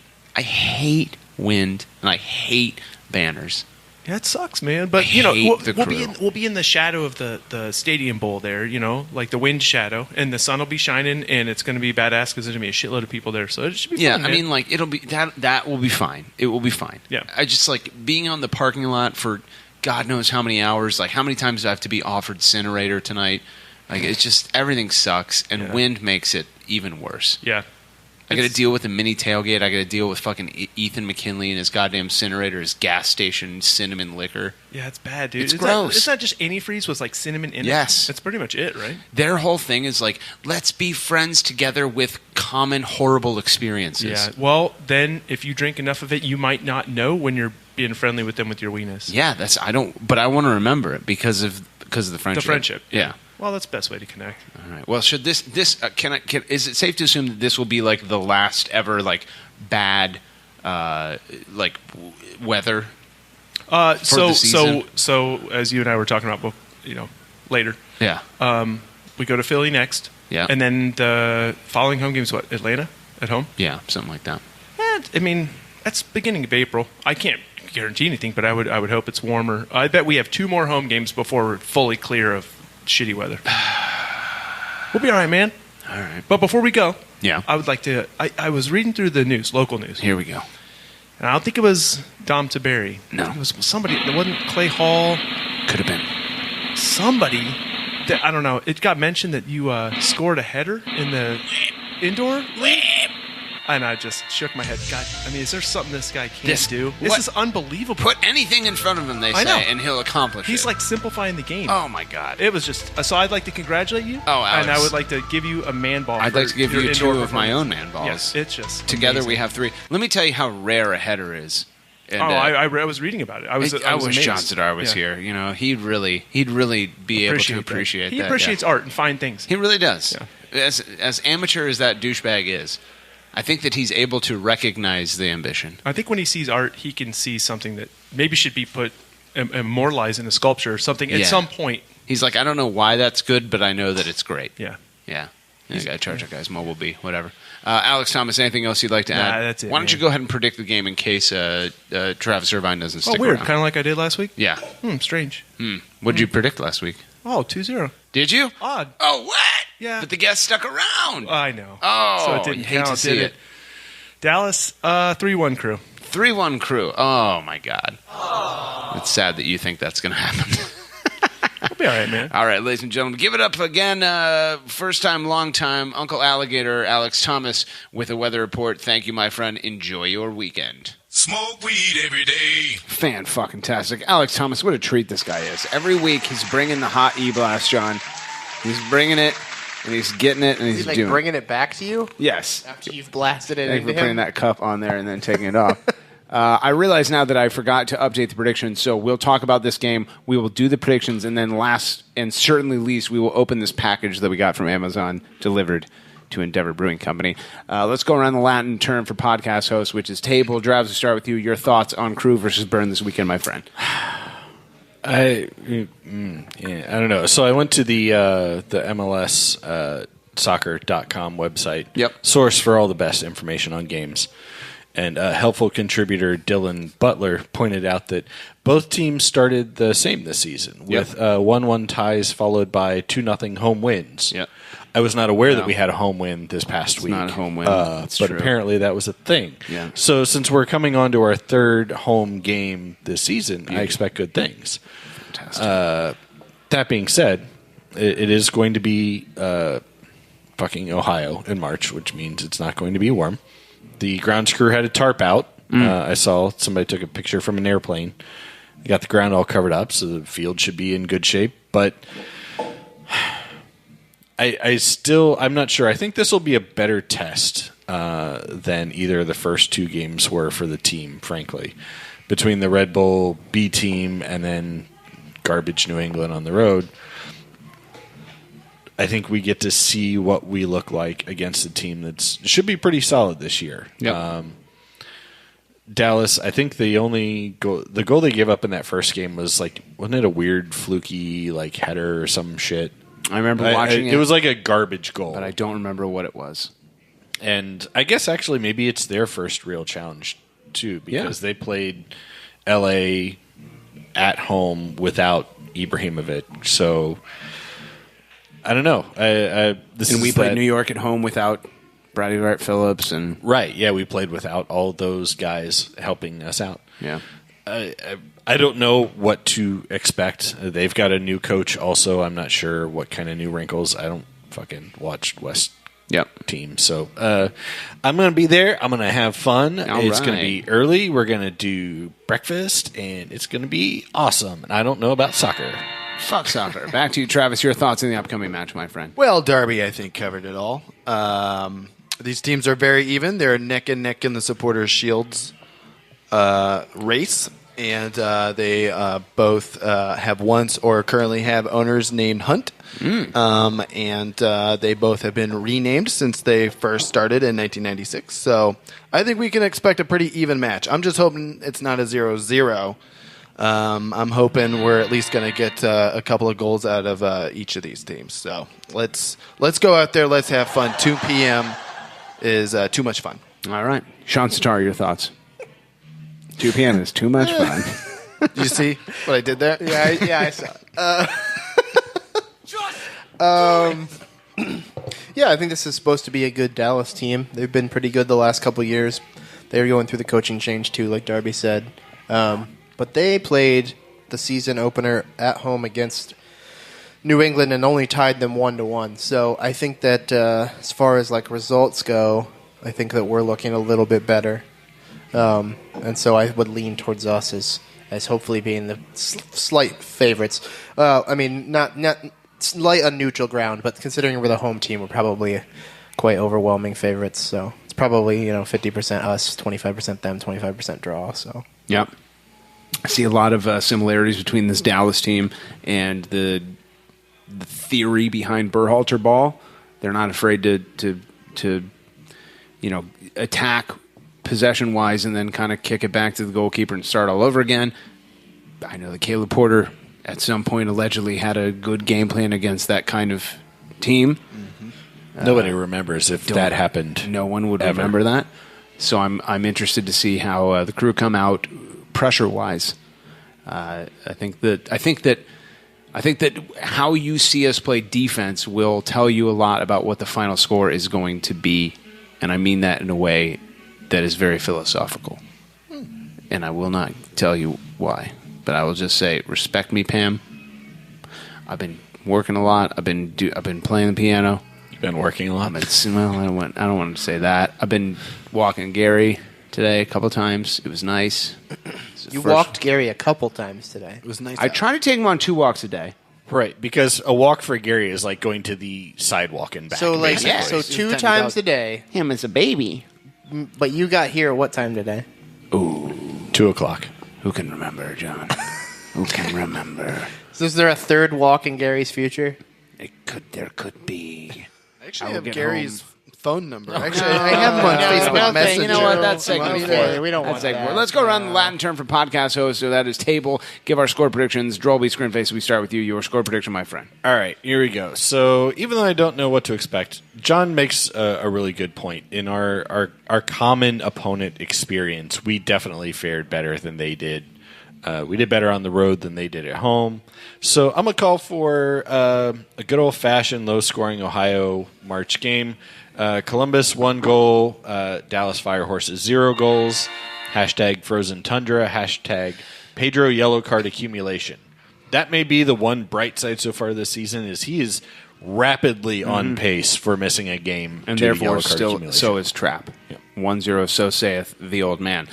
wind, and I hate banners. Yeah, it sucks, man. But we'll be in the shadow of the stadium bowl there, like the wind shadow, and the sun will be shining, and it's going to be badass because there's going to be a shitload of people there. So it should be fun, man. I mean, like it'll be that will be fine. It will be fine. Yeah, I just like being on the parking lot for God knows how many hours. Like how many times do I have to be offered Incinerator tonight? Like it's just everything sucks, and wind makes it even worse. Yeah. I got to deal with a mini tailgate. I got to deal with fucking Ethan McKinley and his goddamn Incinerator, his gas station cinnamon liquor. Yeah, it's bad, dude. It's gross. It's not just antifreeze with like cinnamon in it. Yes. That's pretty much it, right? Their whole thing is like, let's be friends together with common horrible experiences. Yeah. Well, then if you drink enough of it, you might not know when you're being friendly with them with your weenus. Yeah, but I want to remember it because of the friendship. The friendship. Yeah. Well, that's the best way to connect. All right. Well, should this is it safe to assume that this will be like the last ever like bad weather? So as you and I were talking about, later. Yeah. We go to Philly next. Yeah. And then the following home game is what? Atlanta at home. Yeah, something like that. I mean, that's beginning of April. I can't guarantee anything, but I would hope it's warmer. I bet we have 2 more home games before we're fully clear of shitty weather. We'll be all right, man. All right. But before we go, I would like to. I was reading through the news, local news. Here we go. And I don't think it was Dom Taberry. No. I think it was somebody. It wasn't Clay Hall. Could have been. Somebody. That, I don't know. It got mentioned that you scored a header in the indoor league. And I just shook my head. God, I mean, is there something this guy can't do? This is unbelievable. Put anything in front of him, they say, and he'll accomplish it. He's like simplifying the game. Oh, my God. It was just... So I'd like to congratulate you. Oh, Alex. And I would like to give you a man ball. I'd like to give you 2 of my own man balls. Yes, it's just together amazing. we have 3. Let me tell you how rare a header is. And, I was reading about it. I was wish amazed. John Zadar was here. He'd really be able to appreciate that. He appreciates art and fine things. He really does. Yeah. As amateur as that douchebag is, I think that he's able to recognize the ambition. I think when he sees art, he can see something that maybe should be put immortalized in a sculpture or something at some point. He's like, I don't know why that's good, but I know that it's great. Yeah. Yeah. You got to charge that guy's mobile B, whatever. Alex Thomas, anything else you'd like to add? That's it. Why don't you go ahead and predict the game in case Travis Irvine doesn't stick weird. around? Kind of like I did last week? Yeah. Strange. What did you predict last week? Oh, 2-0. Did you? Odd. Oh, what? Yeah. But the guest stuck around. I know. Oh, so it didn't you hate count, to see did it. Dallas, 3-1 Crew. 3-1 Crew. Oh, my God. It's sad that you think that's going to happen. We'll be all right, man. All right, ladies and gentlemen, give it up again. First time, long time, Uncle Alligator, Alex Thomas with a weather report. Thank you, my friend. Enjoy your weekend. Smoke weed every day. Fan-fucking-tastic. Alex Thomas, what a treat this guy is. Every week he's bringing the hot E-Blast, John. He's bringing it, and he's getting it, and he's like doing it. bringing it back to you? Yes. After you've blasted it Thank you into for putting him? that cup on there and then taking it off. I realize now that I forgot to update the predictions, so we'll talk about this game. We will do the predictions, and then last and certainly least, we will open this package that we got from Amazon delivered to Endeavor Brewing Company. Let's go around the Latin term for podcast host, which is table. Drabs, we'll start with you. Your thoughts on Crew versus Burn this weekend, my friend. I don't know. So I went to the MLS soccer.com website. Yep. Source for all the best information on games. And helpful contributor Dylan Butler pointed out that both teams started the same this season with 1-1 ties followed by 2-0 home wins. Yep. I was not aware that we had a home win this past week. Not a home win. But true. apparently that was a thing. Yeah. So since we're coming on to our third home game this season, I expect good things. Fantastic. That being said, it is going to be fucking Ohio in March, which means it's not going to be warm. The grounds crew had a tarp out. I saw somebody took a picture from an airplane. They got the ground all covered up, so the field should be in good shape. But I'm not sure. I think this will be a better test than either of the first two games were for the team, frankly. Between the Red Bull B team and then garbage New England on the road, I think we get to see what we look like against a team that should be pretty solid this year. Yep. Dallas, I think the goal they gave up in that first game was wasn't it a weird fluky header or some shit? I remember watching it. It was like a garbage goal, but I don't remember what it was. And I guess actually maybe it's their first real challenge too, because they played LA at home without Ibrahimovic. So I don't know. We played New York at home without Bradley Wright Phillips and right. Yeah, we played without all those guys helping us out. Yeah. I don't know what to expect. They've got a new coach also. I'm not sure what kind of new wrinkles. I don't fucking watch West team. So I'm going to be there. I'm going to have fun. It's going to be early. We're going to do breakfast, and it's going to be awesome. And I don't know about soccer. Fuck soccer. Back to you, Travis. Your thoughts on the upcoming match, my friend. Well, Darby, I think, covered it all. These teams are very even. They're neck and neck in the Supporters' Shields race. And they both have once or currently have owners named Hunt. And they both have been renamed since they first started in 1996. So I think we can expect a pretty even match. I'm just hoping it's not a 0-0. I'm hoping we're at least going to get a couple of goals out of each of these teams. So let's go out there. Let's have fun. 2 p.m. is too much fun. All right. Sean Sitar, your thoughts. 2 p.m. is too much fun. Did you see what I did there? Yeah, I saw it. Yeah, I think this is supposed to be a good Dallas team. They've been pretty good the last couple of years. They were going through the coaching change too, like Darby said. But they played the season opener at home against New England and only tied them 1-1. So I think that as far as results go, I think that we're looking a little bit better. And so I would lean towards us as hopefully being the slight favorites. I mean, not slight on neutral ground, but considering we're the home team, we're probably quite overwhelming favorites. So it's probably 50% us, 25% them, 25% draw. So yep. I see a lot of similarities between this Dallas team and the theory behind Berhalter ball. They're not afraid to attack possession-wise and then kind of kick it back to the goalkeeper and start all over again. I know that Caleb Porter at some point allegedly had a good game plan against that kind of team. Mm-hmm. Nobody remembers if that happened. No one would ever remember that. So I'm interested to see how the Crew come out pressure-wise. I think that how you see us play defense will tell you a lot about what the final score is going to be, and I mean that in a way that is very philosophical. And I will not tell you why, but I will just say, respect me, Pam. I've been working a lot. I've been playing the piano. You've been working a lot. I don't want to say that. I've been walking Gary today a couple times. It was nice. You walked Gary a couple times today. It was nice. I try to take him on 2 walks a day. Right, because a walk for Gary is like going to the sidewalk and back. So like, basically. so 2 times a day. Him as a baby. But you got here at what time today? Ooh, 2:00. Who can remember, John? Who can remember? So is there a third walk in Gary's future? There could be. I actually have Gary's phone number. Actually, No. I have him on Facebook Messenger. You know what? That's segment We 4. We don't want that. Let's go around the Latin term for podcast host. So that is table. Give our score predictions. Drolby, Screenface, we start with you. Your score prediction, my friend. All right, here we go. So even though I don't know what to expect, John makes a really good point. In our common opponent experience, we definitely fared better than they did. We did better on the road than they did at home. So I'm going to call for a good old-fashioned, low-scoring Ohio March game. Columbus, 1 goal. Dallas Fire Horses, 0 goals. Hashtag Frozen Tundra. Hashtag Pedro Yellow Card Accumulation. That may be the one bright side so far this season is he is rapidly on pace for missing a game. And to the therefore, yellow card still, accumulation. so is Trap. 1-0, so saith the old man.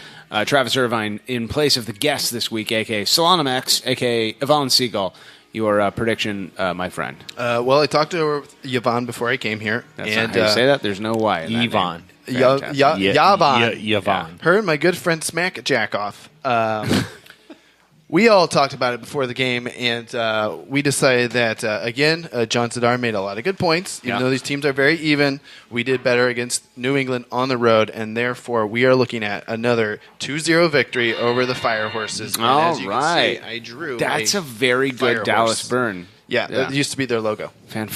Travis Irvine, in place of the guest this week, a.k.a. Solanamex, a.k.a. Yvonne Seagull. Your prediction, my friend. Well, I talked to Yvonne before I came here. That's and, not how you say that. There's no Y in that Yvonne. Yvonne. Yvonne. Her and my good friend Smack Jackoff. We all talked about it before the game, and we decided that, again, John Zadar made a lot of good points. Even though these teams are very even, we did better against New England on the road, and therefore we are looking at another 2-0 victory over the Fire Horses. And as you can see, I drew That's a very good Dallas burn. Yeah, that used to be their logo. It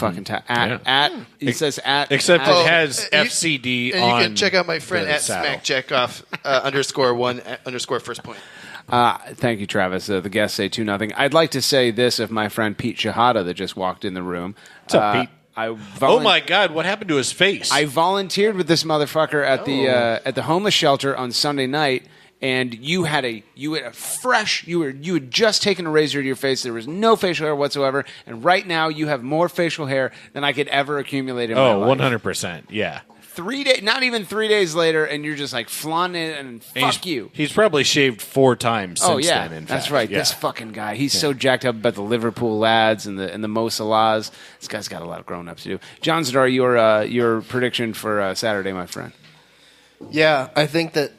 says at. Except it has and FCD and on. you can check out my friend the at saddle. Smack Jackoff _1 first point. Thank you, Travis. The guests say 2-0. I'd like to say this of my friend Pete Shahada that just walked in the room. What's up, Pete? Oh my God! What happened to his face? I volunteered with this motherfucker at the homeless shelter on Sunday night, and you had a fresh. You had just taken a razor to your face. There was no facial hair whatsoever, and right now you have more facial hair than I could ever accumulate in my life. 100%. Yeah. 3 days, not even 3 days later, and you're just like flaunting it and fuck you. He's probably shaved 4 times since then. In that's fact. right. Yeah. This fucking guy. He's so jacked up about the Liverpool lads and the Mo Salahs. This guy's got a lot of grown ups to do. John Zadar, your prediction for Saturday, my friend. Yeah, I think that,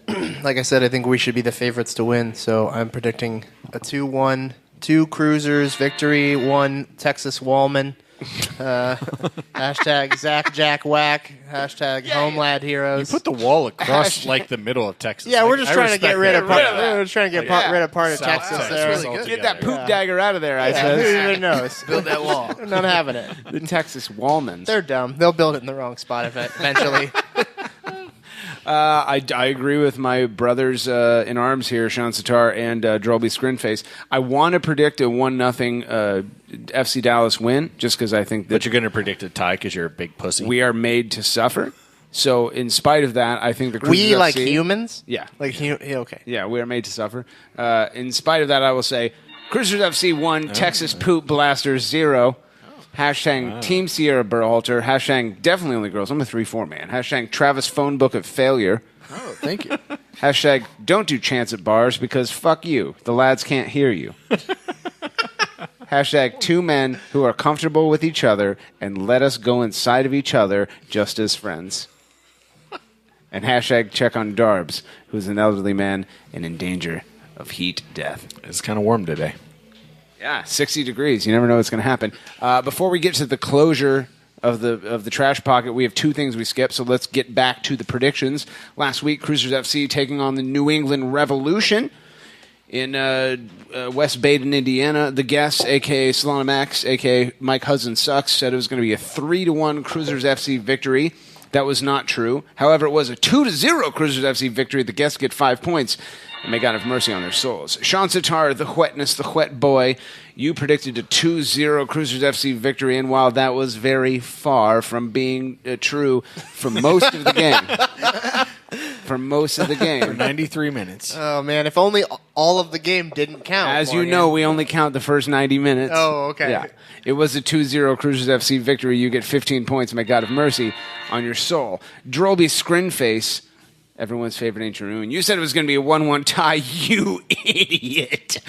like I said, I think we should be the favorites to win. So I'm predicting a 2-1, 2 Cruisers victory, 1 Texas Wallman. Hashtag Zach Jack Whack. Hashtag Home Lad Heroes. You put the wall across like the middle of Texas. Yeah, we're just trying to get rid of part. that. We're trying to get rid of part of South Texas. Texas. There. That's really good. Get that poop dagger out of there, I Yeah, who said. even knows? Build that wall. They're not having it. The Texas Wallmans. They're dumb. They'll build it in the wrong spot eventually. I agree with my brothers in arms here, Sean Sitar and Drolby Scrinface. I want to predict a 1-0 FC Dallas win, just because I think that. But you're going to predict a tie because you're a big pussy. We are made to suffer. So, in spite of that, I think the Cruisers We like FC humans. Yeah, okay. Yeah, we are made to suffer. In spite of that, I will say Cruisers FC 1, Texas Poop Blasters 0. Hashtag Team Sierra Berhalter. Hashtag definitely only girls. I'm a 3-4 man. Hashtag Travis phone book of failure. Oh, thank you. Hashtag don't do chants at bars because fuck you. The lads can't hear you. Hashtag 2 men who are comfortable with each other and let us go inside of each other just as friends. And hashtag check on Darbs, who's an elderly man and in danger of heat death. It's kind of warm today. Yeah, 60 degrees. You never know what's going to happen. Before we get to the closure of the trash pocket, we have 2 things we skipped, so let's get back to the predictions. Last week, Cruisers FC taking on the New England Revolution in West Baden, Indiana. The guest, a.k.a. Solana Max, a.k.a. Mike Hudson Sucks, said it was going to be a 3-1 Cruisers FC victory. That was not true. However, it was a 2-0 Cruisers FC victory. The guests get 5 points. And may God have mercy on their souls. Sean Sitar, the wetness, the wet boy, you predicted a 2-0 Cruisers FC victory, and while that was very far from being true for most of the game, for 93 minutes. Oh man, if only all of the game didn't count. As you know, we only count the first 90 minutes. Oh, okay. Yeah. It was a 2-0 Cruisers FC victory. You get 15 points, may God have mercy on your soul. Drolby Scrinface, Everyone's favorite ancient ruin. You said it was going to be a 1-1 tie, you idiot.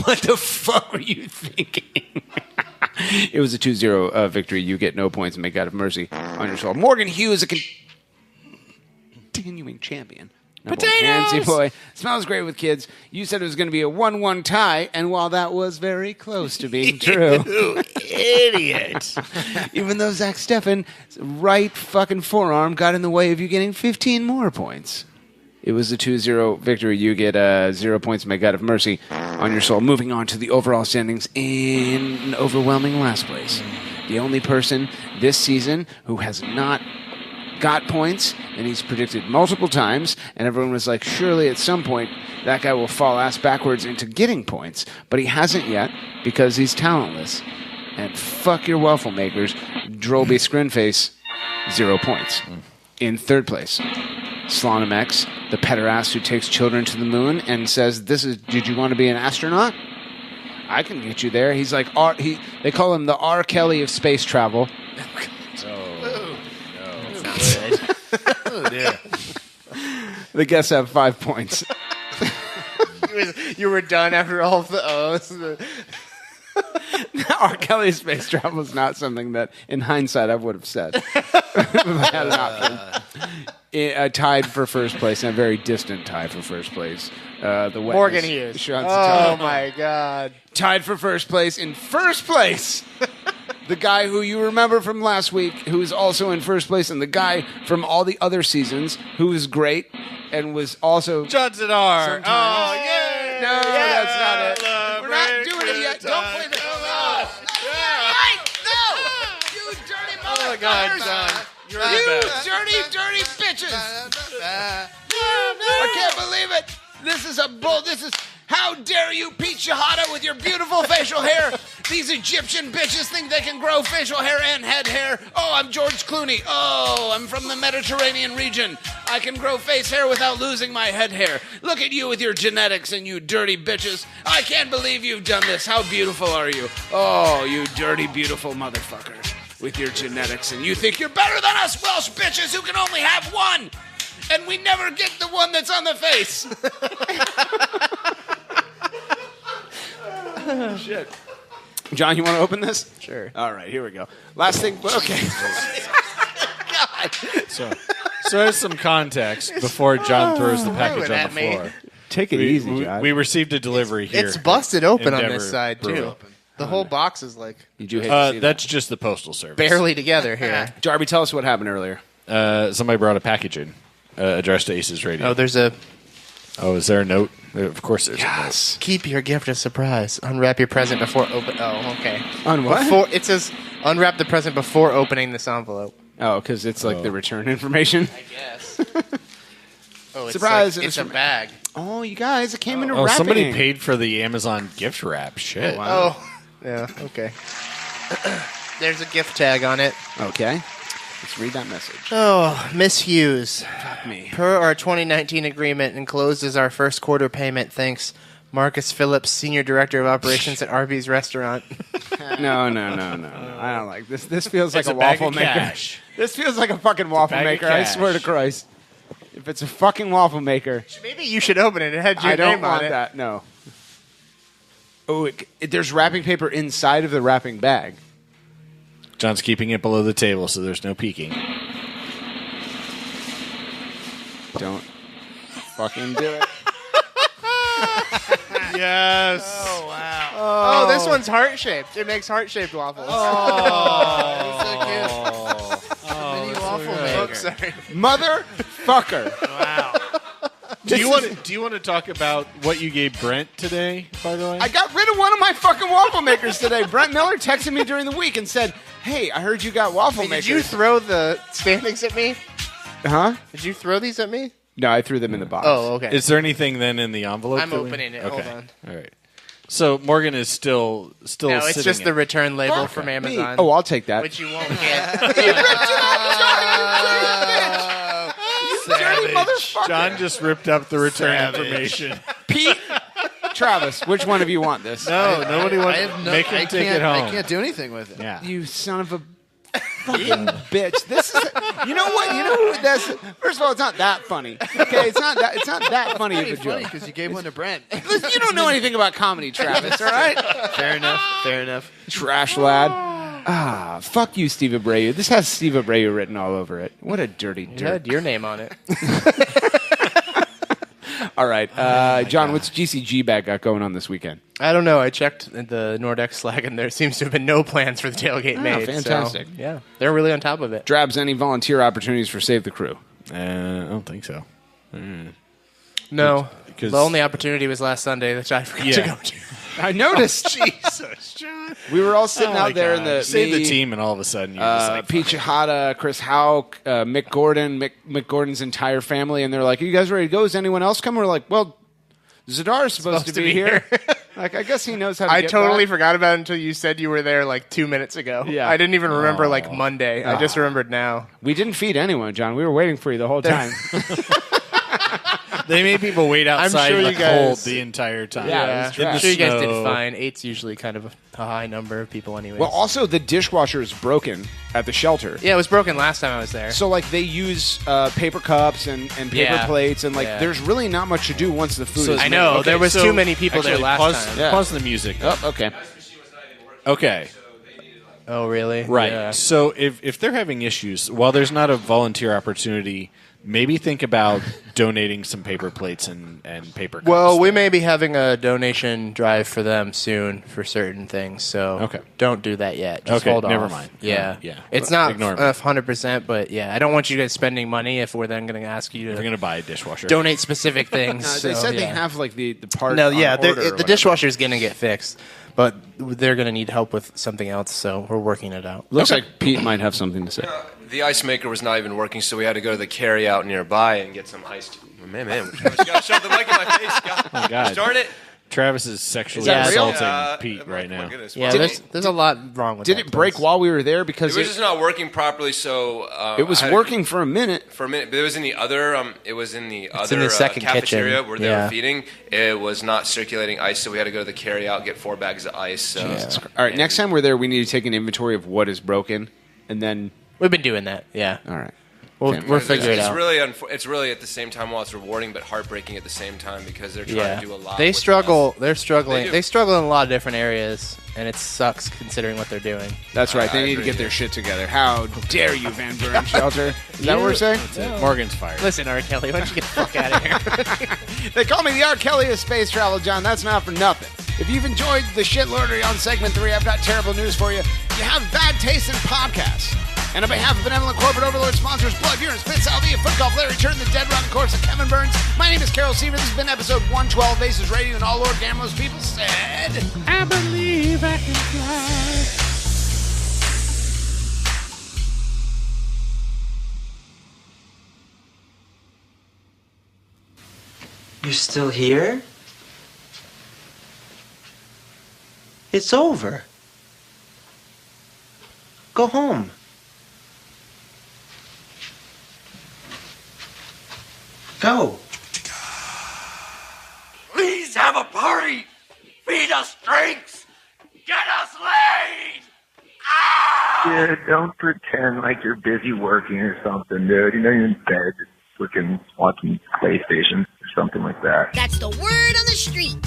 What the fuck were you thinking? It was a 2-0 victory. You get no points and make out of mercy on your soul. Morgan Hughes, a continuing champion. Potatoes! Boy. Smells great with kids. You said it was going to be a 1-1 tie, and while that was very close to being true. You idiot. Even though Zach Steffen right fucking forearm got in the way of you getting 15 more points. It was a 2-0 victory. You get 0 points, may God have mercy on your soul. Moving on to the overall standings in overwhelming last place. The only person this season who has not got points, and he's predicted multiple times, and everyone was like, surely at some point that guy will fall ass backwards into getting points, but he hasn't yet because he's talentless. And fuck your waffle makers, Drolby Scrinface, 0 points. In third place, Slonim X, the pederass who takes children to the moon and says, did you want to be an astronaut? I can get you there. He's like, they call him the R. Kelly of space travel. Oh, dear. The guests have 5 points. You were done after all of the O's. R. Kelly space travel is not something that, in hindsight, I would have said if I had an option. Tied for first place, and a very distant tie for first place. The Morgan Hughes. Oh, my God. Tied for first place. In first place, the guy who you remember from last week, who is also in first place, and the guy from all the other seasons, who was great and was also... Johnson R. Sometimes. Oh, yeah. No, that's not it. We're not doing it yet. Don't play the... You dirty motherfuckers! Oh, my God, John. You're You the best. dirty bitches! I can't believe it! This is how dare you, Pete Shahada, with your beautiful facial hair? These Egyptian bitches think they can grow facial hair and head hair. Oh, I'm George Clooney. Oh, I'm from the Mediterranean region. I can grow face hair without losing my head hair. Look at you with your genetics and you dirty bitches. I can't believe you've done this. How beautiful are you? Oh, you dirty, beautiful motherfucker with your genetics. And you think you're better than us Welsh bitches who can only have one. And we never get the one that's on the face. Shit. John, you want to open this? Sure. All right, here we go. Last thing. Okay. So as some context, before John throws the package on the floor. Take it easy, John. We received a delivery here. It's busted open on Endeavor this side, too. Brew. The whole box is like Did you hate to see that's just the Postal Service. barely together here. Jarby, tell us what happened earlier. Somebody brought a package in addressed to ACES Radio. Oh, there's a... Oh, is there a note? Of course there's a note. Keep your gift a surprise. Unwrap your present before open... Oh, okay. On what? Before, it says unwrap the present before opening this envelope. Oh, because it's like the return information? I guess. Oh, it's Surprise! Like, it's a bag. Oh, you guys, it came in a Oh, wrapping. somebody paid for the Amazon gift wrap. Shit. Oh, wow. Oh, yeah, okay. There's a gift tag on it. Okay. Let's read that message. Oh, Miss Hughes. Fuck me. Per our 2019 agreement, enclosed is our first quarter payment. Thanks, Marcus Phillips, Senior Director of Operations at Arby's Restaurant. No. I don't like this. This feels like It's a a bag waffle of maker. cash. This feels like a fucking waffle bag of maker. I cash. swear to Christ. If it's a fucking waffle maker, Maybe you should open it. It had your I don't name on want it. that. No. Oh, there's wrapping paper inside of the wrapping bag. John's keeping it below the table so there's no peeking. Don't fucking do it. Yes. Oh, wow. Oh, this one's heart-shaped. It makes heart-shaped waffles. Mini waffle Oh, maker. sorry. Motherfucker. Wow. Do you want to talk about what you gave Brent today, by the way? I got rid of one of my fucking waffle makers today. Brent Miller texted me during the week and said, "Hey, I heard you got waffle Hey, makers." did you throw the standings at me? Huh? Did you throw these at me? No, I threw them in the box. Oh, okay. Is there anything then in the envelope? I'm that we- opening it. Okay. Hold on. All right. So Morgan is still No, sitting it's just the return label Fuck from me. Amazon. Oh, I'll take that. Which you won't get. Dirty motherfucker. John just ripped up the return information. Pete, Travis, which one of you want this? No, nobody wants I to have no, make him I take can't, it home. I can't do anything with it. Yeah. You son of a fucking bitch. This is. You know what? You know who this? First of all, it's not that funny. Okay, it's not that funny of a joke. Because you gave one to Brent. Listen, you don't know anything about comedy, Travis. All right. Fair enough. Fair enough. Trash lad. Ah, fuck you, Steve Abreu. This has Steve Abreu written all over it. What a dirty dirt. It had your name on it. All right, John, what's GCG bag got going on this weekend? I don't know. I checked the Nordex Slack, and there seems to have been no plans for the tailgate made. Fantastic. So, yeah, they're really on top of it. Drabs, any volunteer opportunities for Save the Crew? I don't think so. No, Because the only opportunity was last Sunday that I forgot to go to. I noticed. Jesus, John. We were all sitting Oh out my there God. in the Save the team, and all of a sudden you're just like, Pete Chihata, Chris Hauk, Mick Gordon, Mick Gordon's entire family, and they're like, "Are you guys ready to go? Is anyone else coming?" We're like, "Well, Zadar is supposed to be here." Like, I guess he knows how to I get totally back. forgot about it until you said you were there like 2 minutes ago. Yeah. I didn't even remember like Monday. I just remembered now. We didn't feed anyone, John. We were waiting for you the whole time. they made people wait outside sure in the you guys- cold the entire time. Yeah, it was I'm sure you guys did snow. fine. 8's usually kind of a high number of people anyways. Well, also the dishwasher is broken at the shelter. Yeah, it was broken last time I was there. So like they use paper cups and paper Yeah. plates, and like Yeah. there's really not much to do once the food is I made. know. Okay, there was so too many people actually, there last pause, time. Yeah. Pause the music. Oh, okay. Okay. Oh, really? Right. Yeah. So if they're having issues, while there's not a volunteer opportunity, maybe think about donating some paper plates and paper cups. Well, we may be having a donation drive for them soon for certain things, so Okay. don't do that yet. Just Okay, hold never off. mind. Yeah, Yeah. It's not Ignore me. 100%, but yeah, I don't want you guys spending money if we're then going to ask you If to you're going to buy a dishwasher. donate specific things. They so, said they yeah. have like the part. No, on yeah, order or the whatever. dishwasher's going to get fixed, but they're going to need help with something else, so we're working it out. Looks like Pete might have something to say. The ice maker was not even working, so we had to go to the carry-out nearby and get some iced. Man, Travis, you gotta shove the mic in my face. God. Oh, God. Darn it! Travis is sexually that real? assaulting Pete right now. My goodness. Yeah, Well, there's a lot wrong with Did that it break place. while we were there? it Because was just not working properly, so it was I had to- working for a minute. for a minute. But it was in the other. It was in the It's other in the second cafeteria kitchen. where they Yeah. were feeding. It was not circulating ice, so we had to go to the carry-out, get 4 bags of ice. So. All right, next time we're there, we need to take an inventory of what is broken, and then. We've been doing that, yeah. All right. We'll figure it It's out. really it's really at the same time while it's rewarding, but heartbreaking at the same time because they're trying to do a lot. They with struggle. less. They're struggling. They do. They struggle in a lot of different areas, and it sucks considering what they're doing. That's right. They I need to agree. get their shit together. How dare you, Van Buren Shelter? Is that what we're saying? Morgan's fired. Listen, R. Kelly, why don't you get the fuck out of here? They call me the R. Kelly of space travel, John. That's not for nothing. If you've enjoyed the shit lordery on segment 3, I've got terrible news for you. You have bad taste in podcasts. And on behalf of benevolent corporate overlord sponsors, Blood, Urine, Spit, Salvia, Foot Golf, Larry Turn, The Dead Rotten Corpse of Kevin Burns, my name is Carol Seaver. This has been episode 112 of ACES Radio, and all Lord Gamblers people said, I believe I can fly. You're still here? It's over. Go home. Go. Please have a party. Feed us drinks. Get us laid. Dude, don't pretend like you're busy working or something, dude. You know you're in bed, freaking watching PlayStation or something like that. That's the word on the street.